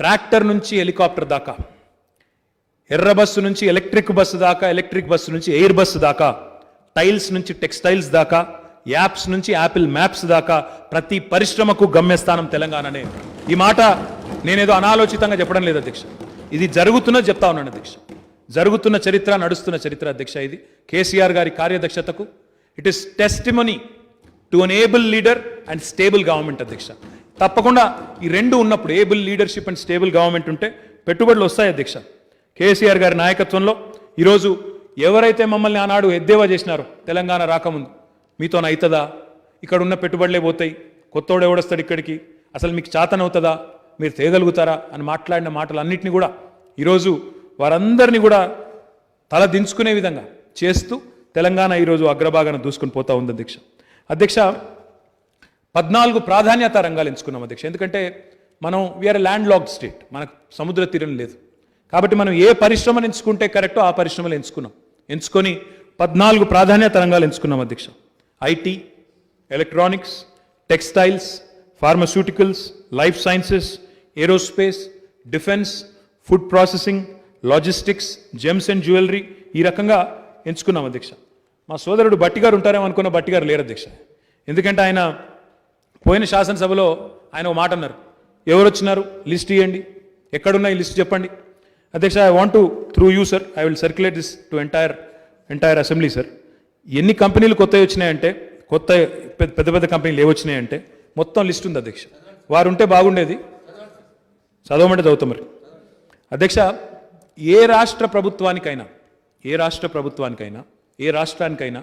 ట్రాక్టర్ నుంచి హెలికాప్టర్ దాకా, ఎర్ర బస్సు నుంచి ఎలక్ట్రిక్ బస్సు దాకా, ఎలక్ట్రిక్ బస్సు నుంచి ఎయిర్ బస్సు దాకా, టైల్స్ నుంచి టెక్స్టైల్స్ దాకా, యాప్స్ నుంచి యాపిల్ మ్యాప్స్ దాకా ప్రతి పరిశ్రమకు గమ్యస్థానం తెలంగాణనే. ఈ మాట నేనేదో అనాలోచితంగా చెప్పడం లేదు అధ్యక్ష, ఇది జరుగుతున్నది చెప్తా ఉన్నాను అధ్యక్ష. జరుగుతున్న చరిత్ర, నడుస్తున్న చరిత్ర అధ్యక్ష. ఇది కేసీఆర్ గారి కార్యదక్షతకు it is testimony to an able leader and stable government అధ్యక్ష. తప్పకుండా ఈ రెండు ఉన్నప్పుడు, able leadership and stable government ఉంటే పెట్టుబడులు వస్తాయి అధ్యక్ష. కేసీఆర్ గారి నాయకత్వంలో ఈరోజు ఎవరైతే మమ్మల్ని ఆనాడు ఎద్దేవా చేసినారో తెలంగాణ రాకముందు, మీతోన అవుతుందా, ఇక్కడ ఉన్న పెట్టుబడులే పోతాయి, కొత్తోడు ఎవడొస్తాడు ఇక్కడికి, అసలు మీకు చాతనవుతుందా, మీరు తేగలుగుతారా అని మాట్లాడిన మాటలన్నింటినీ కూడా ఈరోజు వారందరినీ కూడా తల దించుకునే విధంగా చేస్తూ తెలంగాణ ఈరోజు అగ్రభాగాన దూసుకుని పోతా ఉంది అధ్యక్ష. 14 ప్రాధాన్యత రంగాలు ఎంచుకున్నాం అధ్యక్ష. ఎందుకంటే మనం వీఆర్ ల్యాండ్ లాక్డ్ స్టేట్, మనకు సముద్ర తీరం లేదు. కాబట్టి మనం ఏ పరిశ్రమను ఎంచుకుంటే కరెక్టో ఆ పరిశ్రమలు ఎంచుకొని 14 ప్రాధాన్యత రంగాలు ఎంచుకున్నాం అధ్యక్ష. IT, electronics, textiles, pharmaceuticals, life sciences, aerospace, defence, food processing, logistics, gems and jewellery, ఈ రకంగా ఎంచుకున్నాం అధ్యక్ష. మా సోదరుడు బట్టి గారు ఉంటారేమో అనుకున్న బట్టి గారు లేరు అధ్యక్ష. ఎందుకంటే ఆయన పోయిన శాసనసభలో ఆయన ఒక మాట అన్నారు, ఎవరు వచ్చినారు లిస్ట్ ఇవ్వండి, ఎక్కడున్నా ఈ లిస్ట్ చెప్పండి. అధ్యక్ష, I want to through you sir, I will circulate this to entire assembly sir. ఎన్ని కంపెనీలు కొత్తవి వచ్చినాయంటే, కొత్త పెద్ద పెద్ద కంపెనీలు ఏవొచ్చినాయంటే మొత్తం లిస్ట్ ఉంది అధ్యక్ష. వారు ఉంటే బాగుండేది, చదవమంటే చదువుతాం మరి. అధ్యక్ష, ఏ రాష్ట్ర ప్రభుత్వానికైనా ఏ రాష్ట్రానికైనా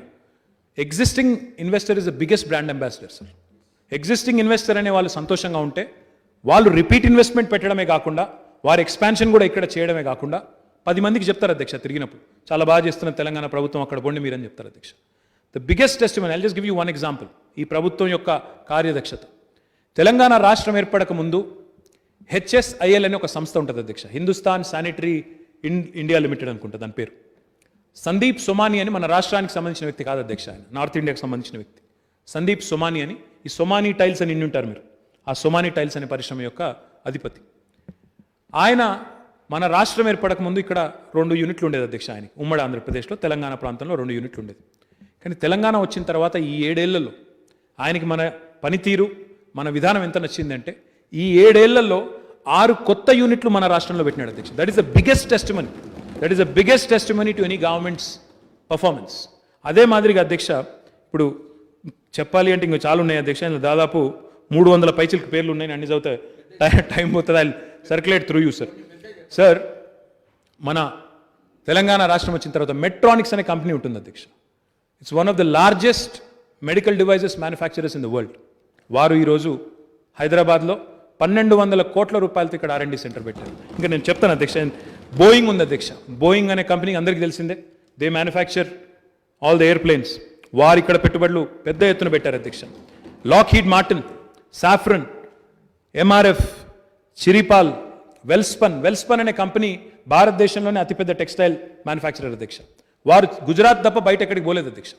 existing investor is the biggest brand ambassador sir. Existing investor అనే వాళ్ళు సంతోషంగా ఉంటే వాళ్ళు రిపీట్ ఇన్వెస్ట్మెంట్ పెట్టడమే కాకుండా వారి ఎక్స్పాన్షన్ కూడా ఇక్కడ చేయడమే కాకుండా 10 మందికి చెప్తారు అధ్యక్ష తిరిగినప్పుడు, చాలా బాగా చేస్తున్న తెలంగాణ ప్రభుత్వం, అక్కడ పోండి మీరని చెప్తారు అధ్యక్ష. The biggest testimony, I'll just give you one example, ఈ ప్రభుత్వం యొక్క కార్యదక్షత. తెలంగాణ రాష్ట్రం ఏర్పడక ముందు HSIL అనే ఒక సంస్థ ఉంటుంది అధ్యక్ష, హిందుస్థాన్ శానిటరీ ఇండియా లిమిటెడ్ అనుకుంటా దాని పేరు. సందీప్ సోమాని అని మన రాష్ట్రానికి సంబంధించిన వ్యక్తి కాదు అధ్యక్ష, ఆయన నార్త్ ఇండియాకి సంబంధించిన వ్యక్తి. సందీప్ సోమాని అని, ఈ సోమాని టైల్స్ అని ఉంటారు మీరు, ఆ సోమాని టైల్స్ అనే పరిశ్రమ యొక్క అధిపతి. ఆయన మన రాష్ట్రం ఏర్పడక ముందు ఇక్కడ 2 యూనిట్లు ఉండేది అధ్యక్ష ఆయనకి, ఉమ్మడి ఆంధ్రప్రదేశ్లో తెలంగాణ ప్రాంతంలో 2 యూనిట్లు ఉండేది. కానీ తెలంగాణ వచ్చిన తర్వాత ఈ 7 ఏళ్లలో ఆయనకి మన పనితీరు, మన విధానం ఎంత నచ్చిందంటే ఈ 7 ఏళ్లలో 6 కొత్త యూనిట్లు మన రాష్ట్రంలో పెట్టినాడు అధ్యక్ష. That is the biggest testimony to any governments performance. అదే మాదిరిగా అధ్యక్ష, ఇప్పుడు చెప్పాలి అంటే ఇంకా చాలా ఉన్నాయి అధ్యక్ష, దాదాపు 300 పైచిలకు పేర్లు ఉన్నాయి, అన్ని చదివితే టైం పోతుంది. I circulate through you sir. మన తెలంగాణ రాష్ట్రం వచ్చిన తర్వాత మెట్రానిక్స్ అనే కంపెనీ ఉంటుంది అధ్యక్ష. It's one of the largest medical devices manufacturers in the world. వారు ఈరోజు హైదరాబాద్లో 1200 కోట్ల రూపాయలతో ఇక్కడ R&D సెంటర్ పెట్టారు. ఇంకా నేను చెప్తాను అధ్యక్ష. బోయింగ్ ఉంది అధ్యక్ష, బోయింగ్ అనే కంపెనీ అందరికీ తెలిసిందే, they manufacture all the airplanes. వారు ఇక్కడ పెట్టుబడులు పెద్ద ఎత్తున పెట్టారు అధ్యక్ష. Lockheed Martin, Safran, MRF, Chiripal, Welspun అనే కంపెనీ భారతదేశంలోనే అతిపెద్ద టెక్స్టైల్ మ్యానుఫ్యాక్చరర్ అధ్యక్ష. వారు గుజరాత్ తప్ప బయట ఎక్కడికి పోలేదు అధ్యక్ష.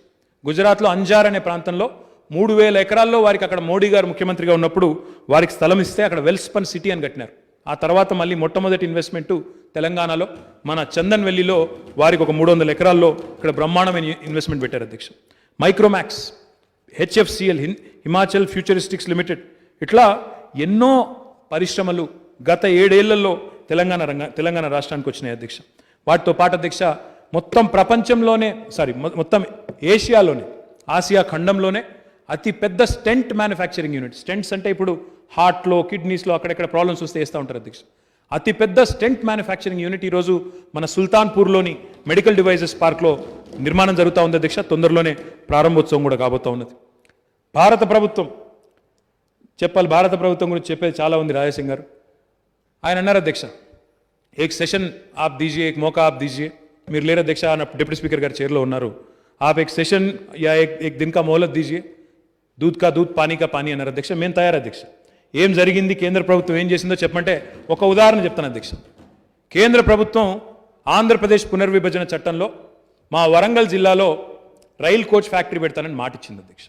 గుజరాత్లో అంజార్ అనే ప్రాంతంలో 3000 ఎకరాల్లో వారికి అక్కడ మోడీ గారు ముఖ్యమంత్రిగా ఉన్నప్పుడు వారికి స్థలం ఇస్తే అక్కడ వెల్స్పన్ సిటీ అని కట్టినారు. ఆ తర్వాత మళ్ళీ మొట్టమొదటి ఇన్వెస్ట్మెంటు తెలంగాణలో మన చందన్ వెల్లిలో వారికి ఒక 300 ఎకరాల్లో ఇక్కడ బ్రహ్మాండమైన ఇన్వెస్ట్మెంట్ పెట్టారు అధ్యక్ష. మైక్రోమాక్స్, HFCL, హిమాచల్ ఫ్యూచరిస్టిక్స్ లిమిటెడ్, ఇట్లా ఎన్నో పరిశ్రమలు గత 7 ఏళ్లలో తెలంగాణ రాష్ట్రానికి వచ్చినాయి అధ్యక్ష. వాటితో పాటు అధ్యక్ష మొత్తం ప్రపంచంలోనే మొత్తం ఏషియాలోనే ఆసియా ఖండంలోనే అతి పెద్ద స్టెంట్ మ్యానుఫ్యాక్చరింగ్ యూనిట్. స్టెంట్స్ అంటే ఇప్పుడు హార్ట్లో, కిడ్నీస్లో అక్కడెక్కడ ప్రాబ్లమ్స్ వస్తే వేస్తూ ఉంటారు అధ్యక్ష. అతి పెద్ద స్టెంట్ మ్యానుఫ్యాక్చరింగ్ యూనిట్ ఈరోజు మన సుల్తాన్పూర్లోని మెడికల్ డివైజెస్ పార్క్లో నిర్మాణం జరుగుతూ ఉంది అధ్యక్ష. తొందరలోనే ప్రారంభోత్సవం కూడా కాబోతూ ఉన్నది. భారత ప్రభుత్వం చెప్పాలి, భారత ప్రభుత్వం గురించి చెప్పేది చాలా ఉంది రాజాసింగ్ గారు. ఆయన అన్నారు అధ్యక్ష, ఏక్ సెషన్ ఆప్ దీజియే, ఏక్ మౌకా ఆప్ దీజియే. మీరు లేరు అధ్యక్ష, డిప్యూటీ స్పీకర్ గారు చైర్లో ఉన్నారు. आप एक सेशन या एक दिन का मोहलत दीजिए, दूध का दूध पानी का पानी అన్నారు అధ్యక్ష. మేము తయారు అధ్యక్ష. ఏం జరిగింది, కేంద్ర ప్రభుత్వం ఏం చేసిందో చెప్పమంటే ఒక ఉదాహరణ చెప్తాను అధ్యక్ష. కేంద్ర ప్రభుత్వం ఆంధ్రప్రదేశ్ పునర్విభజన చట్టంలో మా వరంగల్ జిల్లాలో రైల్ కోచ్ ఫ్యాక్టరీ పెడతానని మాట ఇచ్చింది అధ్యక్ష.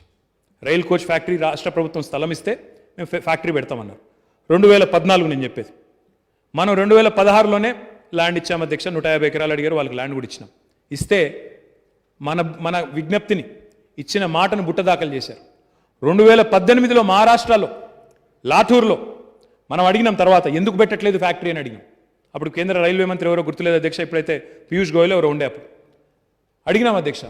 రైల్ కోచ్ ఫ్యాక్టరీ రాష్ట్ర ప్రభుత్వం స్థలం ఇస్తే మేము ఫ్యాక్టరీ పెడతామన్నారు. 2014 నేను చెప్పేది. మనం 2016లోనే ల్యాండ్ ఇచ్చాం అధ్యక్ష. 150 ఎకరాలు అడిగారు, వాళ్ళకి ల్యాండ్ కూడా ఇచ్చినాం. ఇస్తే మన విజ్ఞప్తిని, ఇచ్చిన మాటను బుట్టదాఖలు చేశారు. 2018లో మహారాష్ట్రలో లాటూర్లో మనం అడిగినాం, తర్వాత ఎందుకు పెట్టట్లేదు ఫ్యాక్టరీ అని అడిగినాం. అప్పుడు కేంద్ర రైల్వే మంత్రి ఎవరో గుర్తులేదు అధ్యక్ష, ఇప్పుడైతే పీయూష్ గోయల్ ఎవరో ఉండే. అప్పుడు అడిగినాం అధ్యక్ష.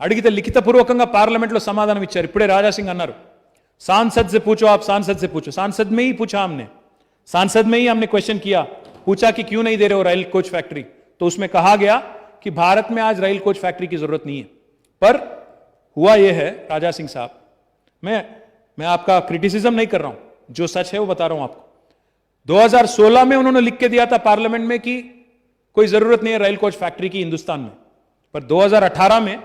అడిగితే లిఖితపూర్వకంగా పార్లమెంట్లో సమాధానం ఇచ్చారు. ఇప్పుడే రాజాసింగ్ అన్నారు, सांसद से पूछो, आप सांसद से पूछो. सांसद में ही पूछा हमने, सांसद में ही हमने क्वेश्चन किया, पूछा कि क्यों नहीं दे रहे हो रेल कोच फैक्ट्री. तो उसमें कहा गया कि भारत में आज रेल कोच फैक्ट्री की जरूरत नहीं है. पर हुआ यह है राजा सिंह साहब, मैं आपका क्रिटिसिज्म नहीं कर रहा हूं, जो सच है वो बता रहा हूं आपको. 2016 में उन्होंने लिख के दिया था पार्लियामेंट में कि कोई जरूरत नहीं है रेल कोच फैक्ट्री की हिंदुस्तान में. पर 2018 में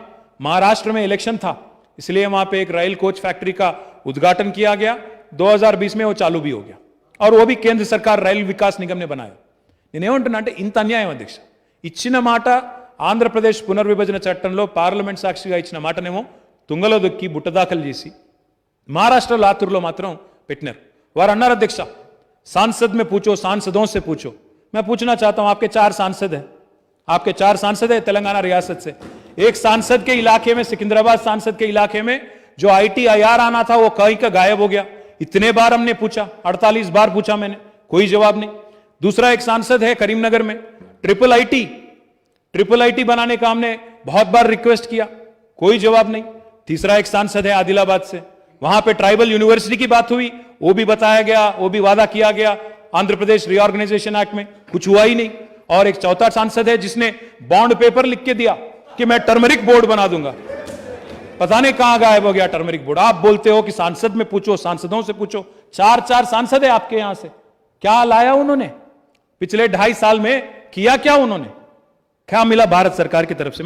महाराष्ट्र में इलेक्शन था, इसलिए वहां पे एक रेल कोच फैक्ट्री का उद्घाटन किया गया. 2020 में वो चालू भी हो गया, और वो भी केंद्र सरकार రైల్ వికాస్ నిగమ్నే बनाया. నేనేమంటున్నా అంటే ఇంత అన్యాయం అధ్యక్ష. ఇచ్చిన మాట ఆంధ్రప్రదేశ్ పునర్విభజన చట్టంలో పార్లమెంట్ సాక్షిగా ఇచ్చిన మాటనేమో తుంగలో దొక్కి బుట్టదాఖలు చేసి మహారాష్ట్ర లాతూర్లో మాత్రం పెట్టినారు. వారు అన్నారు అధ్యక్ష, सांसद में पूछो, सांसदों से पूछो. मैं पूछना चाहता हूं, आपके 4 सांसद हैं, आपके 4 सांसद है तेलंगाना रियासत से. एक सांसद के इलाके में, सिकंदराबाद सांसद के इलाके में जो ITIR आना था वो कहीं का गायब हो गया. इतने बार हमने पूछा, 48 बार पूछा मैंने, कोई जवाब नहीं. दूसरा एक सांसद है करीमनगर में, ट्रिपल आईटी बनाने का हमने बहुत बार रिक्वेस्ट किया, कोई जवाब नहीं. तीसरा एक सांसद है आदिलाबाद से, वहां पे ट्राइबल यूनिवर्सिटी की बात हुई, वो भी बताया गया, वो भी वादा किया गया आंध्र प्रदेश रीऑर्गेनाइजेशन एक्ट में, कुछ हुआ ही नहीं. और एक चौथा सांसद है जिसने बॉन्ड पेपर लिख के दिया कि मैं टर्मरिक बोर्ड बना दूंगा. पता नहीं कहां गायब हो गया टर्मरिक बोर्ड. आप बोलते हो कि सांसद में पूछो, सांसदों से पूछो. 4 सांसद है आपके यहां से, क्या लाया उन्होंने पिछले 2.5 साल में, किया क्या उन्होंने, क्या मिला भारत सरकार की तरफ से.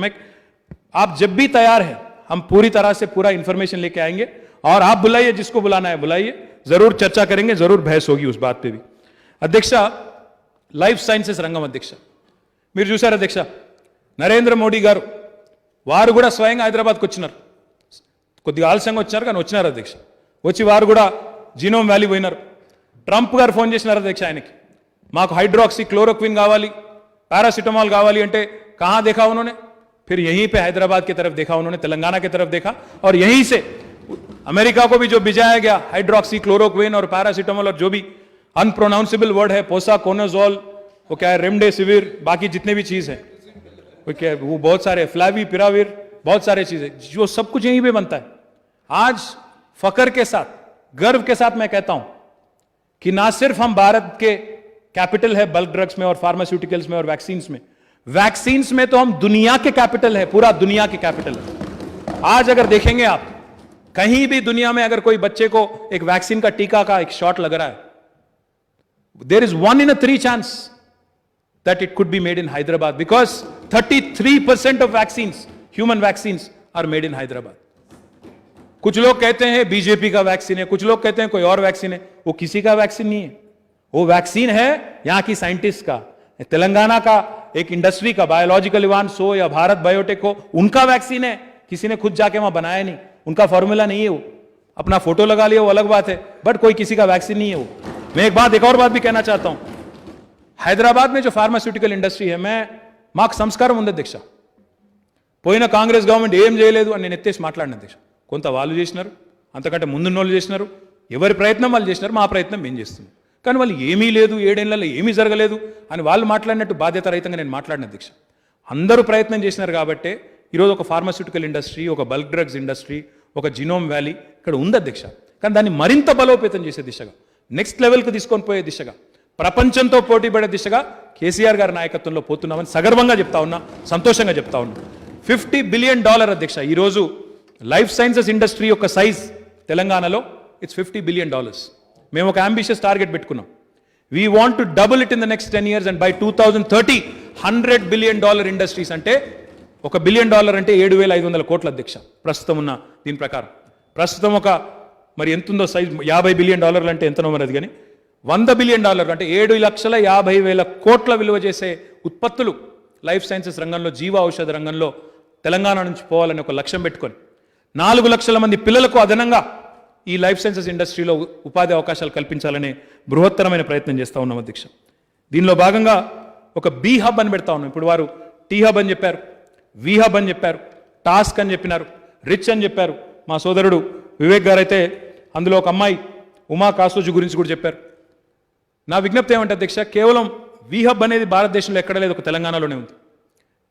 आप जब भी तैयार है, हम पूरी तरह से पूरा इंफॉर्मेशन लेके आएंगे, और आप बुलाइए, जिसको बुलाना है बुलाइए, जरूर चर्चा करेंगे, जरूर बहस होगी उस बात पे भी. अध्यक्ष, లైఫ్ సైన్సెస్ రంగం అధ్యక్ష, మీరు చూశారు అధ్యక్ష, నరేంద్ర మోడీ గారు వారు కూడా స్వయంగా హైదరాబాద్కి వచ్చినారు. కొద్దిగా ఆలస్యంగా వచ్చారు కానీ వచ్చినారు అధ్యక్ష. వచ్చి వారు కూడా జీనోమ్ వ్యాలీ పోయినారు. ట్రంప్ గారు ఫోన్ చేసినారు అధ్యక్ష ఆయనకి, మాకు హైడ్రాక్సీ క్లోరోక్విన్ కావాలి, पैरासिटामोल कावाली अंटे कहां देखा उन्होंने, फिर यहीं पे हैदराबाद की तरफ देखा उन्होंने, तेलंगाना की तरफ देखा, और यहीं से अमेरिका को भी जो भिजाया गया हाइड्रोक्सी क्लोरोक्विन और पैरासिटामोल और जो भी अनप्रोनाउंसेबल वर्ड है, पोसाकोनाजोल, वो क्या है, रेमडेसिविर, बाकी जितने भी चीज है वो क्या है, वो बहुत सारे, फ्लैवीपिराविर, बहुत सारे चीजें, जो सब कुछ यहीं पे बनता है. आज फकर के साथ, गर्व के साथ मैं कहता हूं कि ना सिर्फ हम भारत के कैपिटल है बल्क ड्रग्स में और फार्मास्यूटिकल्स में और वैक्सीन्स में तो हम दुनिया के कैपिटल है, पूरा दुनिया के कैपिटल है. आज अगर देखेंगे आप, कहीं भी दुनिया में अगर कोई बच्चे को एक वैक्सीन का टीका का एक शॉट लग रहा है, there is 1 in 3 chance that it could be made in Hyderabad, because 33% of vaccines, human vaccines, are made in Hyderabad. कुछ लोग कहते हैं बीजेपी का वैक्सीन है, कुछ लोग कहते हैं कोई और वैक्सीन है, वो किसी का वैक्सीन नहीं है, वो वैक्सीन है यहां की साइंटिस्ट का, तेलंगाना का एक इंडस्ट्री का, बायोलॉजिकल इवांस हो या भारत बायोटेक हो, उनका वैक्सीन है, किसी ने खुद जाके वहां बनाया नहीं, उनका फॉर्मूला नहीं है, वो अपना फोटो लगा लिया वो अलग बात है, बट कोई किसी का वैक्सीन नहीं है वो. मैं एक और बात भी कहना चाहता हूं, హైదరాబాద్ में जो फार्मास्यूटिकल इंडस्ट्री है, మాకు సంస్కారం ఉంది అధ్యక్ష, పోయిన కాంగ్రెస్ గవర్నమెంట్ ఏం చేయలేదు అని నేను ఎత్తేసి మాట్లాడిన అధ్యక్ష. కొంత వాళ్ళు చేసినారు, అంతకంటే ముందున్న వాళ్ళు చేసినారు, ఎవరి ప్రయత్నం వాళ్ళు చేసినారు, మా ప్రయత్నం మేము చేస్తున్నాం. కానీ వాళ్ళు ఏమీ లేదు, 7 ఏళ్లలో ఏమీ జరగలేదు అని వాళ్ళు మాట్లాడినట్టు బాధ్యత రహితంగా నేను మాట్లాడిన అధ్యక్ష. అందరూ ప్రయత్నం చేసినారు కాబట్టే ఈరోజు ఒక ఫార్మాస్యూటికల్ ఇండస్ట్రీ, ఒక బల్క్ డ్రగ్స్ ఇండస్ట్రీ, ఒక జినోమ్ వ్యాలీ ఇక్కడ ఉంది అధ్యక్ష. కానీ దాన్ని మరింత బలోపేతం చేసే దిశగా, నెక్స్ట్ లెవెల్కి తీసుకొని పోయే దిశగా, ప్రపంచంతో పోటీ పడే దిశగా కేసీఆర్ గారి నాయకత్వంలో పోతున్నామని సగర్వంగా చెప్తా ఉన్నా, సంతోషంగా చెప్తా ఉన్నా. $50 బిలియన్ అధ్యక్ష. ఈరోజు లైఫ్ సైన్సెస్ ఇండస్ట్రీ యొక్క సైజ్ తెలంగాణలో ఇట్స్ $50 బిలియన్. మేము ఒక అంబిషియస్ టార్గెట్ పెట్టుకున్నాం. We want to double it in the next 10 years and by 2030 $100 billion industries. అంటే $1 బిలియన్ అంటే 7,500 కోట్ల అధ్యక్ష ప్రస్తుతం ఉన్న దీని ప్రకారం. ప్రస్తుతం ఒక మరి ఎంతుందో సైజ్ $50 బిలియన్ అంటే ఎంతనో మరి అది, కానీ $100 బిలియన్ అంటే 7,50,000 కోట్ల విలువ చేసే ఉత్పత్తులు లైఫ్ సైన్సెస్ రంగంలో, జీవ ఔషధ రంగంలో తెలంగాణ నుంచి పోవాలని ఒక లక్ష్యం పెట్టుకొని 4 లక్షల మంది పిల్లలకు అదనంగా ఈ లైఫ్ సైన్సెస్ ఇండస్ట్రీలో ఉపాధి అవకాశాలు కల్పించాలనే బృహత్తరమైన ప్రయత్నం చేస్తూ ఉన్నాం అధ్యక్ష. దీనిలో భాగంగా ఒక బీ హబ్ అని పెడతా ఉన్నాం. ఇప్పుడు వారు టీ హబ్ అని చెప్పారు, వి హబ్ అని చెప్పారు, టాస్క్ అని చెప్పినారు, రిచ్ అని చెప్పారు. మా సోదరుడు వివేక్ గారు అయితే అందులో ఒక అమ్మాయి ఉమా కాసోజు గురించి కూడా చెప్పారు. నా విజ్ఞప్తి ఏమంటే అధ్యక్ష, కేవలం వి హబ్ అనేది భారతదేశంలో ఎక్కడ లేదు, ఒక తెలంగాణలోనే ఉంది.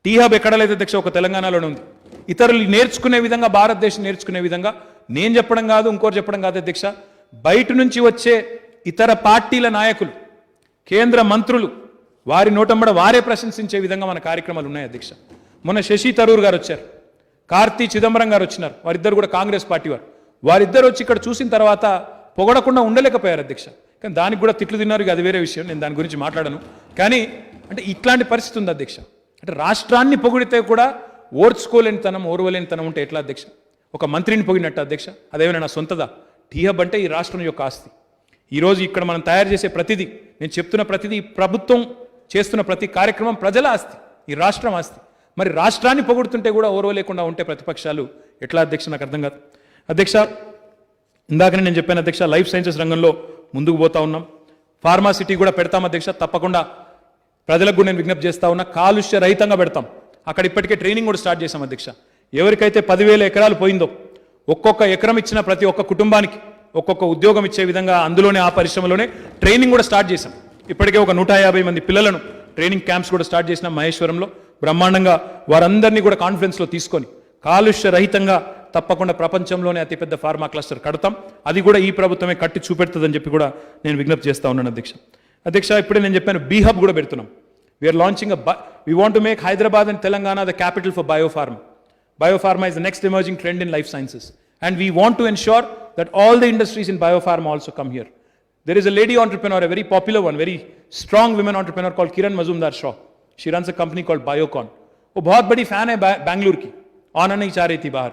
టీ హబ్ ఎక్కడ లేదు అధ్యక్ష, ఒక తెలంగాణలోనే ఉంది. ఇతరులు నేర్చుకునే విధంగా, భారతదేశం నేర్చుకునే విధంగా నేను చెప్పడం కాదు, ఇంకోటి చెప్పడం కాదు అధ్యక్ష, బయట నుంచి వచ్చే ఇతర పార్టీల నాయకులు, కేంద్ర మంత్రులు వారి నోటంబడ వారే ప్రశంసించే విధంగా మన కార్యక్రమాలు ఉన్నాయి అధ్యక్ష. మొన్న శశి తరూర్ గారు వచ్చారు, కార్తీ చిదంబరం గారు వచ్చినారు, వారిద్దరు కూడా కాంగ్రెస్ పార్టీ వారు. వారిద్దరు వచ్చి ఇక్కడ చూసిన తర్వాత పొగడకుండా ఉండలేకపోయారు అధ్యక్ష. కానీ దానికి కూడా తిట్లు తిన్నారు, అది వేరే విషయం, నేను దాని గురించి మాట్లాడను. కానీ అంటే ఇట్లాంటి పరిస్థితి ఉంది అధ్యక్ష. అంటే రాష్ట్రాన్ని పొగిడితే కూడా ఓర్చుకోలేనితనం, ఓర్వలేనితనం ఉంటే ఎట్లా అధ్యక్ష? ఒక మంత్రిని పొగిడినట్టు అధ్యక్ష, అదేమైనా నా సొంతదా? టీ హబ్ అంటే ఈ రాష్ట్రం యొక్క ఆస్తి. ఈరోజు ఇక్కడ మనం తయారు చేసే ప్రతిదీ, నేను చెప్తున్న ప్రతిదీ, ప్రభుత్వం చేస్తున్న ప్రతి కార్యక్రమం ప్రజల ఆస్తి, ఈ రాష్ట్రం ఆస్తి. మరి రాష్ట్రాన్ని పొగుడుతుంటే కూడా ఓర్వలేకుండా ఉంటే ప్రతిపక్షాలు ఎట్లా అధ్యక్ష? నాకు అర్థం కాదు అధ్యక్ష. ఇందాకనే నేను చెప్పాను అధ్యక్ష, లైఫ్ సైన్సెస్ రంగంలో ముందుకు పోతా ఉన్నాం. ఫార్మాసిటీ కూడా పెడతాం అధ్యక్ష, తప్పకుండా ప్రజలకు కూడా నేను విజ్ఞప్తి చేస్తా ఉన్నా, కాలుష్య రహితంగా పెడతాం. అక్కడ ఇప్పటికే ట్రైనింగ్ కూడా స్టార్ట్ చేశాం అధ్యక్ష. ఎవరికైతే 10,000 ఎకరాలు పోయిందో, ఒక్కొక్క ఎకరం ఇచ్చిన ప్రతి ఒక్క కుటుంబానికి ఒక్కొక్క ఉద్యోగం ఇచ్చే విధంగా అందులోనే, ఆ పరిశ్రమలోనే ట్రైనింగ్ కూడా స్టార్ట్ చేశాం. ఇప్పటికే ఒక 150 మంది పిల్లలను ట్రైనింగ్ క్యాంప్స్ కూడా స్టార్ట్ చేసినాం మహేశ్వరంలో. బ్రహ్మాండంగా వారందరినీ కూడా కాన్ఫరెన్స్లో తీసుకొని కాలుష్య రహితంగా తప్పకుండా ప్రపంచంలోనే అతిపెద్ద ఫార్మా క్లస్టర్ కడతాం. అది కూడా ఈ ప్రభుత్వమే కట్టి చూపెడుతుందని చెప్పి కూడా నేను విజ్ఞప్తి చేస్తా ఉన్నాను అధ్యక్ష. అధ్యక్ష, ఇప్పుడే నేను చెప్పాను, బీ హబ్ కూడా పెడుతున్నాం. We're launching we want to make Hyderabad and Telangana the capital for biopharma. Biopharma is the next emerging trend in life sciences. And we want to ensure that all the industries in biopharma also come here. There is a lady entrepreneur, a very popular one, very strong women entrepreneur called Kiran Mazumdar-Shaw. She runs a company called Biocon. वो बहुत बड़ी फैन है बैंगलोर की, आना नहीं चाह रही थी बाहर,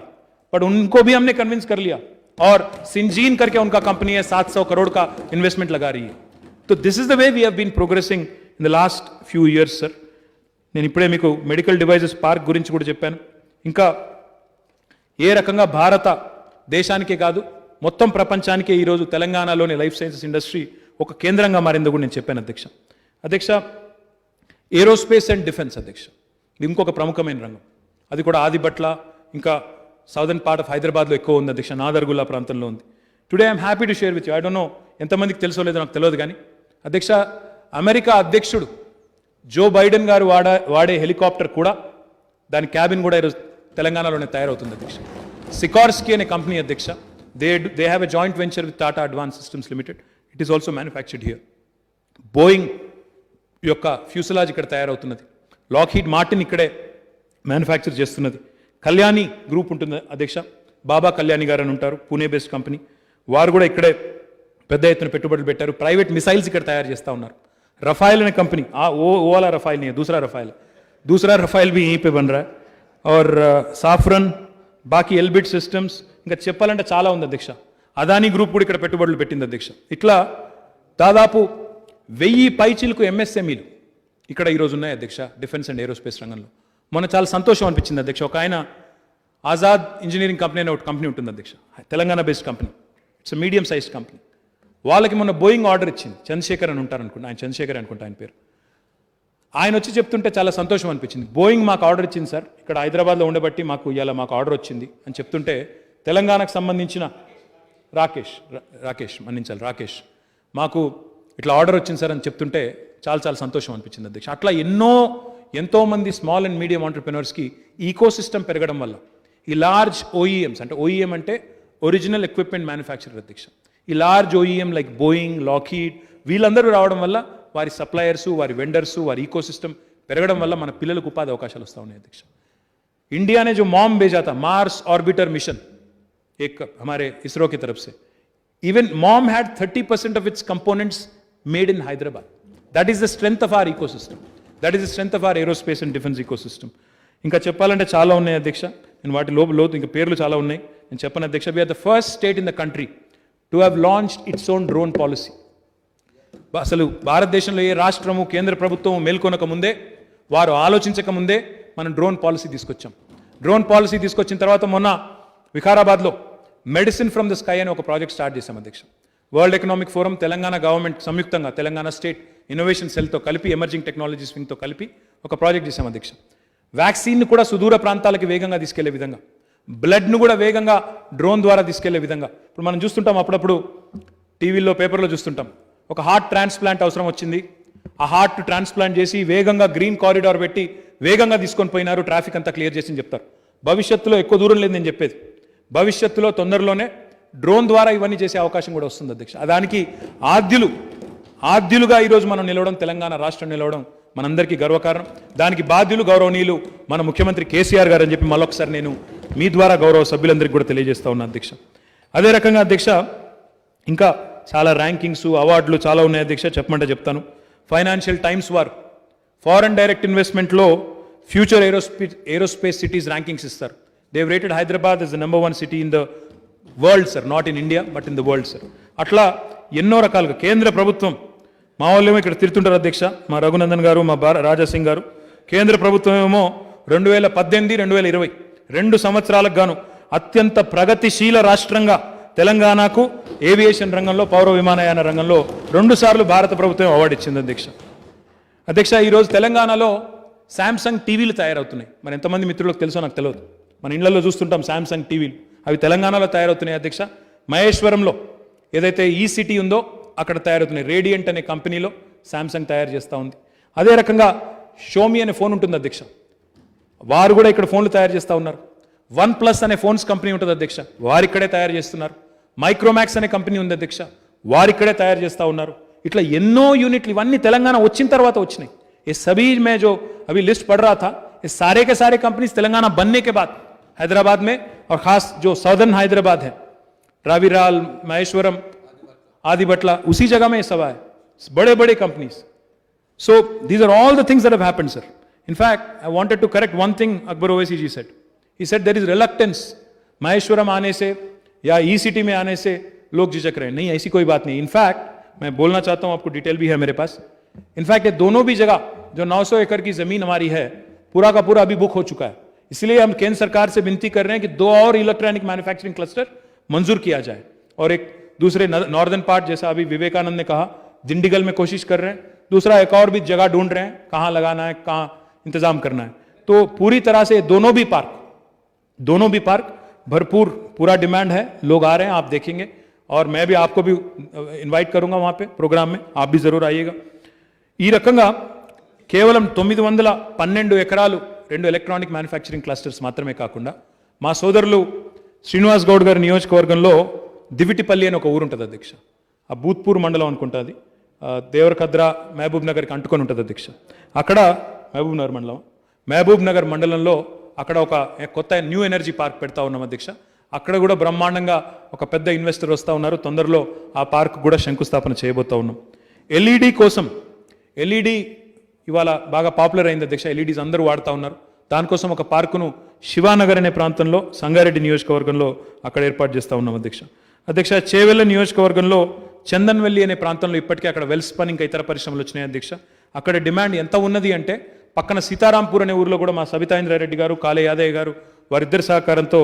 बट उनको भी हमने कन्विंस कर लिया. और सिंजीन करके उनका कंपनी है, 700 करोड़ का इन्वेस्टमेंट लगा रही है. तो this is the way we have been progressing in the last few years sir. నేను ఇప్పుడే మీకు మెడికల్ డివైజెస్ పార్క్ గురించి కూడా చెప్పాను. ఇంకా ఏ రకంగా భారత దేశానికే కాదు మొత్తం ప్రపంచానికే ఈరోజు తెలంగాణలోని లైఫ్ సైన్సెస్ ఇండస్ట్రీ ఒక కేంద్రంగా మారిందో కూడా నేను చెప్పాను అధ్యక్ష. అధ్యక్ష, ఏరోస్పేస్ అండ్ డిఫెన్స్ అధ్యక్ష, ఇది ఇంకొక ప్రముఖమైన రంగం. అది కూడా ఆదిబట్ల, ఇంకా సౌదర్న్ పార్ట్ ఆఫ్ హైదరాబాద్లో ఎక్కువ ఉంది అధ్యక్ష, నాదర్గుల్లా ప్రాంతంలో ఉంది. Today I'm happy to share with you, I don't know ఎంతమందికి తెలుసో లేదో నాకు తెలియదు, కానీ అధ్యక్ష, అమెరికా అధ్యక్షుడు జో బైడెన్ గారు వాడే హెలికాప్టర్ కూడా, దాని క్యాబిన్ కూడా ఈరోజు తెలంగాణలోనే తయారవుతుంది అధ్యక్ష. సికార్స్కీ అనే కంపెనీ అధ్యక్ష, they have a joint venture with Tata advance systems limited. It is also manufactured here. Boeing యొక్క ఫ్యూసలాజ్ ఇక్కడ తయారవుతున్నది. లాక్హీడ్ మార్టిన్ ఇక్కడే మ్యానుఫ్యాక్చర్ చేస్తున్నది. కళ్యాణి గ్రూప్ ఉంటుంది అధ్యక్ష, బాబా కళ్యాణి గారు అని ఉంటారు, పూణే బేస్డ్ కంపెనీ. వారు కూడా ఇక్కడే పెద్ద ఎత్తున పెట్టుబడులు పెట్టారు. ప్రైవేట్ మిసైల్స్ ఇక్కడ తయారు చేస్తూ ఉన్నారు. रफाइल ने कंपनी, वो वाला रफाइल नहीं है, दूसरा रफाइल भी यहीं पे बन रहा है. और साफरन, బాకీ ఎల్బిట్ సిస్టమ్స్, ఇంకా చెప్పాలంటే చాలా ఉంది అధ్యక్ష. అదానీ గ్రూప్ కూడా ఇక్కడ పెట్టుబడులు పెట్టింది అధ్యక్ష. ఇట్లా దాదాపు 1000 పైచిలకు ఎంఎస్ఎంఈలు ఇక్కడ ఈరోజు ఉన్నాయి అధ్యక్ష, డిఫెన్స్ అండ్ ఏరోస్పేస్ రంగంలో. మొన్న చాలా సంతోషం అనిపించింది అధ్యక్ష. ఒక ఆయన ఆజాద్ ఇంజనీరింగ్ కంపెనీ అనే ఒక కంపెనీ ఉంటుంది అధ్యక్ష, Telangana based company. It's medium size company. వాళ్ళకి మొన్న బోయింగ్ ఆర్డర్ ఇచ్చింది. చంద్రశేఖర్ అని ఉంటారు అనుకుంటా, ఆయన చంద్రశేఖర్ అనుకుంటా ఆయన పేరు. ఆయన వచ్చి చెప్తుంటే చాలా సంతోషం అనిపించింది. బోయింగ్ మాకు ఆర్డర్ ఇచ్చింది సార్, ఇక్కడ హైదరాబాద్లో ఉండబట్టి మాకు ఇవాళ మాకు ఆర్డర్ వచ్చింది అని చెప్తుంటే, తెలంగాణకు సంబంధించిన రాకేష్ మాకు ఇట్లా ఆర్డర్ వచ్చింది సార్ అని చెప్తుంటే చాలా చాలా సంతోషం అనిపించింది అధ్యక్ష. అట్లా ఎంతోమంది స్మాల్ అండ్ మీడియం ఆంటర్ప్రెన్యూర్స్కి ఈకో సిస్టమ్ పెరగడం వల్ల, ఈ లార్జ్ ఓఈఎంస్ అంటే ఓఈఎం అంటే ఒరిజినల్ ఎక్విప్మెంట్ మ్యానుఫ్యాక్చరర్ అధ్యక్ష. ఈ లార్జ్ ఓఈఎం లైక్ బోయింగ్, లాకీడ్ వీళ్ళందరూ రావడం వల్ల వారి సప్లయర్సు, వారి వెండర్సు, వారి ఈకోసిస్టమ్ పెరగడం వల్ల మన పిల్లలకు ఉపాధి అవకాశాలు వస్తూ ఉన్నాయి అధ్యక్ష. इंडिया ने जो मॉम भेजा था मार्स ऑर्बिटर मिशन एक हमारे इसरो की तरफ से, even MOM had 30% of its components made in Hyderabad. That is the strength of our ecosystem, that is the strength of our aerospace and defence ecosystem. ఇంకా చెప్పాలంటే చాలా ఉన్నాయి అధ్యక్ష, నేను వాటి లోతు ఇంకా పేర్లు చాలా ఉన్నాయి, నేను చెప్పను అధ్యక్ష. We are the first state in the country to have launched its own drone policy. అసలు భారతదేశంలో ఏ రాష్ట్రము కేంద్ర ప్రభుత్వం మేల్కొనక ముందే, వారు ఆలోచించక ముందే మనం డ్రోన్ పాలసీ తీసుకొచ్చాం. డ్రోన్ పాలసీ తీసుకొచ్చిన తర్వాత మొన్న వికారాబాద్లో మెడిసిన్ ఫ్రమ్ ద స్కై అనే ఒక ప్రాజెక్ట్ స్టార్ట్ చేశాం అధ్యక్ష. World economic forum, Telangana government సంయుక్తంగా తెలంగాణ స్టేట్ ఇన్నోవేషన్ సెల్తో కలిపి, ఎమర్జింగ్ టెక్నాలజీస్ వింగ్తో కలిపి ఒక ప్రాజెక్ట్ చేశాం అధ్యక్ష. వ్యాక్సిన్ను కూడా సుదూర ప్రాంతాలకు వేగంగా తీసుకెళ్లే విధంగా, బ్లడ్ను కూడా వేగంగా డ్రోన్ ద్వారా తీసుకెళ్లే విధంగా. ఇప్పుడు మనం చూస్తుంటాం, అప్పుడప్పుడు టీవీల్లో పేపర్లో చూస్తుంటాం, ఒక హార్ట్ ట్రాన్స్ప్లాంట్ అవసరం వచ్చింది, ఆ హార్ట్ ట్రాన్స్ప్లాంట్ చేసి వేగంగా గ్రీన్ కారిడార్ పెట్టి వేగంగా తీసుకొని పోయినారు, ట్రాఫిక్ అంతా క్లియర్ చేసి చెప్తారు. భవిష్యత్తులో ఎక్కువ దూరం లేదు నేను చెప్పేది, భవిష్యత్తులో తొందరలోనే డ్రోన్ ద్వారా ఇవన్నీ చేసే అవకాశం కూడా వస్తుంది అధ్యక్ష. దానికి ఆద్యులుగా ఈరోజు మనం నిలవడం, తెలంగాణ రాష్ట్రం నిలవడం మనందరికీ గర్వకారణం. దానికి బాధ్యులు గౌరవనీయులు మన ముఖ్యమంత్రి కేసీఆర్ గారు అని చెప్పి మళ్ళొకసారి నేను మీ ద్వారా గౌరవ సభ్యులందరికీ కూడా తెలియజేస్తా ఉన్నా అధ్యక్ష. అదే రకంగా అధ్యక్ష ఇంకా చాలా ర్యాంకింగ్స్, అవార్డులు చాలా ఉన్నాయి అధ్యక్ష, చెప్పమంటే చెప్తాను. ఫైనాన్షియల్ టైమ్స్ వారు ఫారెన్ డైరెక్ట్ ఇన్వెస్ట్మెంట్లో ఫ్యూచర్ ఏరోస్పేస్ సిటీస్ ర్యాంకింగ్స్ ఇస్తారు. They've rated Hyderabad is the number 1 city in the world sir, not in India but in the world sir. అట్లా ఎన్నో రకాలుగా కేంద్ర ప్రభుత్వం, మా వాళ్ళేమో ఇక్కడ తిరుగుతుంటారు అధ్యక్ష, మా రఘునందన్ గారు, మా రాజాసింగ్ గారు. కేంద్ర ప్రభుత్వం ఏమో 2018, 2020 2 సంవత్సరాలకు గాను అత్యంత ప్రగతిశీల రాష్ట్రంగా తెలంగాణకు ఏవియేషన్ రంగంలో, పౌర విమానయాన రంగంలో 2 సార్లు భారత ప్రభుత్వం అవార్డు ఇచ్చింది అధ్యక్ష. ఈరోజు తెలంగాణలో శాంసంగ్ టీవీలు తయారవుతున్నాయి. మరి ఎంతమంది మిత్రులకు తెలుసో నాకు తెలియదు, మన ఇళ్లలో చూస్తుంటాం శాంసంగ్ టీవీలు, అవి తెలంగాణలో తయారవుతున్నాయి అధ్యక్ష. మహేశ్వరంలో ఏదైతే ఈ సిటీ ఉందో అక్కడ తయారవుతున్నాయి. రేడియంట్ అనే కంపెనీలో శాంసంగ్ తయారు చేస్తూ ఉంది. అదే రకంగా షోమీ అనే ఫోన్ ఉంటుంది అధ్యక్ష, వారు కూడా ఇక్కడ ఫోన్లు తయారు చేస్తూ ఉన్నారు. OnePlus అనే ఫోన్స్ కంపెనీ ఉంటుంది అధ్యక్ష, వారు ఇక్కడే తయారు చేస్తున్నారు. మైక్రోమాక్స్ అనే కంపెనీ ఉంది అధ్యక్ష, వారు ఇక్కడే తయారు చేస్తూ ఉన్నారు. ఇట్లా ఎన్నో యూనిట్లు ఇవన్నీ తెలంగాణ వచ్చిన తర్వాత వచ్చినాయి. ये सभी मैं जो अभी लिस्ट पढ़ रहा था, ये सारे के सारे कंपनीज तेलंगाना बनने के बाद हैदराबाद में, और खास जो साउदर्न हैदराबाद है, रावीराल, महेश्वरम, आदिबटला, उसी जगह में ये सब है, बड़े बड़े companies. So these are all the things that have happened, sir. In fact, I wanted to correct one thing Akbar Owaisi ji said. He said there is reluctance Maheshwaram आने से या ई सिटी में आने से लोग झिझक रहे हैं. नहीं, ऐसी कोई बात नहीं. इनफैक्ट मैं बोलना चाहता हूं, आपको डिटेल भी है मेरे पास. इनफैक्ट ये दोनों भी जगह जो 900 एकड़ की जमीन हमारी है, पूरा का पूरा अभी बुक हो चुका है. इसलिए हम केंद्र सरकार से विनती कर रहे हैं कि 2 और इलेक्ट्रॉनिक मैन्युफैक्चरिंग क्लस्टर मंजूर किया जाए, और एक दूसरे नॉर्दर्न पार्ट, जैसा अभी विवेकानंद ने कहा, दिंडीगल में कोशिश कर रहे हैं. दूसरा एक और भी जगह ढूंढ रहे हैं, कहां लगाना है, कहां इंतजाम करना है. तो पूरी तरह से दोनों भी पार्क भरपूर, पूरा डिमांड है, लोग आ रहे हैं, आप देखेंगे. और मैं भी आपको भी इन्वाइट करूंगा वहां पे प्रोग्राम में, आप भी जरूर आइएगा. ఈ రకంగా కేవలం 912 ఎకరాలు 2 ఎలక్ట్రానిక్ మ్యానుఫ్యాక్చరింగ్ క్లస్టర్స్ మాత్రమే కాకుండా, మా సోదరులు శ్రీనివాస్ గౌడ్ గారి నియోజకవర్గంలో దివిటిపల్లి అని ఒక ఊరు ఉంటుంది అధ్యక్ష, ఆ భూత్పూర్ మండలం అనుకుంటుంది, దేవరకద్రా మహబూబ్ నగర్కి అంటుకొని ఉంటుంది అధ్యక్ష. అక్కడ మహబూబ్ నగర్ మండలంలో అక్కడ ఒక కొత్త న్యూ ఎనర్జీ పార్క్ పెడతా ఉన్నాం అధ్యక్ష. అక్కడ కూడా బ్రహ్మాండంగా ఒక పెద్ద ఇన్వెస్టర్ వస్తూ ఉన్నారు. తొందరలో ఆ పార్క్ కూడా శంకుస్థాపన చేయబోతా ఉన్నాం. ఎల్ఈడి కోసం, ఎల్ఈడి ఇవాళ బాగా పాపులర్ అయింది అధ్యక్ష, ఎల్ఈడీస్ అందరూ వాడుతూ ఉన్నారు. దానికోసం ఒక పార్కును శివానగర్ అనే ప్రాంతంలో, సంగారెడ్డి నియోజకవర్గంలో అక్కడ ఏర్పాటు చేస్తూ ఉన్నాం అధ్యక్ష. చేవెళ్ళ నియోజకవర్గంలో చందన్వెల్లి అనే ప్రాంతంలో ఇప్పటికే అక్కడ వెల్ స్పన్నింగ్ ఇతర పరిశ్రమలు వచ్చినాయి అధ్యక్ష. అక్కడ డిమాండ్ ఎంత ఉన్నది అంటే, పక్కన సీతారాంపూర్ అనే ఊరిలో కూడా మా సబితాయింద్రారెడ్డి గారు, కాళే యాదయ్య గారు వారిద్దరి సహకారంతో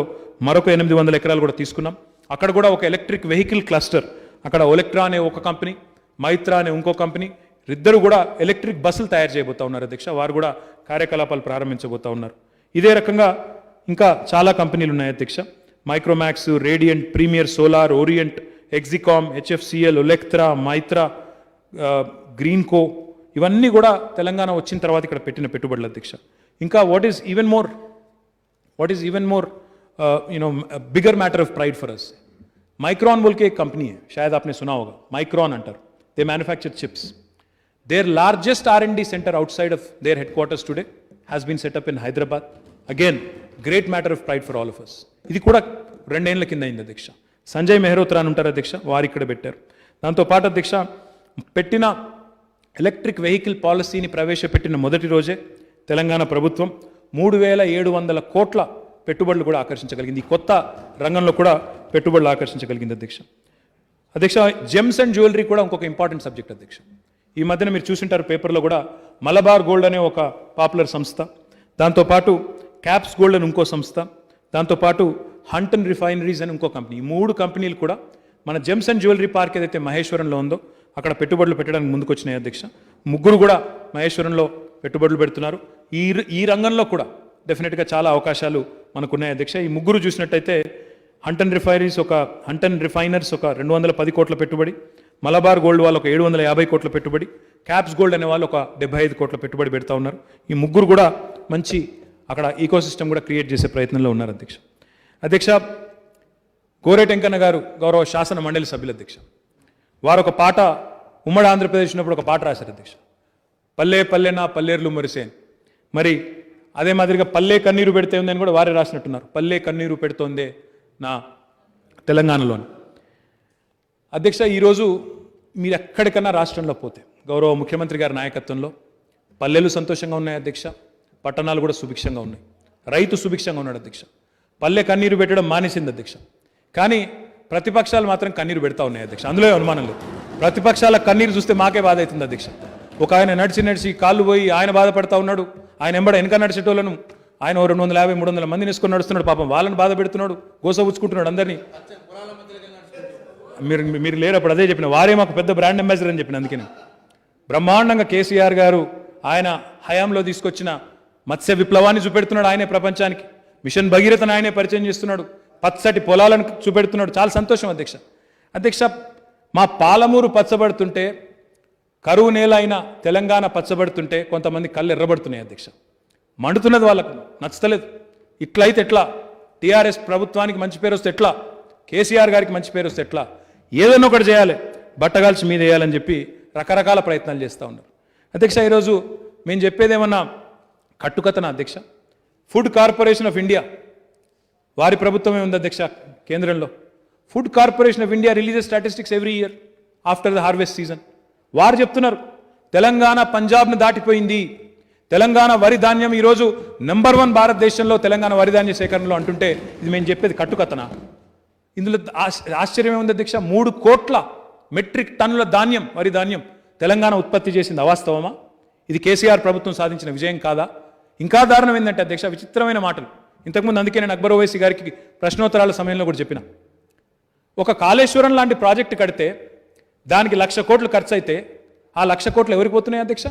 మరొక 800 ఎకరాలు కూడా తీసుకున్నాం. అక్కడ కూడా ఒక ఎలక్ట్రిక్ వెహికల్ క్లస్టర్, అక్కడ ఒలెక్ట్రా అనే ఒక కంపెనీ, మైత్రా అనే ఇంకో కంపెనీ, ఇద్దరు కూడా ఎలక్ట్రిక్ బస్సులు తయారు చేయబోతా ఉన్నారు అధ్యక్ష. వారు కూడా కార్యకలాపాలు ప్రారంభించబోతా ఉన్నారు. ఇదే రకంగా ఇంకా చాలా కంపెనీలు ఉన్నాయి అధ్యక్ష. Micromax, Radiant, Premier Solar, Orient, Exicom, HFCL, Olectra, Maitra, Greenko, ఇవన్నీ కూడా తెలంగాణ వచ్చిన తర్వాత ఇక్కడ పెట్టిన పెట్టుబడులు అధ్యక్ష. ఇంకా what is even more bigger matter of pride for us. Micron बोल के एक कंपनी है, शायद आपने सुना होगा, माइक्रॉन अंटाరు, they manufacture chips. Their largest R&D center outside of their headquarters today has been set up in Hyderabad. Again, great matter of pride for all of us. ఇది కూడా 2 ఏళ్ల కింద అయింది అధ్యక్ష. సంజయ్ మెహ్రోత్రా అని ఉంటారు అధ్యక్ష, వారు ఇక్కడ పెట్టారు. దాంతో పాటు అధ్యక్ష పెట్టిన ఎలక్ట్రిక్ వెహికల్ పాలసీని ప్రవేశపెట్టిన మొదటి రోజే తెలంగాణ ప్రభుత్వం 3700 కోట్ల పెట్టుబడులు కూడా ఆకర్షించగలిగింది. ఈ కొత్త రంగంలో కూడా పెట్టుబడులు ఆకర్షించగలిగింది అధ్యక్ష. అధ్యక్ష జెమ్స్ అండ్ జ్యువెలరీ కూడా ఇంకొక ఇంపార్టెంట్ సబ్జెక్ట్ అధ్యక్ష. ఈ మధ్యన మీరు చూసింటారు పేపర్లో కూడా, మలబార్ గోల్డ్ అనే ఒక పాపులర్ సంస్థ, దాంతోపాటు క్యాప్స్ గోల్డ్ అని ఇంకో సంస్థ, దాంతోపాటు హంటన్ రిఫైనరీస్ అని ఇంకో కంపెనీ, ఈ 3 కంపెనీలు కూడా మన జెమ్స్ అండ్ జ్యువెలరీ పార్క్ ఏదైతే మహేశ్వరంలో ఉందో అక్కడ పెట్టుబడులు పెట్టడానికి ముందుకు వచ్చినాయి అధ్యక్ష. 3 కూడా మహేశ్వరంలో పెట్టుబడులు పెడుతున్నారు. ఈ రంగంలో కూడా డెఫినెట్గా చాలా అవకాశాలు మనకున్నాయి అధ్యక్ష. ఈ 3 చూసినట్టయితే హంటన్ రిఫైనర్స్ ఒక 210 కోట్ల పెట్టుబడి, మలబార్ గోల్డ్ వాళ్ళు ఒక 750 కోట్ల పెట్టుబడి, క్యాప్స్ గోల్డ్ అనే వాళ్ళు ఒక 75 కోట్ల పెట్టుబడి పెడతా ఉన్నారు. ఈ 3 కూడా మంచి అక్కడ ఈకోసిస్టమ్ కూడా క్రియేట్ చేసే ప్రయత్నంలో ఉన్నారు అధ్యక్ష. అధ్యక్ష గోరేటెంకన్న గారు గౌరవ శాసన మండలి సభ్యులు అధ్యక్ష, వారు ఒక పాట ఉమ్మడి ఆంధ్రప్రదేశ్ ఉన్నప్పుడు ఒక పాట రాశారు అధ్యక్ష, పల్లె పల్లె నా పల్లేర్లు మురిసేన్. మరి అదే మాదిరిగా పల్లె కన్నీరు పెడితే ఉందని కూడా వారే రాసినట్టున్నారు, పల్లె కన్నీరు పెడుతోందే నా తెలంగాణలోని. అధ్యక్ష ఈరోజు మీరు ఎక్కడికన్నా రాష్ట్రంలో పోతే గౌరవ ముఖ్యమంత్రి గారి నాయకత్వంలో పల్లెలు సంతోషంగా ఉన్నాయి అధ్యక్ష, పట్టణాలు కూడా సుభిక్షంగా ఉన్నాయి, రైతు సుభిక్షంగా ఉన్నాడు అధ్యక్ష. పల్లె కన్నీరు పెట్టడం మానేసింది అధ్యక్ష, కానీ ప్రతిపక్షాలు మాత్రం కన్నీరు పెడతా ఉన్నాయి అధ్యక్ష, అందులో అనుమానం లేదు. ప్రతిపక్షాల కన్నీరు చూస్తే మాకే బాధ అవుతుంది అధ్యక్ష. ఒక ఆయన నడిచి కాళ్ళు పోయి ఆయన బాధపడతా ఉన్నాడు, ఆయన వెనక నడిచేటోళ్ళను ఆయన 250-300 మందిని వేసుకొని నడుస్తున్నాడు, పాపం వాళ్ళని బాధ పెడుతున్నాడు, గోసపుచ్చుకుంటున్నాడు అందరినీ. మీరు లేరు అప్పుడు అదే చెప్పిన, వారే మాకు పెద్ద బ్రాండ్ అంబాసిడర్ అని చెప్పిన. అందుకని బ్రహ్మాండంగా కేసీఆర్ గారు ఆయన హయాంలో తీసుకొచ్చిన మత్స్య విప్లవాన్ని చూపెడుతున్నాడు ఆయనే ప్రపంచానికి, మిషన్ భగీరథను ఆయనే పరిచయం చేస్తున్నాడు, పచ్చటి పొలాలను చూపెడుతున్నాడు. చాలా సంతోషం అధ్యక్ష. అధ్యక్ష మా పాలమూరు పచ్చబడుతుంటే, కరువు నేల అయిన తెలంగాణ పచ్చబడుతుంటే కొంతమంది కళ్ళు ఎర్రబడుతున్నాయి అధ్యక్ష, మండుతున్నది, వాళ్ళకు నచ్చలేదు. ఇట్లయితే ఎట్లా, టీఆర్ఎస్ ప్రభుత్వానికి మంచి పేరు వస్తే ఎట్లా, కేసీఆర్ గారికి మంచి పేరు వస్తే ఎట్లా, ఏదైనా ఒకటి చేయాలి, బట్టగాల్చి మీద వేయాలని చెప్పి రకరకాల ప్రయత్నాలు చేస్తూ ఉన్నారు అధ్యక్ష. ఈరోజు మేము చెప్పేది ఏమన్నా కట్టుకథన అధ్యక్ష? ఫుడ్ కార్పొరేషన్ ఆఫ్ ఇండియా వారి ప్రభుత్వమే ఉంది అధ్యక్ష కేంద్రంలో. Food corporation of India releases statistics every year after the harvest season. వారు చెప్తున్నారు తెలంగాణ పంజాబ్ను దాటిపోయింది, తెలంగాణ వరి ధాన్యం ఈరోజు నెంబర్ 1 భారతదేశంలో తెలంగాణ వరి ధాన్య సేకరణలో అంటుంటే ఇది మేము చెప్పేది కట్టుకథన? ఇందులో ఆశ్చర్యం ఏముంది అధ్యక్ష? 3 కోట్ల మెట్రిక్ టన్నుల ధాన్యం, వరి ధాన్యం తెలంగాణ ఉత్పత్తి చేసింది అవాస్తవమా? ఇది కేసీఆర్ ప్రభుత్వం సాధించిన విజయం కాదా? ఇంకా దారుణం ఏంటంటే అధ్యక్ష, విచిత్రమైన మాటలు. ఇంతకుముందు అందుకే నేను అక్బర్ ఓవైసీ గారికి ప్రశ్నోత్తరాల సమయంలో కూడా చెప్పిన, ఒక కాళేశ్వరం లాంటి ప్రాజెక్టు కడితే దానికి 1,00,000 కోట్లు ఖర్చు అయితే ఆ 1,00,000 కోట్లు ఎవరికి పోతున్నాయి అధ్యక్ష?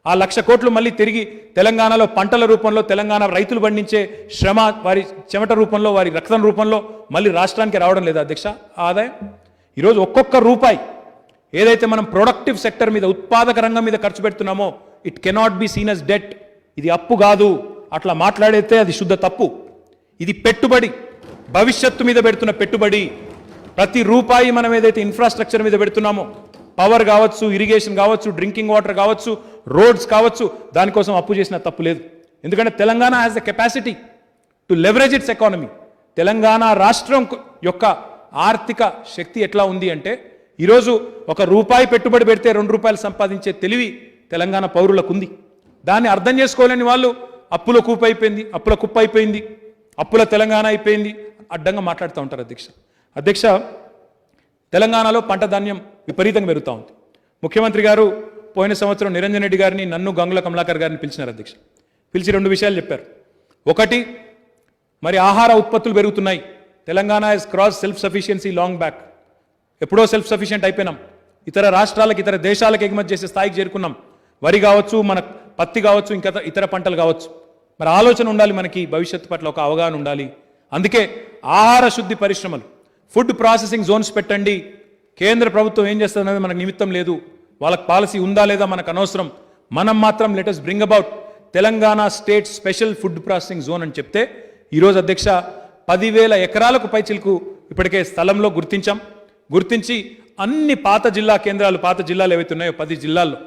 ఆ 1,00,000 కోట్లు మళ్ళీ తిరిగి తెలంగాణలో పంటల రూపంలో, తెలంగాణ రైతులు పండించే శ్రమ, వారి చెమట రూపంలో, వారి రక్తం రూపంలో మళ్ళీ రాష్ట్రానికి రావడం లేదా అధ్యక్ష ఆదాయం? ఈరోజు ఒక్కొక్క రూపాయి ఏదైతే మనం ప్రొడక్టివ్ సెక్టర్ మీద, ఉత్పాదక రంగం మీద ఖర్చు పెడుతున్నామో it cannot be seen as debt. ఇది అప్పు కాదు, అట్లా మాట్లాడితే అది శుద్ధ తప్పు. ఇది పెట్టుబడి, భవిష్యత్తు మీద పెడుతున్న పెట్టుబడి. ప్రతి రూపాయి మనం ఏదైతే ఇన్ఫ్రాస్ట్రక్చర్ మీద పెడుతున్నామో, పవర్ కావచ్చు, ఇరిగేషన్ కావచ్చు, డ్రింకింగ్ వాటర్ కావచ్చు, రోడ్స్ కావచ్చు, దానికోసం అప్పు చేసిన తప్పు లేదు. ఎందుకంటే Telangana has the capacity to leverage it's economy. Telangana రాష్ట్రం యొక్క ఆర్థిక శక్తి ఎట్లా ఉంది అంటే, ఈరోజు 1 రూపాయి పెట్టుబడి పెడితే 2 రూపాయలు సంపాదించే తెలివి తెలంగాణ పౌరులకు ఉంది. దాన్ని అర్థం చేసుకోలేని వాళ్ళు అప్పుల కుప్ప అయిపోయింది, అప్పుల తెలంగాణ అయిపోయింది, అడ్డంగా మాట్లాడుతూ ఉంటారు అధ్యక్ష. తెలంగాణలో పంట ధాన్యం విపరీతంగా పెరుగుతూ ఉంది. ముఖ్యమంత్రి గారు పోయిన సంవత్సరం నిరంజన్ రెడ్డి గారిని, నన్ను, గంగుల కమలాకర్ గారిని పిలిచినారు అధ్యక్ష. పిలిచి 2 విషయాలు చెప్పారు. ఒకటి, మరి ఆహార ఉత్పత్తులు పెరుగుతున్నాయి, Telangana is cross self sufficiency long back. ఎప్పుడో సెల్ఫ్ సఫిషియెంట్ అయిపోయినాం, ఇతర రాష్ట్రాలకు, ఇతర దేశాలకు ఎగుమతి చేసే స్థాయికి చేరుకున్నాం. వరి కావచ్చు, మన పత్తి కావచ్చు, ఇంకా ఇతర పంటలు కావచ్చు. మరి ఆలోచన ఉండాలి, మనకి భవిష్యత్తు పట్ల ఒక అవగాహన ఉండాలి. అందుకే ఆహార శుద్ధి పరిశ్రమలు, ఫుడ్ ప్రాసెసింగ్ జోన్స్ పెట్టండి. కేంద్ర ప్రభుత్వం ఏం చేస్తుందనేది మనకు నిమిత్తం లేదు, వాళ్ళకి పాలసీ ఉందా లేదా మనకు అనవసరం. మనం మాత్రం let us bring about Telangana state special food processing zone అని చెప్తే ఈరోజు అధ్యక్ష 10,000 ఎకరాలకు పైచిలకు ఇప్పటికే స్థలంలో గుర్తించి అన్ని పాత జిల్లా కేంద్రాలు, పాత జిల్లాలు ఏవైతే ఉన్నాయో 10 జిల్లాల్లో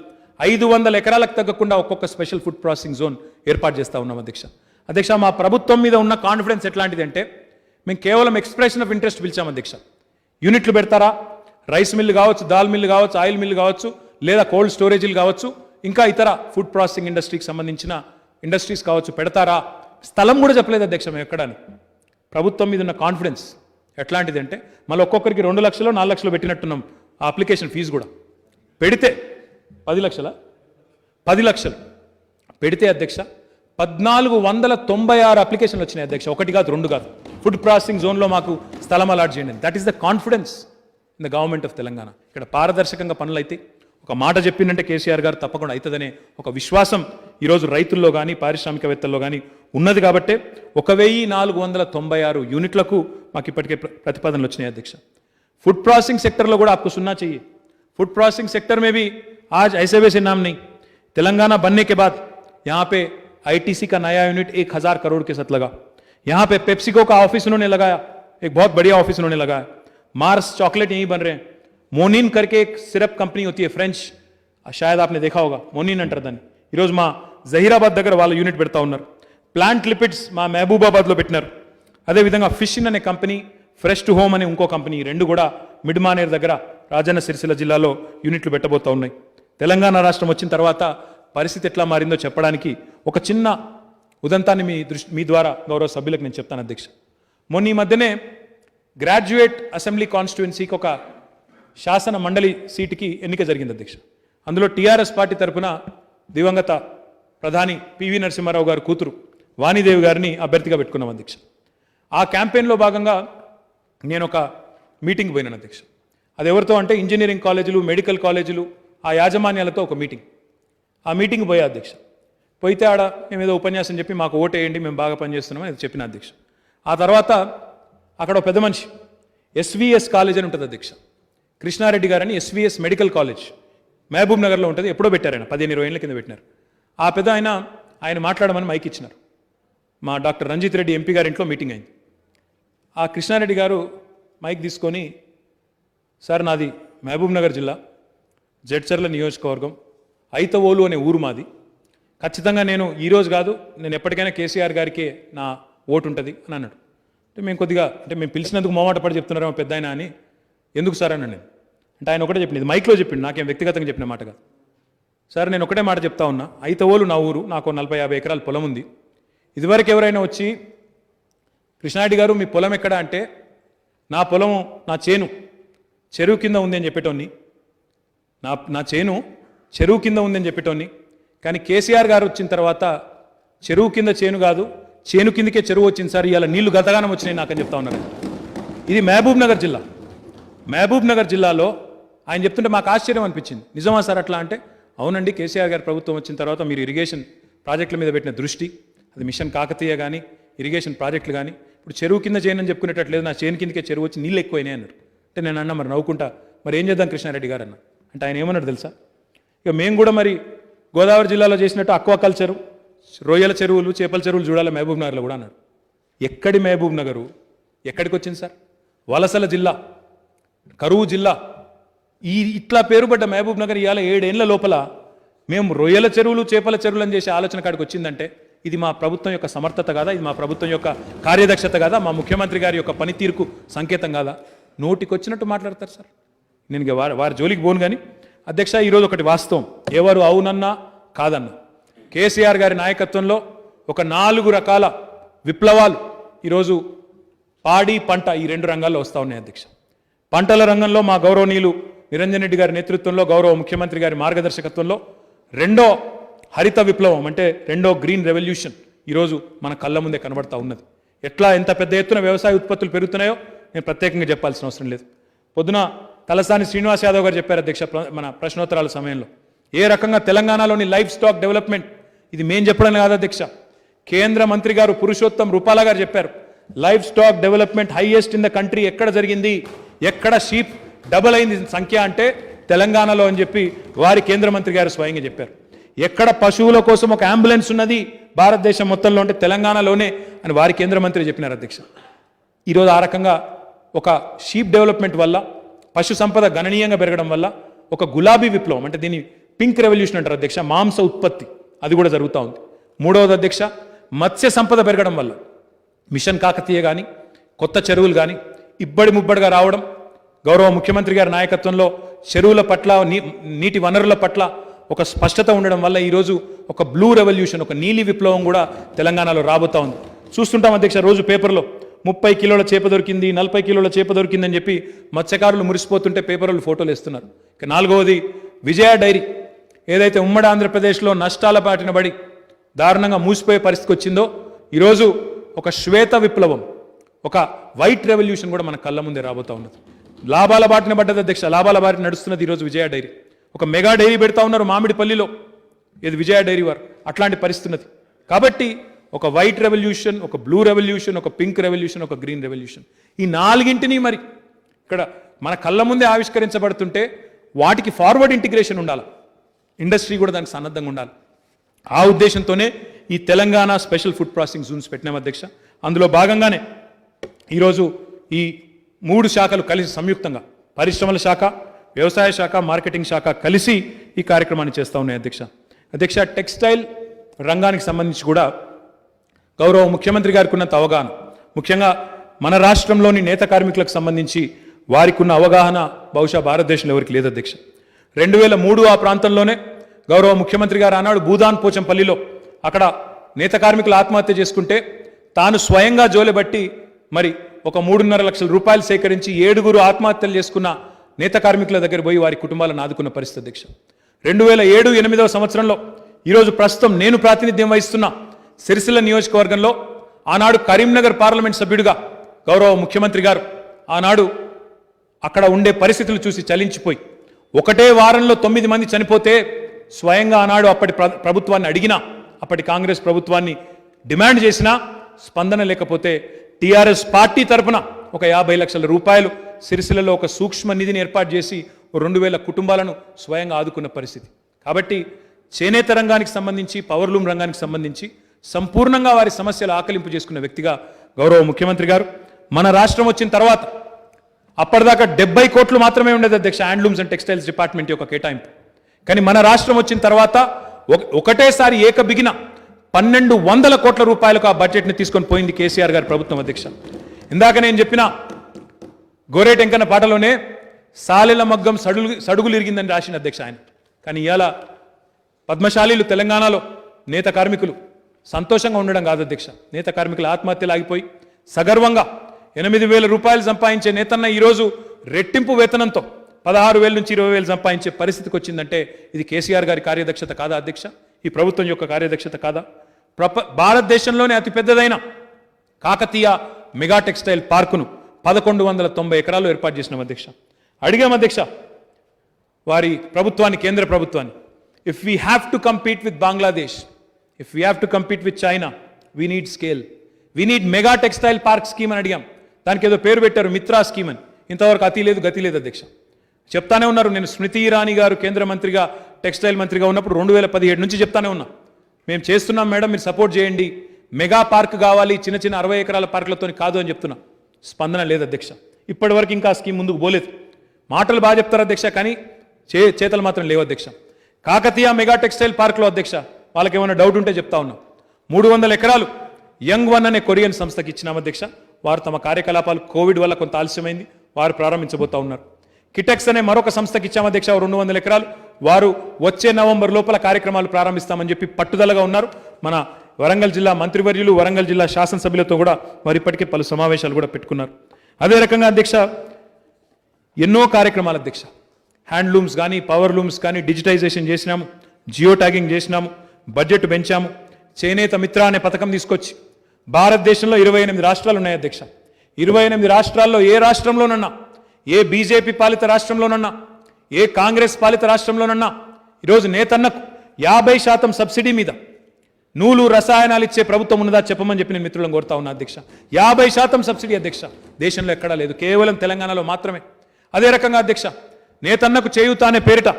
500 ఎకరాలకు తగ్గకుండా ఒక్కొక్క స్పెషల్ ఫుడ్ ప్రాసెసింగ్ జోన్ ఏర్పాటు చేస్తూ ఉన్నాం అధ్యక్ష. మా ప్రభుత్వం మీద ఉన్న కాన్ఫిడెన్స్ ఎట్లాంటిది అంటే మేము కేవలం ఎక్స్ప్రెషన్ ఆఫ్ ఇంట్రెస్ట్ పిలిచాం అధ్యక్ష. యూనిట్లు పెడతారా, రైస్ మిల్లు కావచ్చు, దాల్ మిల్లు కావచ్చు, ఆయిల్ మిల్లు కావచ్చు, లేదా కోల్డ్ స్టోరేజీలు కావచ్చు, ఇంకా ఇతర ఫుడ్ ప్రాసెసింగ్ ఇండస్ట్రీకి సంబంధించిన ఇండస్ట్రీస్ కావచ్చు, పెడతారా? స్థలం కూడా చెప్పలేదు అధ్యక్ష మేము ఎక్కడని. ప్రభుత్వం మీద ఉన్న కాన్ఫిడెన్స్ ఎట్లాంటిది అంటే మళ్ళీ ఒక్కొక్కరికి 2 లక్షలు 4 లక్షలు పెట్టినట్టున్నాం. ఆ అప్లికేషన్ ఫీజు కూడా పెడితే 10 లక్షలు పెడితే అధ్యక్ష 1496 అప్లికేషన్లు వచ్చినాయి అధ్యక్ష. 1 కాదు 2 కాదు. ఫుడ్ ప్రాసెసింగ్ జోన్లో మాకు స్థలం అలాట్ చేయండి. That is the confidence in the government of Telangana. ఇక్కడ పారదర్శకంగా పనులు అయితే ఒక మాట చెప్పిందంటే కేసీఆర్ గారు తప్పకుండా అవుతుందనే ఒక విశ్వాసం ఈరోజు రైతుల్లో కానీ పారిశ్రామికవేత్తల్లో కానీ ఉన్నది. కాబట్టే 1496 యూనిట్లకు మాకు ఇప్పటికే ప్రతిపాదనలు వచ్చినాయి అధ్యక్ష. फूड प्रोसेसिंग सेक्टर लो आपको सुनना चाहिए. फूड प्रोसेसिंग सेक्टर में भी आज ऐसे वैसे नाम नहीं. तेलंगाना बनने के बाद यहाँ पे आईटीसी का नया यूनिट 1000 करोड़ के साथ लगा. यहाँ पे पेप्सिको का ऑफिस उन्होंने लगाया, एक बहुत बढ़िया ऑफिस उन्होंने लगाया. मार्स चॉकलेट यहीं बन रहे हैं. मोनिन करके एक सिरप कंपनी होती है फ्रेंच, शायद आपने देखा होगा, मोनिन अंटरदानी ఈరోజు మా జహీరాబాద్ దగ్గర వాళ్ళ యూనిట్ పెడతా ఉన్నారు. ప్లాంట్ లిపిడ్స్ మా మహబూబాబాద్లో పెట్టినారు. అదేవిధంగా ఫిషిన్ అనే కంపెనీ, ఫ్రెష్ టు హోమ్ అనే ఇంకో కంపెనీ, రెండు కూడా మిడ్మానేర్ దగ్గర రాజన్న సిరిసిల్ల జిల్లాలో యూనిట్లు పెట్టబోతా ఉన్నాయి. తెలంగాణ రాష్ట్రం వచ్చిన తర్వాత పరిస్థితి ఎట్లా మారిందో చెప్పడానికి ఒక చిన్న ఉదంతాన్ని మీ ద్వారా గౌరవ సభ్యులకు నేను చెప్తాను అధ్యక్ష. మొన్న ఈ మధ్యనే గ్రాడ్యుయేట్ అసెంబ్లీ కాన్స్టిట్యుయెన్సీకి ఒక శాసన మండలి సీటుకి ఎన్నిక జరిగింది అధ్యక్ష. అందులో టీఆర్ఎస్ పార్టీ తరఫున దివంగత ప్రధాని పివి నరసింహారావు గారు కూతురు వాణిదేవి గారిని అభ్యర్థిగా పెట్టుకున్నాం అధ్యక్ష. ఆ క్యాంపెయిన్లో భాగంగా నేను ఒక మీటింగ్ పోయినాను అధ్యక్ష. అది ఎవరితో అంటే ఇంజనీరింగ్ కాలేజీలు, మెడికల్ కాలేజీలు, ఆ యాజమాన్యాలతో ఒక మీటింగ్. ఆ మీటింగ్ పోయా అధ్యక్ష. పోయితే ఆడ మేము ఏదో ఉపన్యాసం చెప్పి మాకు ఓటు వేయండి, మేము బాగా పనిచేస్తున్నామని అది చెప్పిన అధ్యక్ష. ఆ తర్వాత అక్కడ ఒక పెద్ద మనిషి ఎస్విఎస్ కాలేజ్ అని ఉంటుంది అధ్యక్ష, కృష్ణారెడ్డి గారని ఎస్విఎస్ మెడికల్ కాలేజ్ మహబూబ్ నగర్లో ఉంటుంది. ఎప్పుడో పెట్టారు ఆయన, 15-20 ఏళ్ళ కింద పెట్టినారు. ఆ పెద్ద ఆయన మాట్లాడమని మైక్ ఇచ్చినారు. మా డాక్టర్ రంజిత్ రెడ్డి ఎంపీ గారి ఇంట్లో మీటింగ్ అయింది. ఆ కృష్ణారెడ్డి గారు మైక్ తీసుకొని, సార్ నాది మహబూబ్ నగర్ జిల్లా జడ్చర్ల నియోజకవర్గం, ఐతవోలు అనే ఊరు మాది. ఖచ్చితంగా నేను ఈరోజు కాదు, నేను ఎప్పటికైనా కేసీఆర్ గారికే నా ఓటు ఉంటుంది అని అన్నాడు. అంటే మేము కొద్దిగా మేము పిలిచినందుకు మొహమాట పడి చెప్తున్నారేమో పెద్ద ఆయన అని, ఎందుకు సార్ అన్నాను నేను. అంటే ఆయన ఒకటే చెప్పింది, మైక్లో చెప్పింది, నాకేం వ్యక్తిగతంగా చెప్పిన మాట కాదు. సార్ నేను ఒకటే మాట చెప్తా ఉన్నా, ఐతవోలు నా ఊరు, నాకు 40-50 ఎకరాల పొలం ఉంది. ఇదివరకు ఎవరైనా వచ్చి కృష్ణారెడ్డి గారు మీ పొలం ఎక్కడ అంటే, నా పొలం నా చేను చెరువు కింద ఉంది అని చెప్పేటోని, నా చేను చెరువు కింద ఉంది అని చెప్పేటోని. కానీ కేసీఆర్ గారు వచ్చిన తర్వాత చెరువు కింద చేను కాదు, చేను కిందకే చెరువు వచ్చింది సార్, ఇవాళ నీళ్లు గతగానం వచ్చినాయి నాకని చెప్తా ఉన్నారు. ఇది మహబూబ్ నగర్ జిల్లా. మహబూబ్ నగర్ జిల్లాలో ఆయన చెప్తుంటే మాకు ఆశ్చర్యం అనిపించింది. నిజమా సార్ అట్లా అంటే, అవునండి, కేసీఆర్ గారి ప్రభుత్వం వచ్చిన తర్వాత మీరు ఇరిగేషన్ ప్రాజెక్టుల మీద పెట్టిన దృష్టి, అది మిషన్ కాకతీయ కానీ ఇరిగేషన్ ప్రాజెక్టులు కానీ, ఇప్పుడు చెరువు కింద చేయనని చెప్పుకునేటట్లేదు, నా చేను కిందకే చెరువు వచ్చి నీళ్ళు ఎక్కువైనాయి అన్నారు. అంటే నేను అన్నా, మరి నవ్వుకుంటా, మరి ఏం చేద్దాం కృష్ణారెడ్డి గారు అన్న. అంటే ఆయన ఏమన్నాడు తెలుసా, ఇక మేము కూడా మరి గోదావరి జిల్లాలో చేసినట్టు అక్వాకల్చరు, రొయ్యల చెరువులు, చేపల చెరువులు చూడాలి మహబూబ్ నగర్లో కూడా అన్నాడు. ఎక్కడి మహబూబ్ నగరు, ఎక్కడికి వచ్చింది సార్? వలసల జిల్లా, కరువు జిల్లా. ఇట్లా పేరుపడ్డ మహబూబ్ నగర్ ఇవాళ 7 ఏళ్ల లోపల మేము రొయ్యల చెరువులు, చేపల చెరువులు అని చేసే ఆలోచన కాడికి వచ్చిందంటే ఇది మా ప్రభుత్వం యొక్క సమర్థత కాదా? ఇది మా ప్రభుత్వం యొక్క కార్యదక్షత కాదా? మా ముఖ్యమంత్రి గారి యొక్క పనితీరుకు సంకేతం కాదా? నోటికి వచ్చినట్టు మాట్లాడతారు సార్. నేను వారి జోలికి పోను. కానీ అధ్యక్ష, ఈరోజు ఒకటి వాస్తవం, ఎవరు అవునన్నా కాదన్నా, కేసీఆర్ గారి నాయకత్వంలో ఒక 4 రకాల విప్లవాలు ఈరోజు పాడి, పంట ఈ 2 రంగాల్లో వస్తూ ఉన్నాయి అధ్యక్ష. పంటల రంగంలో మా గౌరవనీయులు నిరంజన్ రెడ్డి గారి నేతృత్వంలో, గౌరవ ముఖ్యమంత్రి గారి మార్గదర్శకత్వంలో రెండో హరిత విప్లవం అంటే రెండో గ్రీన్ రెవల్యూషన్ ఈరోజు మన కళ్ళ ముందే కనబడతా ఉన్నది. ఎట్లా ఎంత పెద్ద ఎత్తున వ్యవసాయ ఉత్పత్తులు పెరుగుతున్నాయో నేను ప్రత్యేకంగా చెప్పాల్సిన అవసరం లేదు. పొద్దున తలసాని శ్రీనివాస్ యాదవ్ గారు చెప్పారు అధ్యక్ష మన ప్రశ్నోత్తరాల సమయంలో, ఏ రకంగా తెలంగాణలోని లైఫ్ స్టాక్ డెవలప్మెంట్, ఇది మేం చెప్పడం కాదు అధ్యక్ష, కేంద్ర మంత్రి గారు పురుషోత్తం రూపాలా గారు చెప్పారు. Life stack development highest in the country ఎక్కడ జరిగింది, ఎక్కడ షీప్ డబుల్ అయింది సంఖ్య అంటే తెలంగాణలో అని చెప్పి వారి కేంద్ర మంత్రి గారు స్వయంగా చెప్పారు. ఎక్కడ పశువుల కోసం ఒక అంబులెన్స్ ఉన్నది భారతదేశం మొత్తంలో అంటే తెలంగాణలోనే అని వారి కేంద్ర మంత్రి చెప్పినారు అధ్యక్ష. ఈరోజు ఆ రకంగా ఒక షీప్ డెవలప్మెంట్ వల్ల పశు సంపద గణనీయంగా పెరగడం వల్ల ఒక గులాబీ విప్లవం, అంటే దీన్ని పింక్ రెవల్యూషన్ అంటారు అధ్యక్ష, మాంస ఉత్పత్తి అది కూడా జరుగుతూ ఉంది. మూడవది అధ్యక్ష, మత్స్య సంపద పెరగడం వల్ల మిషన్ కాకతీయ కానీ కొత్త చెరువులు కానీ ఇబ్బడి ముబ్బడిగా రావడం, గౌరవ ముఖ్యమంత్రి గారి నాయకత్వంలో చెరువుల పట్ల నీటి వనరుల పట్ల ఒక స్పష్టత ఉండడం వల్ల ఈరోజు ఒక బ్లూ రెవల్యూషన్, ఒక నీలి విప్లవం కూడా తెలంగాణలో రాబోతా ఉంది. చూస్తుంటాం అధ్యక్ష, రోజు పేపర్లో 30 కిలోల చేప దొరికింది, 40 కిలోల చేప దొరికిందని చెప్పి మత్స్యకారులు మురిసిపోతుంటే పేపర్లు ఫోటోలు వేస్తున్నారు. ఇక నాలుగవది విజయ డైరీ, ఏదైతే ఉమ్మడి ఆంధ్రప్రదేశ్లో నష్టాల బాటిన పడి దారుణంగా మూసిపోయే పరిస్థితికి వచ్చిందో ఈరోజు ఒక శ్వేత విప్లవం, ఒక వైట్ రెవల్యూషన్ కూడా మన కళ్ళ ముందే రాబోతా ఉన్నది. లాభాల బాటిన పడ్డది అధ్యక్ష, లాభాల బాటిన నడుస్తున్నది ఈరోజు విజయ డైరీ. ఒక మెగా డైరీ పెడతా ఉన్నారు మామిడిపల్లిలో, ఇది విజయ డైరీ వారు, అట్లాంటి పరిస్థితి ఉన్నది. కాబట్టి ఒక వైట్ రెవల్యూషన్, ఒక బ్లూ రెవల్యూషన్, ఒక పింక్ రెవల్యూషన్, ఒక గ్రీన్ రెవల్యూషన్, ఈ నాలుగింటిని మరి ఇక్కడ మన కళ్ళ ముందే ఆవిష్కరించబడుతుంటే వాటికి ఫార్వర్డ్ ఇంటిగ్రేషన్ ఉండాలి, ఇండస్ట్రీ కూడా దానికి సన్నద్ధంగా ఉండాలి. ఆ ఉద్దేశంతోనే ఈ Telangana special food processing zones పెట్టినాం అధ్యక్ష. అందులో భాగంగానే ఈరోజు ఈ 3 శాఖలు కలిసి సంయుక్తంగా పరిశ్రమల శాఖ, వ్యవసాయ శాఖ, మార్కెటింగ్ శాఖ కలిసి ఈ కార్యక్రమాన్ని చేస్తూ ఉన్నాయి అధ్యక్ష. టెక్స్టైల్ రంగానికి సంబంధించి కూడా గౌరవ ముఖ్యమంత్రి గారికి ఉన్నంత అవగాహన, ముఖ్యంగా మన రాష్ట్రంలోని నేత కార్మికులకు సంబంధించి వారికి ఉన్న అవగాహన బహుశా భారతదేశంలో ఎవరికి లేదు అధ్యక్ష. 2003 ఆ ప్రాంతంలోనే గౌరవ ముఖ్యమంత్రి గారు ఆనాడు భూదాన్ పోచంపల్లిలో అక్కడ నేత కార్మికులు ఆత్మహత్య చేసుకుంటే తాను స్వయంగా జోలెబట్టి మరి ఒక 3.5 లక్షల రూపాయలు సేకరించి 7 ఆత్మహత్యలు చేసుకున్న నేత కార్మికుల దగ్గర పోయి వారి కుటుంబాలను ఆదుకున్న పరిస్థితి అధ్యక్ష. 2007-8వ సంవత్సరంలో ఈరోజు ప్రస్తుతం నేను ప్రాతినిధ్యం వహిస్తున్న సిరిసిల్ల నియోజకవర్గంలో ఆనాడు కరీంనగర్ పార్లమెంట్ సభ్యుడిగా గౌరవ ముఖ్యమంత్రి గారు ఆనాడు అక్కడ ఉండే పరిస్థితులు చూసి చలించిపోయి ఒకటే వారంలో 9 మంది చనిపోతే స్వయంగా ఆనాడు అప్పటి ప్రభుత్వాన్ని అడిగినా, అప్పటి కాంగ్రెస్ ప్రభుత్వాన్ని డిమాండ్ చేసినా స్పందన లేకపోతే టీఆర్ఎస్ పార్టీ తరఫున ఒక 50 లక్షల రూపాయలు సిరిసిల్లలో ఒక సూక్ష్మ నిధిని ఏర్పాటు చేసి 2000 కుటుంబాలను స్వయంగా ఆదుకున్న పరిస్థితి. కాబట్టి చేనేత రంగానికి సంబంధించి, పవర్లూమ్ రంగానికి సంబంధించి సంపూర్ణంగా వారి సమస్యలు ఆకలింపు చేసుకున్న వ్యక్తిగా గౌరవ ముఖ్యమంత్రి గారు మన రాష్ట్రం వచ్చిన తర్వాత అప్పటిదాకా 70 కోట్లు మాత్రమే ఉండేది అధ్యక్ష హ్యాండ్లూమ్స్ అండ్ టెక్స్టైల్స్ డిపార్ట్మెంట్ యొక్క కేటాయింపు. కానీ మన రాష్ట్రం వచ్చిన తర్వాత ఒకటేసారి ఏకబిగిన 1200 కోట్ల రూపాయలకు ఆ బడ్జెట్ని తీసుకొని పోయింది కేసీఆర్ గారి ప్రభుత్వం అధ్యక్ష. ఇందాక నేను చెప్పిన గోరేటెంకన్న పాటలోనే సాలెల మగ్గం సడుగులు ఇరిగిందని రాసిన అధ్యక్ష ఆయన. కానీ ఇవాళ పద్మశాలీలు తెలంగాణలో నేత కార్మికులు సంతోషంగా ఉండడం కాదు అధ్యక్ష, నేత కార్మికుల ఆత్మహత్యలు ఆగిపోయి సగర్వంగా 8,000 రూపాయలు సంపాదించే నేతన్న ఈరోజు రెట్టింపు వేతనంతో 16,000 నుంచి 20,000 సంపాదించే పరిస్థితికి వచ్చిందంటే ఇది కేసీఆర్ గారి కార్యదక్షత కాదా అధ్యక్ష? ఈ ప్రభుత్వం యొక్క కార్యదక్షత కాదా? భారతదేశంలోనే అతిపెద్దదైన కాకతీయ మెగా టెక్స్టైల్ పార్కును 1190 ఎకరాలు ఏర్పాటు చేసినాం అధ్యక్ష. అడిగాం అధ్యక్ష వారి ప్రభుత్వాన్ని, కేంద్ర ప్రభుత్వాన్ని, if we have to compete with Bangladesh, if we have to compete with China, we need scale, we need mega textile park scheme అని అడిగాం. దానికి ఏదో పేరు పెట్టారు మిత్రా స్కీమ్ అని. ఇంతవరకు అతి లేదు గతి లేదు అధ్యక్ష. చెప్తానే ఉన్నారు, నేను స్మృతి ఇరానీ గారు కేంద్ర మంత్రిగా, టెక్స్టైల్ మంత్రిగా ఉన్నప్పుడు 2017 నుంచి చెప్తానే ఉన్నా, మేము చేస్తున్నాం మేడం, మీరు సపోర్ట్ చేయండి, మెగా పార్క్ కావాలి, చిన్న 60 ఎకరాల పార్కులతో కాదు అని చెప్తున్నా. స్పందన లేదు అధ్యక్ష. ఇప్పటి వరకు ఇంకా స్కీమ్ ముందుకు పోలేదు. మాటలు బాగా చెప్తారు అధ్యక్ష, కానీ చేతలు మాత్రం లేవు అధ్యక్ష. కాకతీయ మెగా టెక్స్టైల్ పార్క్లో అధ్యక్ష వాళ్ళకి ఏమైనా డౌట్ ఉంటే చెప్తా ఉన్నాం, 300 ఎకరాలు యంగ్ వన్ అనే కొరియన్ సంస్థకి ఇచ్చినాం అధ్యక్ష. వారు తమ కార్యకలాపాలు కోవిడ్ వల్ల కొంత ఆలస్యమైంది, వారు ప్రారంభించబోతా ఉన్నారు. కిటెక్స్ అనే మరొక సంస్థకి ఇచ్చాం అధ్యక్ష 200 ఎకరాలు. వారు వచ్చే నవంబర్ లోపల కార్యక్రమాలు ప్రారంభిస్తామని చెప్పి పట్టుదలగా ఉన్నారు. మన వరంగల్ జిల్లా మంత్రివర్యులు, వరంగల్ జిల్లా శాసనసభ్యులతో కూడా వారు ఇప్పటికే పలు సమావేశాలు కూడా పెట్టుకున్నారు. అదే రకంగా అధ్యక్ష ఎన్నో కార్యక్రమాలు అధ్యక్ష, హ్యాండ్లూమ్స్ కానీ, పవర్ లూమ్స్ కానీ డిజిటైజేషన్ చేసినాము, జియో ట్యాగింగ్ చేసినాము, బడ్జెట్ పెంచాము, చేనేత మిత్ర అనే పథకం తీసుకొచ్చి భారతదేశంలో 28 రాష్ట్రాలు ఉన్నాయి అధ్యక్ష. 28 రాష్ట్రాల్లో ఏ రాష్ట్రంలోనన్నా, ఏ బీజేపీ పాలిత రాష్ట్రంలోనన్నా, ఏ కాంగ్రెస్ పాలిత రాష్ట్రంలోనన్నా ఈరోజు నేతన్నకు 50% సబ్సిడీ మీద నూలు రసాయనాలు ఇచ్చే ప్రభుత్వం ఉన్నదా చెప్పమని చెప్పి నేను మిత్రులను కోరుతా ఉన్నా అధ్యక్ష. 50% సబ్సిడీ అధ్యక్ష దేశంలో ఎక్కడా లేదు, కేవలం తెలంగాణలో మాత్రమే. అదే రకంగా అధ్యక్ష నేతన్నకు చేయూత అనే పేరిట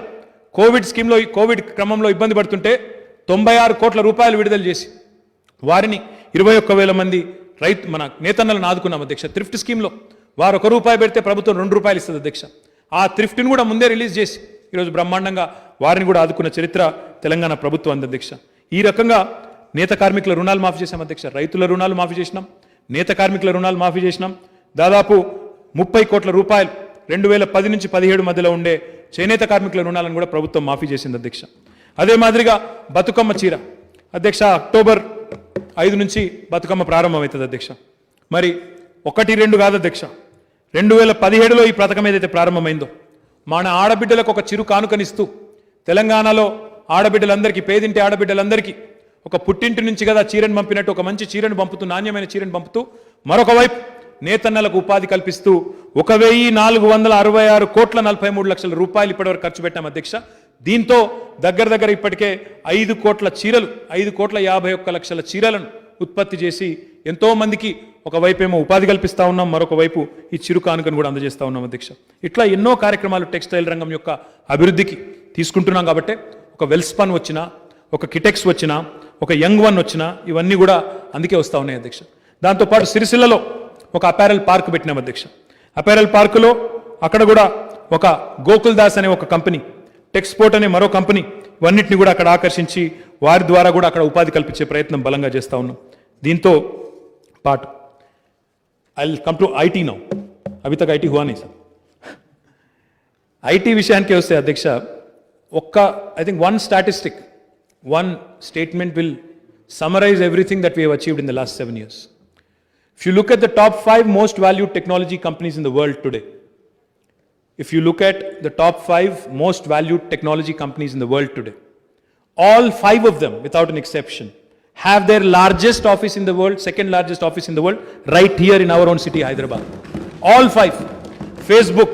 కోవిడ్ స్కీమ్లో, కోవిడ్ క్రమంలో ఇబ్బంది పడుతుంటే 96 కోట్ల రూపాయలు విడుదల చేసి వారిని 21,000 మంది మన నేతన్నలను ఆదుకున్నాం అధ్యక్ష. థ్రిఫ్ట్ స్కీమ్లో వారు ₹1 పెడితే ప్రభుత్వం ₹2 ఇస్తుంది అధ్యక్ష. ఆ థ్రిఫ్ట్ని కూడా ముందే రిలీజ్ చేసి ఈరోజు బ్రహ్మాండంగా వారిని కూడా ఆదుకున్న చరిత్ర తెలంగాణ ప్రభుత్వం అంది అధ్యక్ష. ఈ రకంగా నేత కార్మికుల రుణాలు మాఫీ చేశాం అధ్యక్ష. రైతుల రుణాలు మాఫీ చేసినాం, నేత కార్మికుల రుణాలు మాఫీ చేసినాం. దాదాపు ₹30 కోట్ల 2010 నుంచి 17 మధ్యలో ఉండే చేనేత కార్మికుల రుణాలను కూడా ప్రభుత్వం మాఫీ చేసింది అధ్యక్ష. అదే మాదిరిగా బతుకమ్మ చీర అధ్యక్ష, అక్టోబర్ 5 నుంచి బతుకమ్మ ప్రారంభమవుతుంది అధ్యక్ష. మరి 1-2 కాదు అధ్యక్ష, 2017లో ఈ పథకం ఏదైతే ప్రారంభమైందో మన ఆడబిడ్డలకు ఒక చిరు కానుకనిస్తూ తెలంగాణలో ఆడబిడ్డలందరికీ, పేదింటి ఆడబిడ్డలందరికీ ఒక పుట్టింటి నుంచి కదా చీరను పంపినట్టు ఒక మంచి చీరను పంపుతూ, నాణ్యమైన చీరను పంపుతూ, మరొక వైపు నేతన్నలకు ఉపాధి కల్పిస్తూ 1466 కోట్ల 43 లక్షల రూపాయలు ఇప్పటివరకు ఖర్చు పెట్టాం అధ్యక్ష. దీంతో దగ్గర ఇప్పటికే 5 కోట్ల చీరలు, 5,51 లక్షల చీరలను ఉత్పత్తి చేసి ఎంతో మందికి ఒకవైపేమో ఉపాధి కల్పిస్తూ ఉన్నాం, మరొక వైపు ఈ చిరు కానుకను కూడా అందజేస్తూ ఉన్నాం అధ్యక్ష. ఇట్లా ఎన్నో కార్యక్రమాలు టెక్స్టైల్ రంగం యొక్క అభివృద్ధికి తీసుకుంటున్నాం. కాబట్టి ఒక వెల్స్పన్ వచ్చినా, ఒక కిటెక్స్ వచ్చినా, ఒక యంగ్ వన్ వచ్చినా ఇవన్నీ కూడా అందుకే వస్తూ ఉన్నాయి అధ్యక్ష. దాంతోపాటు సిరిసిల్లలో ఒక అపారెల్ పార్క్ పెట్టినాం అధ్యక్ష. అపారెల్ పార్కులో అక్కడ కూడా ఒక గోకుల్ దాస్ అనే ఒక కంపెనీ, టెక్స్పోర్ట్ అనే మరో కంపెనీ, ఇవన్నిటిని కూడా అక్కడ ఆకర్షించి వారి ద్వారా కూడా అక్కడ ఉపాధి కల్పించే ప్రయత్నం బలంగా చేస్తూ ఉన్నాం. దీంతో పాటు I will come to IT now. అభి తక్ ఐటీ హువా నహీ సార్. ఐటీ విషయానికి వస్తే అధ్యక్ష, I think one statement will summarize everything that we have achieved in the last 7 years. If you look at the top 5 most valued technology companies in the world today, all 5 of them without an exception have their largest office in the world, second largest office in the world, right here in our own city, Hyderabad. All 5. Facebook,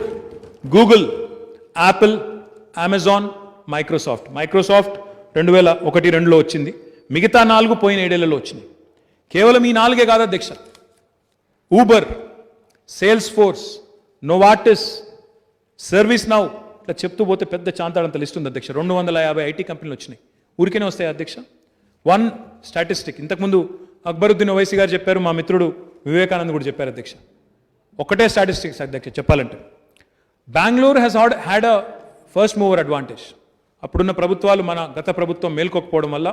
Google, Apple, Amazon, Microsoft. 2001-2లో వచ్చింది, మిగతా 4 పోయిన 7 ఏళ్లలో వచ్చినాయి. కేవలం ఈ 4 కాదు అధ్యక్ష, Uber, sales force, Novartis, service now, ఇట్లా చెప్తూ పోతే పెద్ద చాంతాడంత లిస్ట్ ఉంది అధ్యక్ష. 250 ఐటీ కంపెనీలు వచ్చినాయి. ఊరికేనే వస్తాయి అధ్యక్ష. వన్ స్టాటిస్టిక్ ఇంతకుముందు అక్బరుద్దీన్ ఓవైసీ గారు చెప్పారు, మా మిత్రుడు వివేకానంద్ కూడా చెప్పారు అధ్యక్ష. ఒకటే స్టాటిస్టిక్స్ అధ్యక్ష చెప్పాలంటే, Bengaluru has had a first mover advantage. అప్పుడున్న ప్రభుత్వాలు, మన గత ప్రభుత్వం మేల్కొకపోవడం వల్ల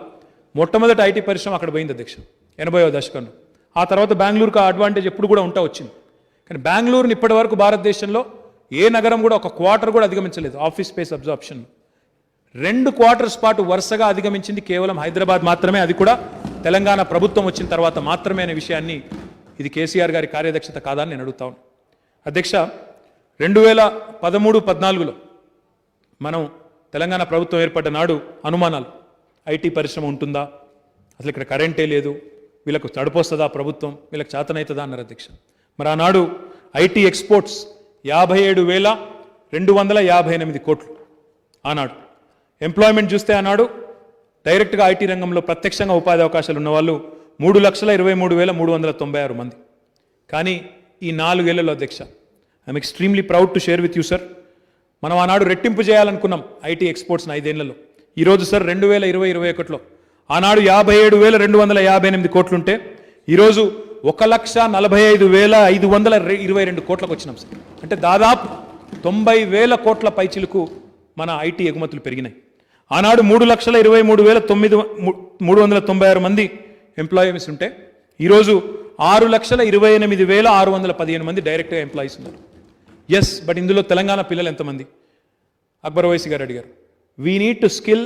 మొట్టమొదటి ఐటీ పరిశ్రమ అక్కడ పోయింది అధ్యక్ష 80వ దశకంలో. ఆ తర్వాత బెంగళూరుకు ఆ అడ్వాంటేజ్ ఎప్పుడు కూడా వచ్చింది. కానీ బెంగళూరుని ఇప్పటి వరకు భారతదేశంలో ఏ నగరం కూడా ఒక క్వార్టర్ కూడా అధిగమించలేదు ఆఫీస్ స్పేస్ అబ్జార్ప్షన్. 2 క్వార్టర్స్ పాటు వరుసగా అధిగమించింది కేవలం హైదరాబాద్ మాత్రమే, అది కూడా తెలంగాణ ప్రభుత్వం వచ్చిన తర్వాత మాత్రమే అనే విషయాన్ని, ఇది కేసీఆర్ గారి కార్యదక్షత కాదని నేను అడుగుతా ఉన్నాను అధ్యక్ష. 2013-14లో మనం తెలంగాణ ప్రభుత్వం ఏర్పడ్డ నాడు అనుమానాలు, ఐటీ పరిశ్రమ ఉంటుందా, అసలు ఇక్కడ కరెంటే లేదు, వీళ్ళకు తడిపోస్తుందా ప్రభుత్వం, వీళ్ళకి చేతనవుతుందా అన్నారు అధ్యక్ష. మరి ఆనాడు ఐటీ ఎక్స్పోర్ట్స్ 57,258 కోట్లు ఆనాడు. ఎంప్లాయ్మెంట్ చూస్తే ఆనాడు డైరెక్ట్గా ఐటీ రంగంలో ప్రత్యక్షంగా ఉపాధి అవకాశాలు ఉన్నవాళ్ళు 3,23,396 మంది. కానీ ఈ 4 ఏళ్లలో అధ్యక్ష, I'm extremely proud to share with you sir, మనం ఆనాడు రెట్టింపు చేయాలనుకున్నాం ఐటీ ఎక్స్పోర్ట్స్ని 5 ఏళ్లలో. ఈరోజు సార్ 2020-21లో ఆనాడు 57,258 కోట్లుంటే ఈరోజు 1,45,522 కోట్లకు వచ్చినాం సార్. అంటే దాదాపు 90,000 కోట్ల పైచిలకు మన ఐటీ ఎగుమతులు పెరిగినాయి. ఆనాడు 3,23,996 మంది ఎంప్లాయీస్ ఉంటే ఈరోజు 6,28,615 మంది డైరెక్ట్గా ఎంప్లాయీస్ ఉన్నారు. ఎస్, బట్ ఇందులో తెలంగాణ పిల్లలు ఎంతమంది? అక్బర్ ఓవైసీ గారు అడిగారు. We need to skill,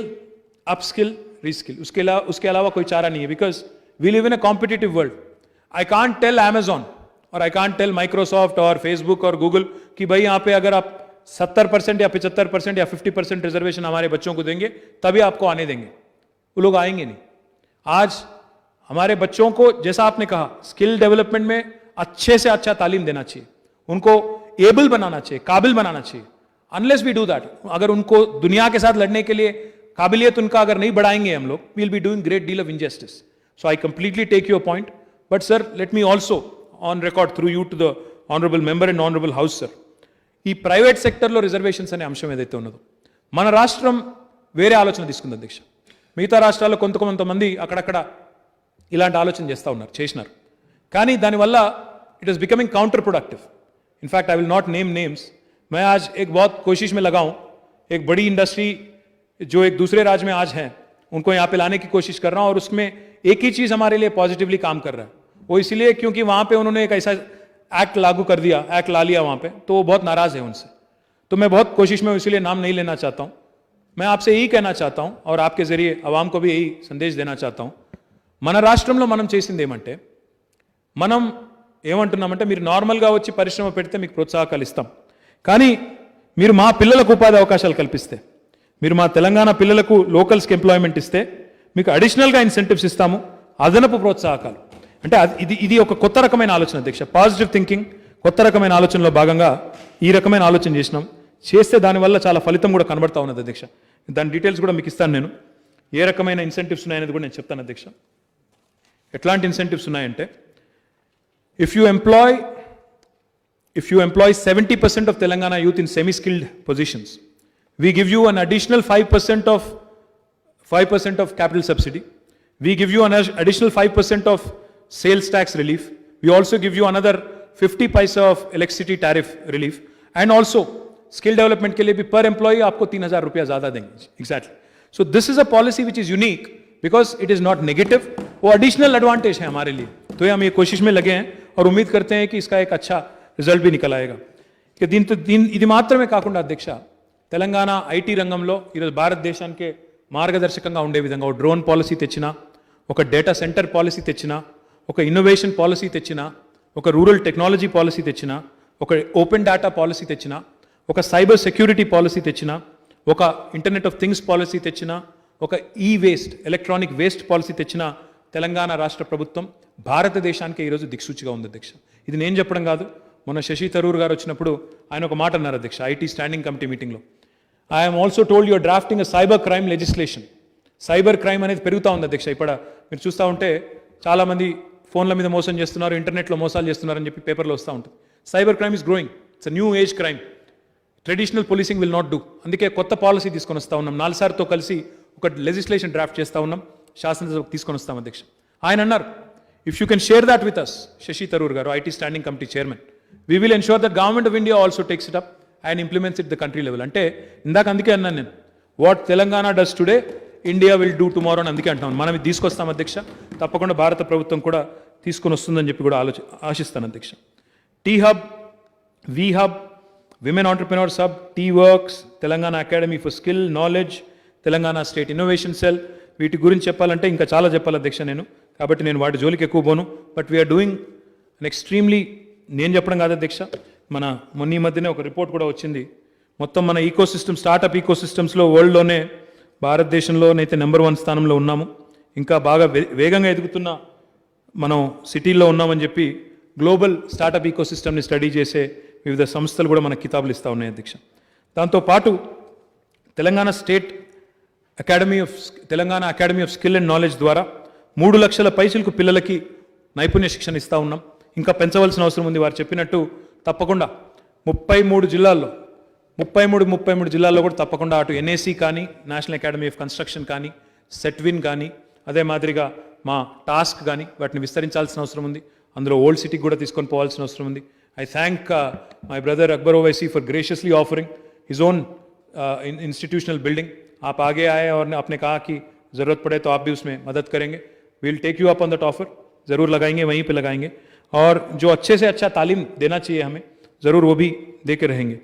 upskill, reskill, उसके अलावा कोई चारा नहीं है, because we live in a competitive world. I can't tell Amazon और आई कांट टेल माइक्रोसॉफ्ट और फेसबुक और गूगल कि भाई यहाँ पे अगर आप 70% या 75% या 50% रिजर्वेशन हमारे बच्चों को देंगे तभी आपको आने देंगे. वो लोग आएंगे नहीं. आज हमारे बच्चों को, जैसा आपने कहा, स्किल डेवलपमेंट में अच्छे से अच्छा तालीम देना चाहिए, उनको एबल बनाना चाहिए, काबिल बनाना चाहिए. अनलेस वी डू दैट, अगर उनको दुनिया के साथ लड़ने के लिए काबिलियत उनका अगर नहीं बढ़ाएंगे हम लोग, we will be doing great deal of injustice. So I completely take your point, but sir let me also on record through you to the honourable member and honourable house sir, ఈ ప్రైవేట్ సెక్టర్లో రిజర్వేషన్స్ అనే అంశం ఏదైతే ఉన్నదో మన రాష్ట్రం వేరే ఆలోచన తీసుకుంది అధ్యక్ష. మిగతా రాష్ట్రాల్లో కొంతమంది అక్కడక్కడ ఇలాంటి ఆలోచన చేస్తూ ఉన్నారు, చేసినారు. కానీ దానివల్ల it is becoming counter productive. In fact I will not name names. मैं आज एक बहुत कोशिश में लगा हूं, एक बड़ी इंडस्ट्री जो एक दूसरे राज्य में आज है उनको यहाँ पे लाने की कोशिश कर रहा हूं, और उसमें एक ही चीज हमारे लिए पॉजिटिवली काम कर रहा है. वो इसलिए क्योंकि वहां पे उन्होंने एक ऐसा एक्ट लागू कर दिया, एक्ट ला लिया वहां पे, तो वो बहुत नाराज है उनसे. तो मैं बहुत कोशिश में, इसलिए नाम नहीं लेना चाहता हूं. मैं आपसे यही कहना चाहता हूं और आपके जरिए अवाम को भी यही संदेश देना चाहता हूं. మన రాష్ట్రంలో మనం చేసింది ఏమంటే, మనం ఏమంటున్నామంటే మీరు నార్మల్గా వచ్చి పరిశ్రమ పెడితే మీకు ప్రోత్సాహకాలు ఇస్తాం, కానీ మీరు మా పిల్లలకు ఉపాధి అవకాశాలు కల్పిస్తే, మీరు మా తెలంగాణ పిల్లలకు లోకల్స్కి ఎంప్లాయ్మెంట్ ఇస్తే మీకు అడిషనల్గా ఇన్సెంటివ్స్ ఇస్తాము, అదనపు ప్రోత్సాహకాలు. అంటే ఇది ఒక కొత్త రకమైన ఆలోచన అధ్యక్ష. పాజిటివ్ థింకింగ్, కొత్త రకమైన ఆలోచనలో భాగంగా ఈ రకమైన ఆలోచన చేసినాం. చేస్తే దానివల్ల చాలా ఫలితం కూడా కనబడతా ఉన్నది అధ్యక్ష. దాని డీటెయిల్స్ కూడా మీకు ఇస్తాను నేను. ఏ రకమైన ఇన్సెంటివ్స్ ఉన్నాయనేది కూడా నేను చెప్తాను అధ్యక్ష. ఎట్లాంటి ఇన్సెంటివ్స్ ఉన్నాయంటే, if you employ 70% of Telangana youth in semi-skilled positions, we give you an additional 5% of capital subsidy. We give you an additional 5% of sales tax relief. We also give you another 50 paisa of electricity tariff relief. And also skill development के लिए भी per employee आपको 3,000 रुपया ज़्यादा देंगे. Exactly. So this is a policy which is unique because it is not negative. वो additional advantage है हमारे लिए. तो हम ये कोशिश में लगे हैं और उम्मीद करते हैं कि इसका एक अच्छा रिजल्ट भी निकल आएगा. कि ఇది మాత్రమే కాకుండా అధ్యక్ష, తెలంగాణ ఐటీ రంగంలో ఈరోజు భారతదేశానికి మార్గదర్శకంగా ఉండే విధంగా ఒక డ్రోన్ పాలసీ తెచ్చినా, ఒక డేటా సెంటర్ పాలసీ తెచ్చినా, ఒక ఇన్నోవేషన్ పాలసీ తెచ్చినా, ఒక రూరల్ టెక్నాలజీ పాలసీ తెచ్చినా, ఒక ఓపెన్ డేటా పాలసీ తెచ్చినా, ఒక సైబర్ సెక్యూరిటీ పాలసీ తెచ్చినా, ఒక ఇంటర్నెట్ ఆఫ్ థింగ్స్ పాలసీ తెచ్చినా, ఒక ఈ వేస్ట్ ఎలక్ట్రానిక్ వేస్ట్ పాలసీ తెచ్చినా, తెలంగాణ రాష్ట్ర ప్రభుత్వం భారతదేశానికి ఈరోజు దిక్సూచిగా ఉంది అధ్యక్ష. ఇది నేను చెప్పడం కాదు. మొన్న శశి థరూర్ గారు వచ్చినప్పుడు ఆయన ఒక మాట అన్నారు అధ్యక్ష, ఐటీ స్టాండింగ్ కమిటీ మీటింగ్లో. I'm also told you're drafting a cyber crime legislation. Cyber crime అనేది పెరుగుతూ ఉంది అధ్యక్ష. ఇప్పుడు మీరు చూస్తూ ఉంటే చాలామంది ఫోన్ల మీద మోసం చేస్తున్నారు, ఇంటర్నెట్లో మోసాలు చేస్తున్నారని చెప్పి పేపర్లో వస్తూ ఉంటుంది. Cyber crime is growing. It's a new age crime. Traditional policing will not do. అందుకే కొత్త పాలసీ తీసుకొని వస్తూ ఉన్నాం. నాలుసార్తో కలిసి ఒక లెజిస్లేషన్ డ్రాఫ్ట్ చేస్తూ ఉన్నాం, శాసనసభకు తీసుకొని వస్తాం అధ్యక్ష. ఆయన అన్నారు, if you can share that with us, Shashi Tharoor గారు, IT standing committee chairman, we will ensure that government of India also takes it up and implements it the country level. అంటే ఇందాక అందుకే అన్నాను నేను, what Telangana does today India will do tomorrow అని అందుకే అంటున్నాను. మనం ఇది తీసుకొస్తాం అధ్యక్ష. తప్పకుండా భారత ప్రభుత్వం కూడా తీసుకొని వస్తుందని చెప్పి కూడా ఆశిస్తాను అధ్యక్ష. T hub, we hub, women entrepreneurs hub, T works, Telangana academy for skill knowledge, Telangana state innovation cell, వీటి గురించి చెప్పాలంటే ఇంకా చాలా చెప్పాలి అధ్యక్ష నేను. కాబట్టి నేను వాటి జోలికి ఎక్కువ పోను. But we are doing an extremely, నేను చెప్పడం కాదు అధ్యక్ష, మన మొన్న ఈ మధ్యనే ఒక రిపోర్ట్ కూడా వచ్చింది. మొత్తం మన ఈకోసిస్టమ్, స్టార్టప్ ఈకోసిస్టమ్స్లో వరల్డ్లోనే భారతదేశంలోనైతే నెంబర్ 1 స్థానంలో ఉన్నాము. ఇంకా బాగా వేగంగా ఎదుగుతున్న మనం సిటీల్లో ఉన్నామని చెప్పి గ్లోబల్ స్టార్టప్ ఈకోసిస్టమ్ని స్టడీ చేసే వివిధ సంస్థలు కూడా మనకు కితాబులు ఇస్తూ ఉన్నాయి అధ్యక్ష. దాంతోపాటు Telangana academy of skill and knowledge ద్వారా 3 లక్షల పైసలకు పిల్లలకి నైపుణ్య శిక్షణ ఇస్తూ ఉన్నాం. ఇంకా పెంచవలసిన అవసరం ఉంది. వారు చెప్పినట్టు తప్పకుండా 33 జిల్లాల్లో కూడా తప్పకుండా అటు ఎన్ఏసి కానీ, నేషనల్ అకాడమీ ఆఫ్ కన్స్ట్రక్షన్ కానీ, సెట్విన్ కానీ, అదే మాదిరిగా మా టాస్క్ కానీ వాటిని విస్తరించాల్సిన అవసరం ఉంది. అందులో ఓల్డ్ సిటీకి కూడా తీసుకొని పోవాల్సిన అవసరం ఉంది. I thank my brother Akbar Owaisi for graciously offering his own institutional building. आप आगे आए और आपने कहा कि ज़रूरत पड़े तो आप भी उसमें मदद करेंगे. We'll take you up on that offer. ज़रूर लगाएंगे, वहीं पे लगाएंगे. और जो अच्छे से अच्छा तालीम देना चाहिए हमें, ज़रूर वो भी दे के रहेंगे.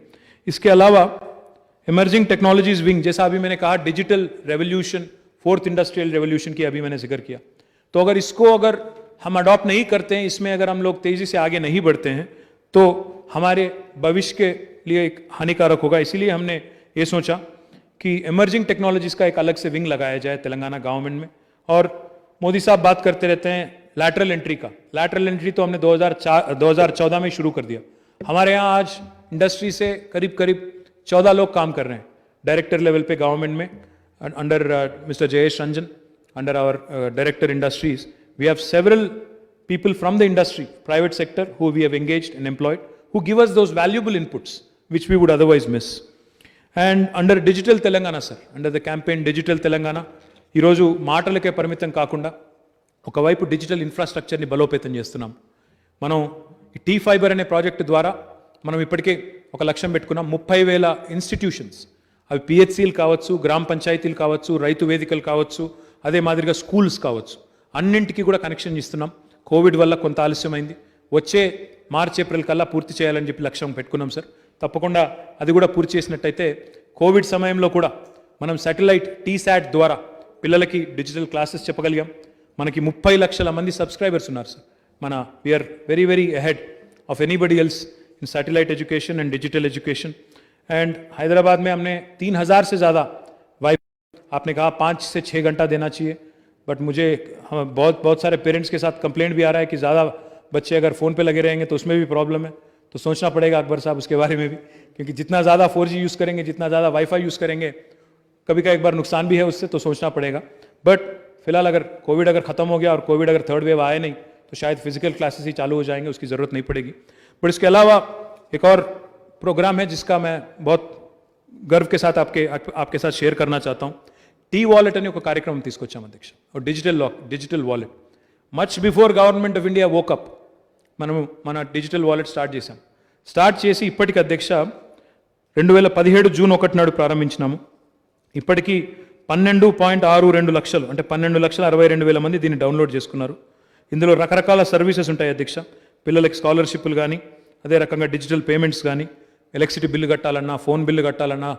इसके अलावा इमर्जिंग टेक्नोलॉजीज विंग, जैसा अभी मैंने कहा digital revolution, 4th industrial revolution की अभी मैंने जिक्र किया, तो अगर हम अडॉप्ट नहीं करते हैं, इसमें अगर हम लोग तेज़ी से आगे नहीं बढ़ते हैं तो हमारे भविष्य के लिए एक हानिकारक होगा. इसीलिए हमने ये सोचा कि इमर्जिंग टेक्नोलॉजीज़ का एक अलग से विंग लगाया जाए तेलंगाना गवर्नमेंट में. और मोदी साहब बात करते रहते हैं लैटरल एंट्री का. लैटरल एंट्री तो हमने 2014 में शुरू कर दिया. हमारे यहाँ आज इंडस्ट्री से करीब 14 लोग काम कर रहे हैं डायरेक्टर लेवल पे गवर्नमेंट में, under mister Jayesh Ranjan, under our director industries. We have several people from the industry, private sector, who we have engaged and employed, who give us those valuable inputs which we would otherwise miss. And under Digital Telangana, sir, under the campaign Digital Telangana, ఈరోజు మాటలకే పరిమితం కాకుండా ఒకవైపు డిజిటల్ ఇన్ఫ్రాస్ట్రక్చర్ని బలోపేతం చేస్తున్నాం. మనం ఈ టీ ఫైబర్ అనే ప్రాజెక్టు ద్వారా మనం ఇప్పటికే ఒక లక్ష్యం పెట్టుకున్నాం. 30,000 ఇన్స్టిట్యూషన్స్, అవి పిహెచ్సిలు కావచ్చు, గ్రామ పంచాయతీలు కావచ్చు, రైతు వేదికలు కావచ్చు, అదే మాదిరిగా స్కూల్స్ కావచ్చు, అన్నింటికీ కూడా కనెక్షన్ ఇస్తున్నాం. కోవిడ్ వల్ల కొంత ఆలస్యమైంది, వచ్చే మార్చ్ ఏప్రిల్ కల్లా పూర్తి చేయాలని చెప్పి లక్ష్యం పెట్టుకున్నాం సార్. తప్పకుండా అది కూడా పూర్తి చేసినట్టయితే కోవిడ్ సమయంలో కూడా మనం శాటిలైట్ టీశాట్ ద్వారా పిల్లలకి డిజిటల్ క్లాసెస్ చెప్పగలిగాం. మనకి 30 లక్షల మంది సబ్స్క్రైబర్స్ ఉన్నారు సార్. మన we're very very ahead of anybody else in satellite education and digital education. And Hyderabad में हमने 3,000 से ज़्यादा वाईफाई, आपने कहा 5 से 6 घंटा देना चाहिए, बट मुझे बहुत सारे पेरेंट्स के साथ कंप्लेंट भी आ रहा है कि ज़्यादा बच्चे अगर फ़ोन पे लगे रहेंगे तो उसमें भी प्रॉब्लम है. तो सोचना पड़ेगा अकबर साहब उसके बारे में भी, क्योंकि जितना ज़्यादा 4G यूज़ करेंगे, जितना ज़्यादा वाईफाई यूज़ करेंगे, कभी का एक बार नुकसान भी है उससे, तो सोचना पड़ेगा. बट फिलहाल अगर कोविड अगर ख़त्म हो गया और कोविड अगर थर्ड वेव आए नहीं तो शायद फिजिकल क्लासेस ही चालू हो जाएंगे, उसकी ज़रूरत नहीं पड़ेगी. बट इसके अलावा एक और प्रोग्राम है जिसका मैं बहुत गर्व के साथ आपके साथ शेयर करना चाहता हूँ. टी वॉलेट అనే ఒక కార్యక్రమం తీసుకొచ్చాం అధ్యక్ష. Digital wallet much before government of India woke up మనము మన డిజిటల్ వాలెట్ స్టార్ట్ చేసి ఇప్పటికి అధ్యక్ష 2017 జూన్ 1 నాడు ప్రారంభించినాము. ఇప్పటికీ 12.62 లక్షలు, అంటే 12,62,000 మంది దీన్ని డౌన్లోడ్ చేసుకున్నారు. ఇందులో రకరకాల సర్వీసెస్ ఉంటాయి అధ్యక్ష. పిల్లలకి స్కాలర్షిప్లు కానీ, అదే రకంగా డిజిటల్ పేమెంట్స్ కానీ, ఎలక్ట్రిసిటీ బిల్లు కట్టాలన్నా, ఫోన్ బిల్లు కట్టాలన్నా,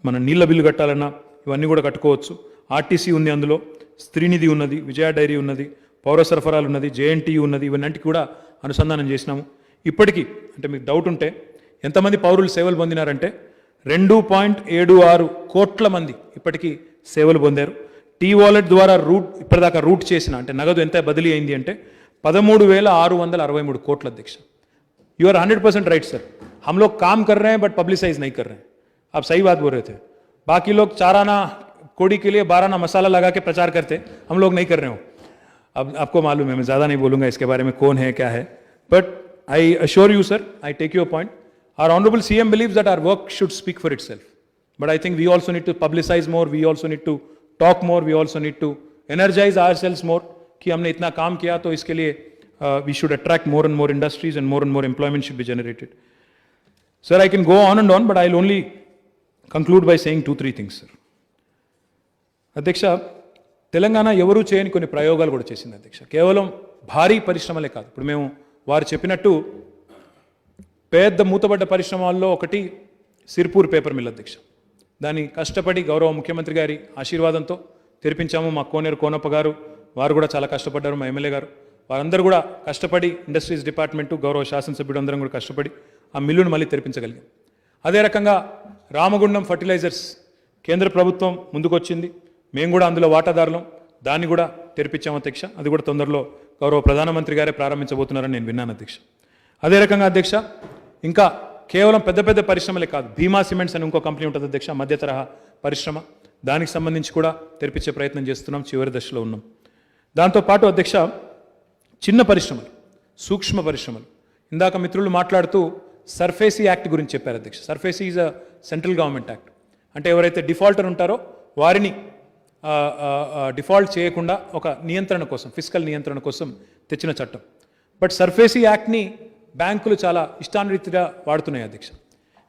మన నీళ్ళ బిల్లు కట్టాలన్నా ఇవన్నీ కూడా కట్టుకోవచ్చు. ఆర్టీసీ ఉంది, అందులో స్త్రీనిధి ఉన్నది, విజయ డైరీ ఉన్నది, పౌర సరఫరాలు ఉన్నది, జేఎన్టీయూ ఉన్నది, ఇవన్నింటికి కూడా అనుసంధానం చేసినాము. ఇప్పటికీ అంటే మీకు డౌట్ ఉంటే ఎంతమంది పౌరులు సేవలు పొందినారంటే 2.76 కోట్ల మంది ఇప్పటికీ సేవలు పొందారు. టీ వాలెట్ ద్వారా ఇప్పటిదాకా రూట్ చేసిన అంటే నగదు ఎంత బదిలీ అయింది అంటే 13,663 కోట్ల అధ్యక్ష. You are 100% right sir. हम लोग काम कर रहे हैं बट पब्लिसाइज नहीं कर रहे हैं. आप सही बात बोल रहे थे. बाकी लोग 4 आना कोड़ी के लिए 12 आना मसाला लगा के प्रचार करते, हम लोग नहीं कर रहे हो. अब आपको मालूम है, मैं ज़्यादा नहीं बोलूँगा इसके बारे में कौन है क्या है. But I assure you sir, I take your point. Our honourable CM believes that our work should speak for itself. But I think we also need to publicize more, we also need to talk more, we also need to energize ourselves more कि हमने इतना काम किया तो इसके लिए we should attract more and more industries and more employment should be generated. Sir, I can go on and on, but I'll only conclude by saying 2-3 things, sir. అధ్యక్ష, తెలంగాణ ఎవరూ చేయని కొన్ని ప్రయోగాలు కూడా చేసింది అధ్యక్ష. కేవలం భారీ పరిశ్రమలే కాదు. ఇప్పుడు మేము వారు చెప్పినట్టు పెద్ద మూతబడ్డ పరిశ్రమల్లో ఒకటి సిర్పూర్ పేపర్ మిల్ అధ్యక్ష. దాన్ని కష్టపడి గౌరవ ముఖ్యమంత్రి గారి ఆశీర్వాదంతో తెరిపించాము. మా కోనేరు కోనప్ప గారు వారు కూడా చాలా కష్టపడ్డారు, మా ఎమ్మెల్యే గారు వారందరూ కూడా కష్టపడి, ఇండస్ట్రీస్ డిపార్ట్మెంటు గౌరవ శాసనసభ్యుడు అందరం కూడా కష్టపడి ఆ మిల్లును మళ్ళీ తెరిపించగలిగాం. అదే రకంగా రామగుండం ఫర్టిలైజర్స్ కేంద్ర ప్రభుత్వం ముందుకొచ్చింది, మేము కూడా అందులో వాటాదారులం, దాన్ని కూడా తెరిపించాం అధ్యక్ష. అది కూడా తొందరలో గౌరవ ప్రధానమంత్రి గారే ప్రారంభించబోతున్నారని నేను విన్నాను అధ్యక్ష. అదే రకంగా అధ్యక్ష ఇంకా కేవలం పెద్ద పెద్ద పరిశ్రమలే కాదు, భీమా సిమెంట్స్ అని ఇంకో కంపెనీ ఉంటుంది అధ్యక్ష, మధ్య తరహా పరిశ్రమ, దానికి సంబంధించి కూడా తెరిపించే ప్రయత్నం చేస్తున్నాం, చివరి దశలో ఉన్నాం. దాంతోపాటు అధ్యక్ష చిన్న పరిశ్రమలు, సూక్ష్మ పరిశ్రమలు, ఇందాక మిత్రులు మాట్లాడుతూ సర్ఫేసీ యాక్ట్ గురించి చెప్పారు అధ్యక్ష. SARFAESI is a central government act. అంటే ఎవరైతే డిఫాల్టర్ ఉంటారో వారిని డిఫాల్ట్ చేయకుండా ఒక నియంత్రణ కోసం, ఫిస్కల్ నియంత్రణ కోసం తెచ్చిన చట్టం. బట్ సర్ఫేసీ యాక్ట్ని బ్యాంకులు చాలా ఇష్టానురీతిగా వాడుతున్నాయి అధ్యక్ష.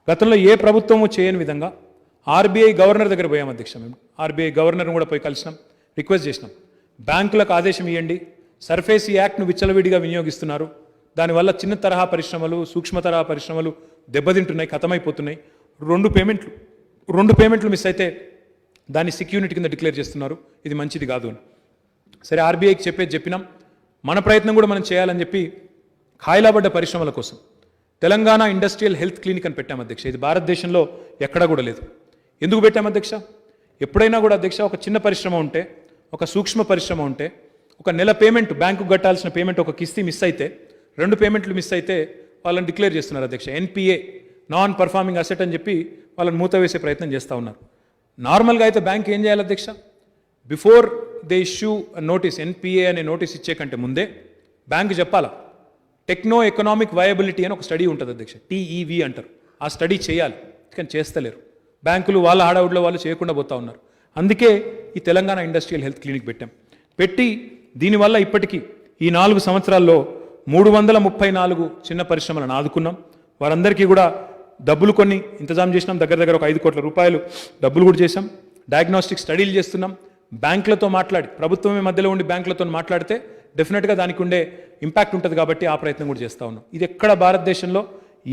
గతంలో ఏ ప్రభుత్వము చేయని విధంగా ఆర్బీఐ గవర్నర్ దగ్గర పోయాం అధ్యక్ష. మేము ఆర్బీఐ గవర్నర్ని కూడా పోయి కలిసినాం, రిక్వెస్ట్ చేసినాం, బ్యాంకులకు ఆదేశం ఇవ్వండి, సర్ఫేసీ యాక్ట్ను విచ్చలవిడిగా వినియోగిస్తున్నారు, దానివల్ల చిన్న తరహా పరిశ్రమలు, సూక్ష్మ తరహా పరిశ్రమలు దెబ్బతింటున్నాయి, ఖతమైపోతున్నాయి. రెండు పేమెంట్లు మిస్ అయితే దాన్ని సెక్యూరిటీ కింద డిక్లేర్ చేస్తున్నారు, ఇది మంచిది కాదు అని. సరే, ఆర్బీఐకి చెప్పినాం, మన ప్రయత్నం కూడా మనం చేయాలని చెప్పి ఖాయిలాబడ్డ పరిశ్రమల కోసం తెలంగాణ ఇండస్ట్రియల్ హెల్త్ క్లినిక్ అని పెట్టాం అధ్యక్ష. ఇది భారతదేశంలో ఎక్కడా కూడా లేదు. ఎందుకు పెట్టాం అధ్యక్ష? ఎప్పుడైనా కూడా అధ్యక్ష ఒక చిన్న పరిశ్రమ ఉంటే, ఒక సూక్ష్మ పరిశ్రమ ఉంటే, ఒక నెల పేమెంట్, బ్యాంకుకు కట్టాల్సిన పేమెంట్ ఒక కిస్తీ మిస్ అయితే, 2 పేమెంట్లు మిస్ అయితే వాళ్ళని డిక్లేర్ చేస్తున్నారు అధ్యక్ష. NPA, నాన్ పర్ఫార్మింగ్ అసెట్ అని చెప్పి వాళ్ళని మూత వేసే ప్రయత్నం చేస్తూ ఉన్నారు. నార్మల్గా అయితే బ్యాంక్ ఏం చేయాలి అధ్యక్ష? Before they issue notice, NPA అనే నోటీస్ ఇచ్చే కంటే ముందే బ్యాంకు చెప్పాలా, టెక్నో ఎకనామిక్ వయబిలిటీ అని ఒక స్టడీ ఉంటుంది అధ్యక్ష, TEV అంటారు. ఆ స్టడీ చేయాలి, కానీ చేస్తలేరు. బ్యాంకులు వాళ్ళ హడావుడిలో వాళ్ళు చేయకుండా పోతా ఉన్నారు. అందుకే ఈ తెలంగాణ ఇండస్ట్రియల్ హెల్త్ క్లినిక్ పెట్టి దీనివల్ల ఇప్పటికీ ఈ 4 సంవత్సరాల్లో 334 చిన్న పరిశ్రమలను ఆదుకున్నాం. వారందరికీ కూడా డబ్బులు కొన్ని ఇంతజాం చేసినాం. దగ్గర ఒక 5 కోట్ల రూపాయలు డబ్బులు కూడా చేశాం. డయాగ్నోస్టిక్ స్టడీలు చేస్తున్నాం. బ్యాంకులతో మాట్లాడి, ప్రభుత్వమే మధ్యలో ఉండి బ్యాంకులతో మాట్లాడితే డెఫినెట్గా దానికి ఉండే ఇంపాక్ట్ ఉంటుంది కాబట్టి ఆ ప్రయత్నం కూడా చేస్తూ ఉన్నాం. ఇది ఎక్కడ భారతదేశంలో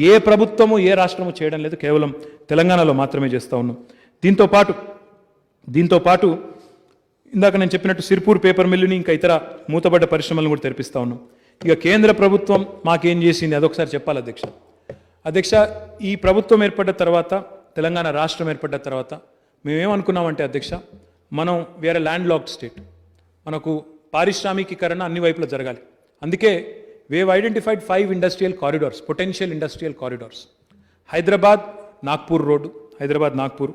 ఏ ప్రభుత్వము ఏ రాష్ట్రము చేయడం లేదు, కేవలం తెలంగాణలో మాత్రమే చేస్తూ ఉన్నాం. దీంతో పాటు ఇందాక నేను చెప్పినట్టు సిర్పూర్ పేపర్ మిల్లుని ఇంకా ఇతర మూతబడ్డ పరిశ్రమలను కూడా తెరిపిస్తూ ఉన్నాం. ఇక కేంద్ర ప్రభుత్వం మాకేం చేసింది అదొకసారి చెప్పాలి అధ్యక్ష. ఈ ప్రభుత్వం ఏర్పడ్డ తర్వాత, తెలంగాణ రాష్ట్రం ఏర్పడ్డ తర్వాత మేమేమనుకున్నామంటే అధ్యక్ష, మనం వేరే ల్యాండ్ లాక్డ్ స్టేట్, మనకు పారిశ్రామికీకరణ అన్ని వైపులా జరగాలి. అందుకే wave identified 5 industrial corridors, potential industrial corridors. Hyderabad Nagpur road, Hyderabad Nagpur,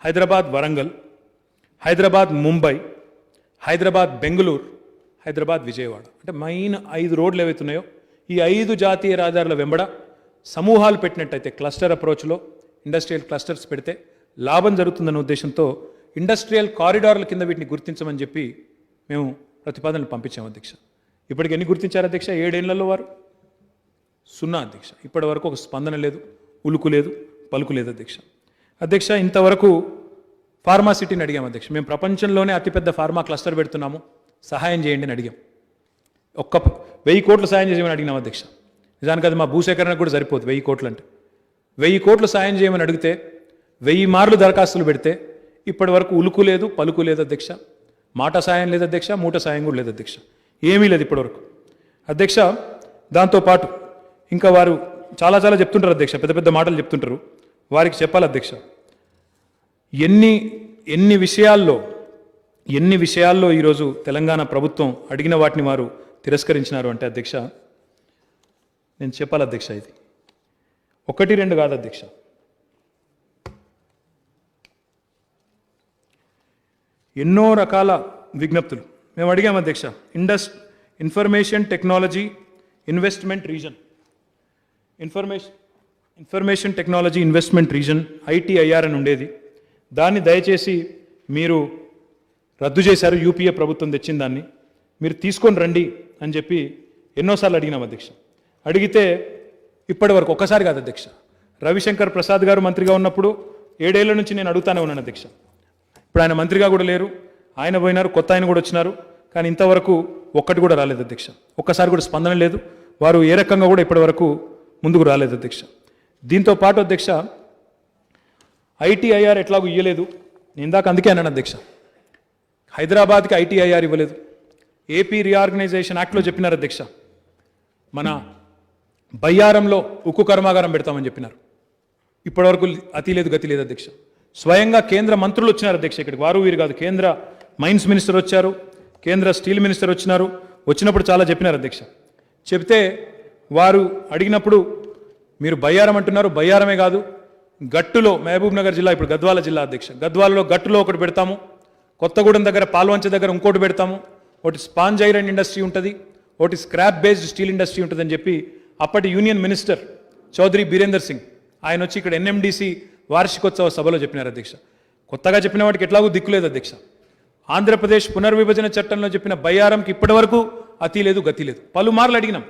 Hyderabad Warangal, Hyderabad Mumbai, Hyderabad Bengaluru, Hyderabad Vijayawada. అంటే మెయిన్ 5 రోడ్లు ఏవైతున్నాయో ఈ 5 జాతీయ రహదారుల వెంబడ సమూహాలు పెట్టినట్టయితే, క్లస్టర్ అప్రోచ్లో ఇండస్ట్రియల్ క్లస్టర్స్ పెడితే లాభం జరుగుతుందన్న ఉద్దేశంతో ఇండస్ట్రియల్ కారిడార్ల కింద వీటిని గుర్తించమని చెప్పి మేము ప్రతిపాదనలు పంపించాము అధ్యక్ష. ఇప్పటికి ఎన్ని గుర్తించారు అధ్యక్ష? 7 ఏళ్లలో వారు 0 అధ్యక్ష. ఇప్పటి వరకు ఒక స్పందన లేదు, ఉలుకు లేదు, పలుకు లేదు అధ్యక్ష. ఇంతవరకు ఫార్మాసిటీని అడిగాం అధ్యక్ష. మేము ప్రపంచంలోనే అతిపెద్ద ఫార్మా క్లస్టర్ పెడుతున్నాము, సహాయం చేయండి అని అడిగాం. 1000 కోట్లు సాయం చేయమని అడిగినాం అధ్యక్ష. నిజానికి అది మా భూసేకరణకు కూడా సరిపోదు 1000 కోట్లు అంటే. 1000 కోట్లు సాయం చేయమని అడిగితే 1000 మార్లు దరఖాస్తులు పెడితే ఇప్పటి వరకు ఉలుకు లేదు, పలుకు లేదు అధ్యక్ష. మాట సాయం లేదు అధ్యక్ష, మూట సాయం కూడా లేదు అధ్యక్ష. ఏమీ లేదు ఇప్పటివరకు అధ్యక్ష. దాంతోపాటు ఇంకా వారు చాలా చెప్తుంటారు అధ్యక్ష, పెద్ద మాటలు చెప్తుంటారు. వారికి చెప్పాలి అధ్యక్ష, ఎన్ని విషయాల్లో ఈరోజు తెలంగాణ ప్రభుత్వం అడిగిన వాటిని వారు తిరస్కరించినారు అంటే అధ్యక్ష, నేను చెప్పాలి అధ్యక్ష, ఇది 1-2 కాదు అధ్యక్ష. ఎన్నో రకాల విజ్ఞప్తులు మేము అడిగాం అధ్యక్ష. Information technology investment reason, information technology investment reason ITIR అని ఉండేది. దాన్ని దయచేసి మీరు రద్దు చేశారు. యూపీఏ ప్రభుత్వం తెచ్చిన దాన్ని మీరు తీసుకొని రండి అని చెప్పి ఎన్నోసార్లు అడిగినాం అధ్యక్ష. అడిగితే ఇప్పటి వరకు ఒక్కసారి కాదు అధ్యక్ష. రవిశంకర్ ప్రసాద్ గారు మంత్రిగా ఉన్నప్పుడు 7 ఏళ్ల నుంచి నేను అడుగుతానే ఉన్నాను అధ్యక్ష. ఇప్పుడు ఆయన మంత్రిగా కూడా లేరు, ఆయన పోయినారు, కొత్త ఆయన కూడా వచ్చినారు. కానీ ఇంతవరకు ఒక్కటి కూడా రాలేదు అధ్యక్ష. ఒక్కసారి కూడా స్పందన లేదు. వారు ఏ రకంగా కూడా ఇప్పటి వరకు ముందుకు రాలేదు అధ్యక్ష. దీంతో పాటు అధ్యక్ష, ITIR ఎట్లాగూ ఇవ్వలేదు. ఇందాక అందుకే అన్నాను అధ్యక్ష, హైదరాబాద్కి ITIR ఇవ్వలేదు. ఏపీ రీఆర్గనైజేషన్ యాక్ట్లో చెప్పినారు అధ్యక్ష, మన బయ్యారంలో ఉక్కు కర్మాగారం పెడతామని చెప్పినారు. ఇప్పటివరకు అతి లేదు, గతి లేదు అధ్యక్ష. స్వయంగా కేంద్ర మంత్రులు వచ్చినారు అధ్యక్ష ఇక్కడికి, వారు వీరు కాదు. కేంద్ర మైన్స్ మినిస్టర్ వచ్చారు, కేంద్ర స్టీల్ మినిస్టర్ వచ్చినారు. వచ్చినప్పుడు చాలా చెప్పినారు అధ్యక్ష. చెప్తే వారు అడిగినప్పుడు మీరు బయ్యారం అంటున్నారు, బయ్యారమే కాదు గట్టులో, మహబూబ్ నగర్ జిల్లా ఇప్పుడు గద్వాల జిల్లా అధ్యక్ష, గద్వాలలో గట్టులో ఒకటి పెడతాము, కొత్తగూడెం దగ్గర పాల్వంచ దగ్గర ఇంకోటి పెడతాము, ఒకటి స్పాంజ్ ఐరన్ ఇండస్ట్రీ ఉంటుంది, ఒకటి స్క్రాప్ బేస్డ్ స్టీల్ ఇండస్ట్రీ ఉంటుందని చెప్పి అప్పటి యూనియన్ మినిస్టర్ చౌదరి బీరేందర్ సింగ్ ఆయన వచ్చి ఇక్కడ NMDC వార్షికోత్సవ సభలో చెప్పినారు అధ్యక్ష. కొత్తగా చెప్పిన వాటికి ఎట్లాగూ దిక్కులేదు అధ్యక్ష. ఆంధ్రప్రదేశ్ పునర్విభజన చట్టంలో చెప్పిన బయ్యారంకి ఇప్పటి వరకు అతి లేదు, గతి లేదు. పలుమార్లు అడిగినాం.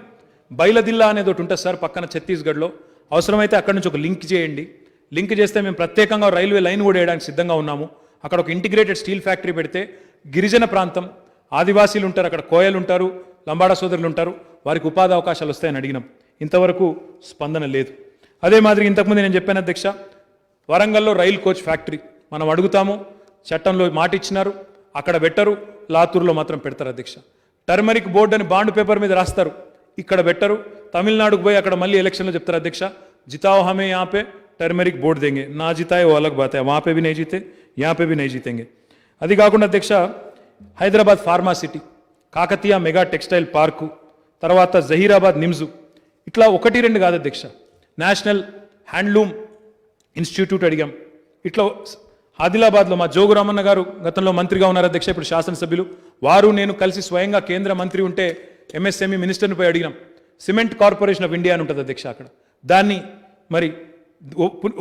బైలదిల్లా అనేది ఒకటి ఉంటుంది సార్ పక్కన ఛత్తీస్గఢ్లో, అవసరమైతే అక్కడి నుంచి ఒక లింక్ చేయండి. లింక్ చేస్తే మేము ప్రత్యేకంగా రైల్వే లైన్ కూడా వేయడానికి సిద్ధంగా ఉన్నాము. అక్కడ ఒక ఇంటిగ్రేటెడ్ స్టీల్ ఫ్యాక్టరీ పెడితే గిరిజన ప్రాంతం, ఆదివాసీలు ఉంటారు, అక్కడ కోయలు ఉంటారు, లంబాడా సోదరులు ఉంటారు, వారికి ఉపాధి అవకాశాలు వస్తాయని అడిగినాం. ఇంతవరకు స్పందన లేదు. అదే మాదిరి ఇంతకుముందు నేను చెప్పాను అధ్యక్ష, వరంగల్లో రైల్ కోచ్ ఫ్యాక్టరీ మనం అడుగుతాము, చట్టంలో మాట ఇచ్చినారు, అక్కడ పెట్టరు, లాతూరులో మాత్రం పెడతారు అధ్యక్ష. టర్మరిక్ బోర్డు అని బాండ్ పేపర్ మీద రాస్తారు, ఇక్కడ పెట్టరు. తమిళనాడుకు పోయి అక్కడ మళ్ళీ ఎలక్షన్లో చెప్తారు అధ్యక్ష, జితాओ हमें यहाँ पे టర్మరిక్ బోర్డు देंगे, ना जिताए वो अलग बात है, वहाँ पे भी नहीं जीते, यहाँ पे भी नहीं जीतेंगे. అది కాకుండా అధ్యక్ష, Hyderabad pharma city, Kakatiya mega textile park, తర్వాత జహీరాబాద్ నిమ్జు, ఇట్లా 1-2 కాదు అధ్యక్ష. నేషనల్ హ్యాండ్లూమ్ ఇన్స్టిట్యూట్ అడిగాం. ఇట్లా ఆదిలాబాద్లో మా జోగురామన్న గారు గతంలో మంత్రిగా ఉన్నారు అధ్యక్ష, ఇప్పుడు శాసనసభ్యులు, వారు నేను కలిసి స్వయంగా కేంద్ర మంత్రి ఉంటే MSME మినిస్టర్ని పోయి అడిగినాం. సిమెంట్ కార్పొరేషన్ ఆఫ్ ఇండియా అని ఉంటుంది అధ్యక్ష, అక్కడ దాన్ని మరి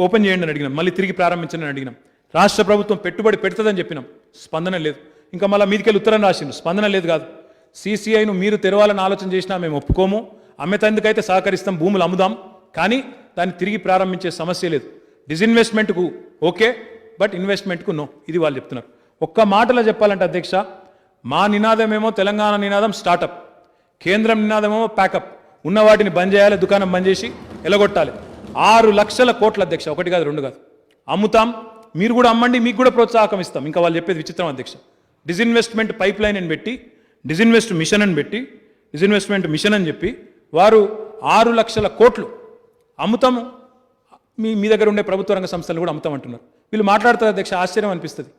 ఓపెన్ చేయండి అని అడిగినాం, మళ్ళీ తిరిగి ప్రారంభించండి అని అడిగినాం. రాష్ట్ర ప్రభుత్వం పెట్టుబడి పెడుతుందని చెప్పినాం, స్పందన లేదు. ఇంకా మళ్ళీ మీదికెళ్ళి ఉత్తరం రాసిండు, స్పందన లేదు కాదు. సీసీఐను మీరు తెరవాలని ఆలోచన చేసినా మేము ఒప్పుకోము, అమ్మేతందుకైతే సహకరిస్తాం, భూములు అమ్ముదాం, కానీ దాన్ని తిరిగి ప్రారంభించే సమస్య లేదు. డిజిన్వెస్ట్మెంట్కు ఓకే, బట్ ఇన్వెస్ట్మెంట్కు నో. ఇది వాళ్ళు చెప్తున్నారు. ఒక్క మాటలో చెప్పాలంటే అధ్యక్ష, మా నినాదమేమో తెలంగాణ నినాదం స్టార్టప్, కేంద్రం నినాదమేమో ప్యాకప్. ఉన్న వాటిని బంద్ చేయాలి, దుకాణం బంద్ చేసి ఎలగొట్టాలి. 6 లక్షల కోట్ల అధ్యక్ష, 1 కాదు 2 కాదు, అమ్ముతాం, మీరు కూడా అమ్మండి, మీకు కూడా ప్రోత్సాహకం ఇస్తాం. ఇంకా వాళ్ళు చెప్పేది విచిత్రం అధ్యక్ష. డిజిన్వెస్ట్మెంట్ పైప్ లైన్ అని పెట్టి, డిజిన్వెస్ట్మెంట్ మిషన్ అని చెప్పి వారు 6 లక్షల కోట్లు అమ్ముతాము, మీ దగ్గర ఉండే ప్రభుత్వ రంగ సంస్థలు కూడా అమ్ముతామంటున్నారు. వీళ్ళు మాట్లాడతారు అధ్యక్ష, ఆశ్చర్యం అనిపిస్తుంది.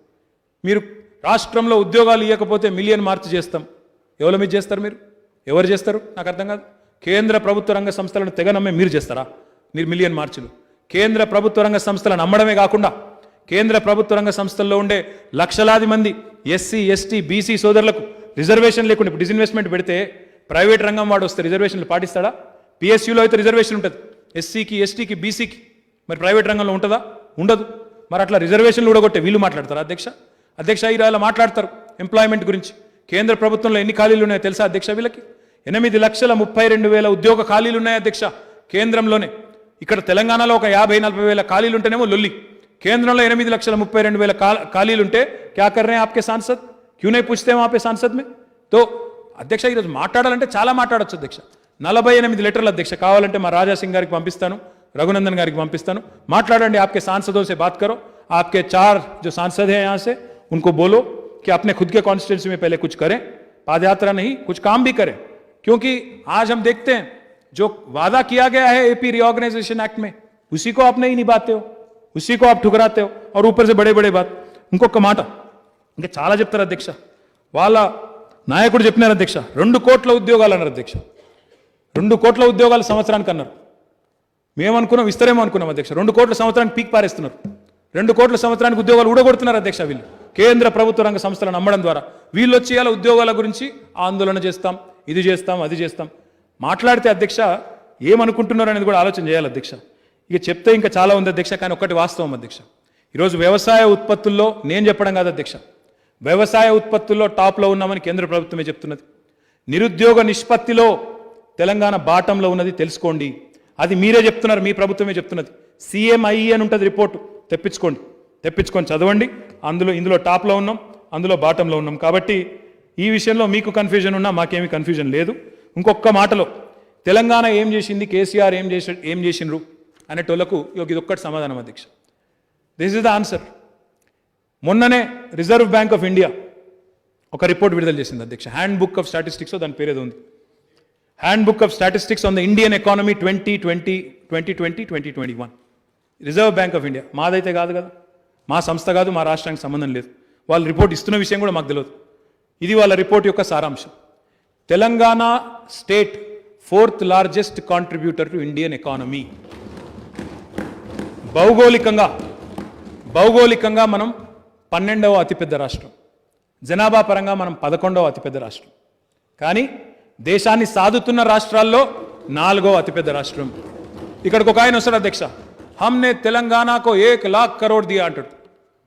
మీరు రాష్ట్రంలో ఉద్యోగాలు ఇవ్వకపోతే మిలియన్ మార్చ్ చేస్తాం. ఎవరి మీద చేస్తారు మీరు? ఎవరు చేస్తారు? నాకు అర్థం కాదు. కేంద్ర ప్రభుత్వ రంగ సంస్థలను తెగ నమ్మే మీరు చేస్తారా మీరు మిలియన్ మార్చులు? కేంద్ర ప్రభుత్వ రంగ సంస్థలను నమ్మడమే కాకుండా కేంద్ర ప్రభుత్వ రంగ సంస్థల్లో ఉండే లక్షలాది మంది ఎస్సీ, ఎస్టీ, బీసీ సోదరులకు రిజర్వేషన్ లేకుండా ఇప్పుడు డిజిన్వెస్ట్మెంట్ పెడితే ప్రైవేట్ రంగం వాడు వస్తే రిజర్వేషన్లు పాటిస్తాడా? పిఎస్యూలో అయితే రిజర్వేషన్ ఉంటుంది, ఎస్సీకి, ఎస్టీకి, బీసీకి. మరి ప్రైవేట్ రంగంలో ఉంటుందా? ఉండదు. మరి అట్లా రిజర్వేషన్లు ఊడగొట్టే వీళ్ళు మాట్లాడతారా అధ్యక్ష? ఇలా మాట్లాడతారు ఎంప్లాయ్మెంట్ గురించి. కేంద్ర ప్రభుత్వంలో ఎన్ని ఖాళీలు ఉన్నాయో తెలుసా అధ్యక్ష? వీళ్ళకి 8,32,000 ఉద్యోగ ఖాళీలు ఉన్నాయి అధ్యక్ష కేంద్రంలోనే. ఇక్కడ తెలంగాణలో ఒక 50-40 వేల ఖాళీలు ఉంటేనేమో లొల్లి. కేంద్రంలో 8,32,000 ఖాళీలు ఉంటే క్యా కర్ రहे हैं आपके सांसद? क्यों नहीं पूछते वहां पे सांसद में? तो అధ్యక్ష ఈరోజు మాట్లాడాలంటే చాలా మాట్లాడొచ్చు అధ్యక్ష. 48 లెటర్లు అధ్యక్ష. కావాలంటే మా రాజా సింగ్ గారికి పంపిస్తాను, रघुनंदन गारी पंपिस्तानु माట్లాడండి. आपके सांसदों से बात करो, आपके 4 जो सांसद हैं यहाँ से उनको बोलो कि अपने खुद के कॉन्स्टिट्यूंसी में पहले कुछ करें, पादयात्रा नहीं कुछ काम भी करें. क्योंकि आज हम देखते हैं जो वादा किया गया है एपी रीऑर्गेनाइजेशन एक्ट में, उसी को आप नहीं निभाते हो, उसी को आप ठुकराते हो. और ऊपर से बड़े बड़े बात ఇంకొక మాట ఇంకా చాలా చెప్తారు అధ్యక్ష. వాళ్ళ నాయకుడు చెప్పినారు అధ్యక్ష, 2 కోట్ల ఉద్యోగాలు అన్నారు అధ్యక్ష. 2 కోట్ల ఉద్యోగాలు సంవత్సరానికి అన్నారు. మేమనుకున్నాం ఇస్తారేమో అనుకున్నాం అధ్యక్ష. 2 కోట్ల సంవత్సరానికి పీక్ పారేస్తున్నారు. 2 కోట్ల సంవత్సరానికి ఉద్యోగాలు ఊడగొడుతున్నారు అధ్యక్ష వీళ్ళు. కేంద్ర ప్రభుత్వ రంగ సంస్థలను నమ్మడం ద్వారా వీళ్ళు వచ్చి ఇలా ఉద్యోగాల గురించి ఆందోళన చేస్తాం, ఇది చేస్తాం, అది చేస్తాం మాట్లాడితే అధ్యక్ష ఏమనుకుంటున్నారు అనేది కూడా ఆలోచన చేయాలి అధ్యక్ష. ఇక చెప్తే ఇంకా చాలా ఉంది అధ్యక్ష, కానీ ఒక్కటి వాస్తవం అధ్యక్ష. ఈరోజు వ్యవసాయ ఉత్పత్తుల్లో నేను చెప్పడం కాదు అధ్యక్ష, వ్యవసాయ ఉత్పత్తుల్లో టాప్లో ఉన్నామని కేంద్ర ప్రభుత్వమే చెప్తున్నది. నిరుద్యోగ నిష్పత్తిలో తెలంగాణ బాటంలో ఉన్నది తెలుసుకోండి. అది మీరే చెప్తున్నారు, మీ ప్రభుత్వమే చెప్తున్నది. CMI అని ఉంటుంది రిపోర్టు, తెప్పించుకొని చదవండి. ఇందులో టాప్లో ఉన్నాం, అందులో బాటంలో ఉన్నాం. కాబట్టి ఈ విషయంలో మీకు కన్ఫ్యూజన్ ఉన్నా మాకేమీ కన్ఫ్యూజన్ లేదు. ఇంకొక మాటలో తెలంగాణ ఏం చేసింది, కేసీఆర్ ఏం చేసిండ్రు అనేటోళ్లకు ఇది ఒక్కటి సమాధానం అధ్యక్ష. This is the answer. మొన్ననే రిజర్వ్ బ్యాంక్ ఆఫ్ ఇండియా ఒక రిపోర్ట్ విడుదల చేసింది అధ్యక్ష. హ్యాండ్ బుక్ ఆఫ్ స్టాటిస్టిక్స్ దాని పేరేదో ఉంది. Handbook of statistics on the Indian economy 2020-2021. Reserve Bank of India మాదైతే కాదు కదా, మా సంస్థ కాదు, మా రాష్ట్రానికి సంబంధం లేదు. వాళ్ళు రిపోర్ట్ ఇస్తున్న విషయం కూడా మాకు తెలియదు. ఇది వాళ్ళ రిపోర్ట్ యొక్క సారాంశం. Telangana state 4th largest contributor to Indian economy. భౌగోళికంగా మనం 12వ అతిపెద్ద రాష్ట్రం, జనాభా పరంగా మనం 11వ అతిపెద్ద రాష్ట్రం, కానీ దేశాన్ని సాదుతున్న రాష్ట్రాల్లో 4వ అతిపెద్ద రాష్ట్రం. ఇక్కడికి ఒక ఆయన వస్తాడు అధ్యక్ష, हमने तेलंगाना को 1 लाख करोड़ दिया अंटाడు.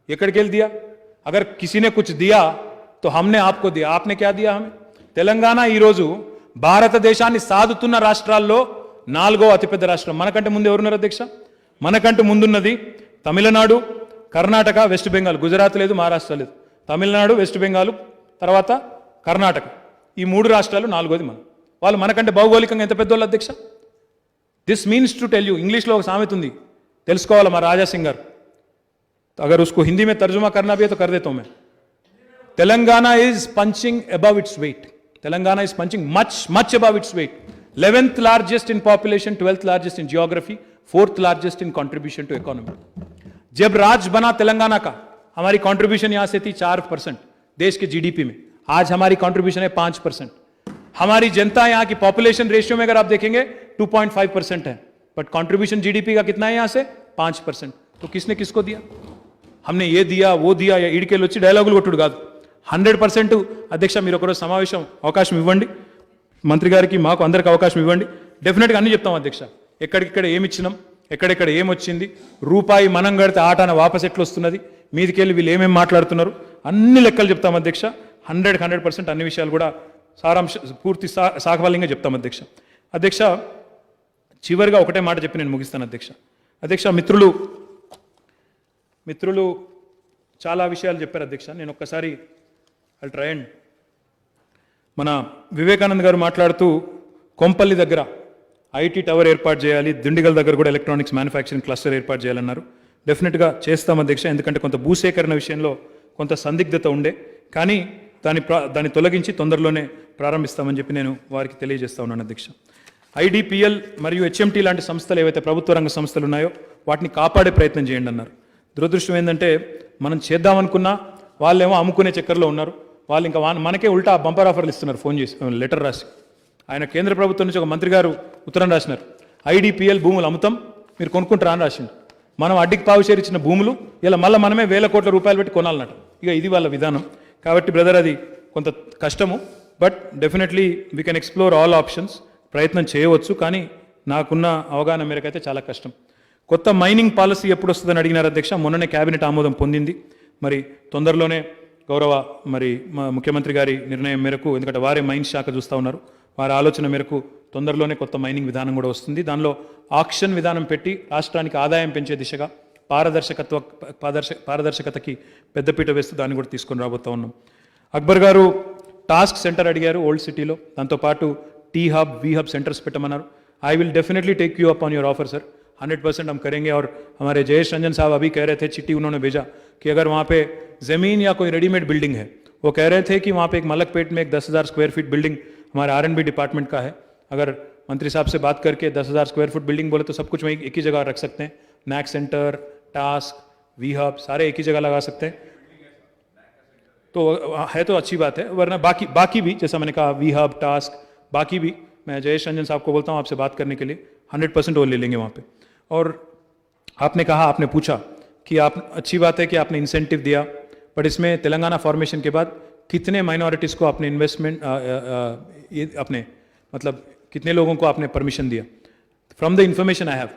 ఎక్కడికి వెళ్ళి दिया? अगर किसी ने कुछ दिया तो हमने आपको दिया. आपने क्या दिया हमें? తెలంగాణ ఈరోజు భారతదేశాన్ని సాదుతున్న రాష్ట్రాల్లో 4వ అతిపెద్ద రాష్ట్రం. మనకంటే ముందు ఎవరున్నారు అధ్యక్ష? మనకంటే ముందున్నది తమిళనాడు, కర్ణాటక, వెస్ట్ బెంగాల్. గుజరాత్ లేదు, మహారాష్ట్ర లేదు. తమిళనాడు, వెస్ట్ బెంగాల్, తర్వాత కర్ణాటక. ఈ 3 రాష్ట్రాలు 4వది మనం. వాళ్ళు మనకంటే భౌగోళికంగా ఎంత పెద్దోళ్ళు అధ్యక్ష? This means to tell you, ఇంగ్లీష్లో ఒక సామెత ఉంది, తెలుసుకోవాలి మా రాజా సింగ్ గారు. अगर उसको हिंदी में तर्जुमा करना भी है तो कर देता हूं मैं. Telangana is punching above its weight. Telangana is punching much above its weight. 11th largest in population, 12th largest in geography, 4th largest in contribution to economy. जब राज बना तेलंगाना का, हमारी कंट्रीब्यूशन यहां से थी 4% देश के जीडीपी में. आज हमारी कंट्रीब्यूशन है 5%. हमारी जनता यहाँ की पॉपुलेशन रेशियो में अगर आप देखेंगे 2.5% है, बट कंट्रीब्यूशन जीडीपी का कितना है यहाँ से? 5%. तो किसने किसको दिया? हमने ये दिया वो दिया या ఈడికెళ్ళి వచ్చి డైలాగులు కొట్టుడు కాదు. 100% అధ్యక్ష మీరు ఒకరోజు సమావేశం అవకాశం ఇవ్వండి, మంత్రి గారికి మాకు అందరికి అవకాశం ఇవ్వండి. డెఫినెట్గా అన్ని చెప్తాం అధ్యక్ష. ఎక్కడిక్కడ ఏమి ఇచ్చినాం, ఎక్కడెక్కడ ఏమొచ్చింది, రూపాయి మనం కడితే ఆటాన వాపస్ ఎట్లా వస్తున్నది, మీదికెళ్ళి వీళ్ళు ఏమేమి మాట్లాడుతున్నారు, అన్ని లెక్కలు చెప్తాం అధ్యక్ష. 100% అన్ని విషయాలు కూడా సారాంశ పూర్తి సాగవాలింగా చెప్తాం అధ్యక్ష. అధ్యక్ష, చివరిగా ఒకటే మాట చెప్పి నేను ముగిస్తాను అధ్యక్ష. అధ్యక్ష, మిత్రులు చాలా విషయాలు చెప్పారు అధ్యక్ష. నేను ఒక్కసారి ఐల్ ట్రై అండ్ మన వివేకానంద్ గారు మాట్లాడుతూ కొంపల్లి దగ్గర ఐటీ టవర్ ఏర్పాటు చేయాలి, దిండిగల్ దగ్గర కూడా ఎలక్ట్రానిక్స్ మ్యానుఫ్యాక్చరింగ్ క్లస్టర్ ఏర్పాటు చేయాలన్నారు. డెఫినెట్గా చేస్తాం అధ్యక్ష, ఎందుకంటే కొంత భూసేకరణ విషయంలో కొంత సందిగ్ధత ఉండే, కానీ దాన్ని తొలగించి తొందరలోనే ప్రారంభిస్తామని చెప్పి నేను వారికి తెలియజేస్తా ఉన్నాను అధ్యక్ష. ఐడిపిఎల్ మరియు హెచ్ఎంటీ లాంటి సంస్థలు ఏవైతే ప్రభుత్వ రంగ సంస్థలు ఉన్నాయో వాటిని కాపాడే ప్రయత్నం చేయండి అన్నారు. దురదృష్టం ఏంటంటే మనం చేద్దామనుకున్నా వాళ్ళేమో అమ్ముకునే చక్కర్లో ఉన్నారు. వాళ్ళు ఇంకా మనకే ఉల్టా బంపర్ ఆఫర్లు ఇస్తున్నారు, ఫోన్ చేసి లెటర్ రాసి. ఆయన కేంద్ర ప్రభుత్వం నుంచి ఒక మంత్రి గారు ఉత్తరం రాసినారు, ఐడిపిఎల్ భూములు అమ్ముతాం మీరు కొనుక్కుంటారా అని రాసిండు. మనం అడ్డికి పావుచేరి ఇచ్చిన భూములు ఇలా మళ్ళీ మనమే వేల కోట్ల రూపాయలు పెట్టి కొనాలన్నట్టు. ఇక ఇది వాళ్ళ విధానం. కాబట్టి బ్రదర్, అది కొంత కష్టము, but definitely we can explore all options. ప్రయత్నం చేయవచ్చు, కానీ నాకున్న అవగాహన మేరకైతే చాలా కష్టం. కొత్త మైనింగ్ పాలసీ ఎప్పుడు వస్తుందని అడిగినారు అధ్యక్ష. మొన్ననే కేబినెట్ ఆమోదం పొందింది. మరి తొందరలోనే గౌరవ ముఖ్యమంత్రి గారి నిర్ణయం మేరకు, ఎందుకంటే వారే మైన్స్ శాఖ చూస్తూ ఉన్నారు, వారి ఆలోచన మేరకు తొందరలోనే కొత్త మైనింగ్ విధానం కూడా వస్తుంది. దానిలో ఆక్షన్ విధానం పెట్టి రాష్ట్రానికి ఆదాయం పెంచే దిశగా పారదర్శకతకి పెద్దపీట వేస్తూ దాన్ని కూడా తీసుకొని రాబోతూ ఉన్నాం. అక్బర్ గారు టాస్క్ సెంటర్ అడిగారు ఓల్డ్ సిటీలో, దాంతోపాటు T hub, we hub centres పెట్టమన్నారు. I will definitely take you up on your offer sir, 100% हम करेंगे. और हमारे जयेश रंजन साहब अभी कह रहे थे, चिट्ठी उन्होंने भेजा कि अगर वहाँ पे ज़मीन या कोई रेडीमेड बिल्डिंग है, वो कह रहे थे कि वहाँ पे एक मलकपेट में एक 10,000 स्क्वायर फीट बिल्डिंग हमारे R&B डिपार्टमेंट का है. अगर मंत्री साहब से बात करके 10,000 स्क्वायर फुट बिल्डिंग बोले तो सब कुछ वहीं एक ही जगह रख सकते हैं. NAC centre, task, we hub सारे एक ही जगह लगा सकते हैं. तो है तो अच्छी बात है, वरना बाकी भी जैसा मैंने कहा वी हब, टास्क, बाकी भी मैं जयेश रंजन साहब को बोलता हूँ आपसे बात करने के लिए, 100% वो ले लेंगे वहाँ पे. और आपने पूछा कि आप, अच्छी बात है कि आपने इंसेंटिव दिया, बट इसमें तेलंगाना फॉर्मेशन के बाद कितने माइनॉरिटीज़ को आपने इन्वेस्टमेंट अपने मतलब कितने लोगों को आपने परमिशन दिया? From the information I have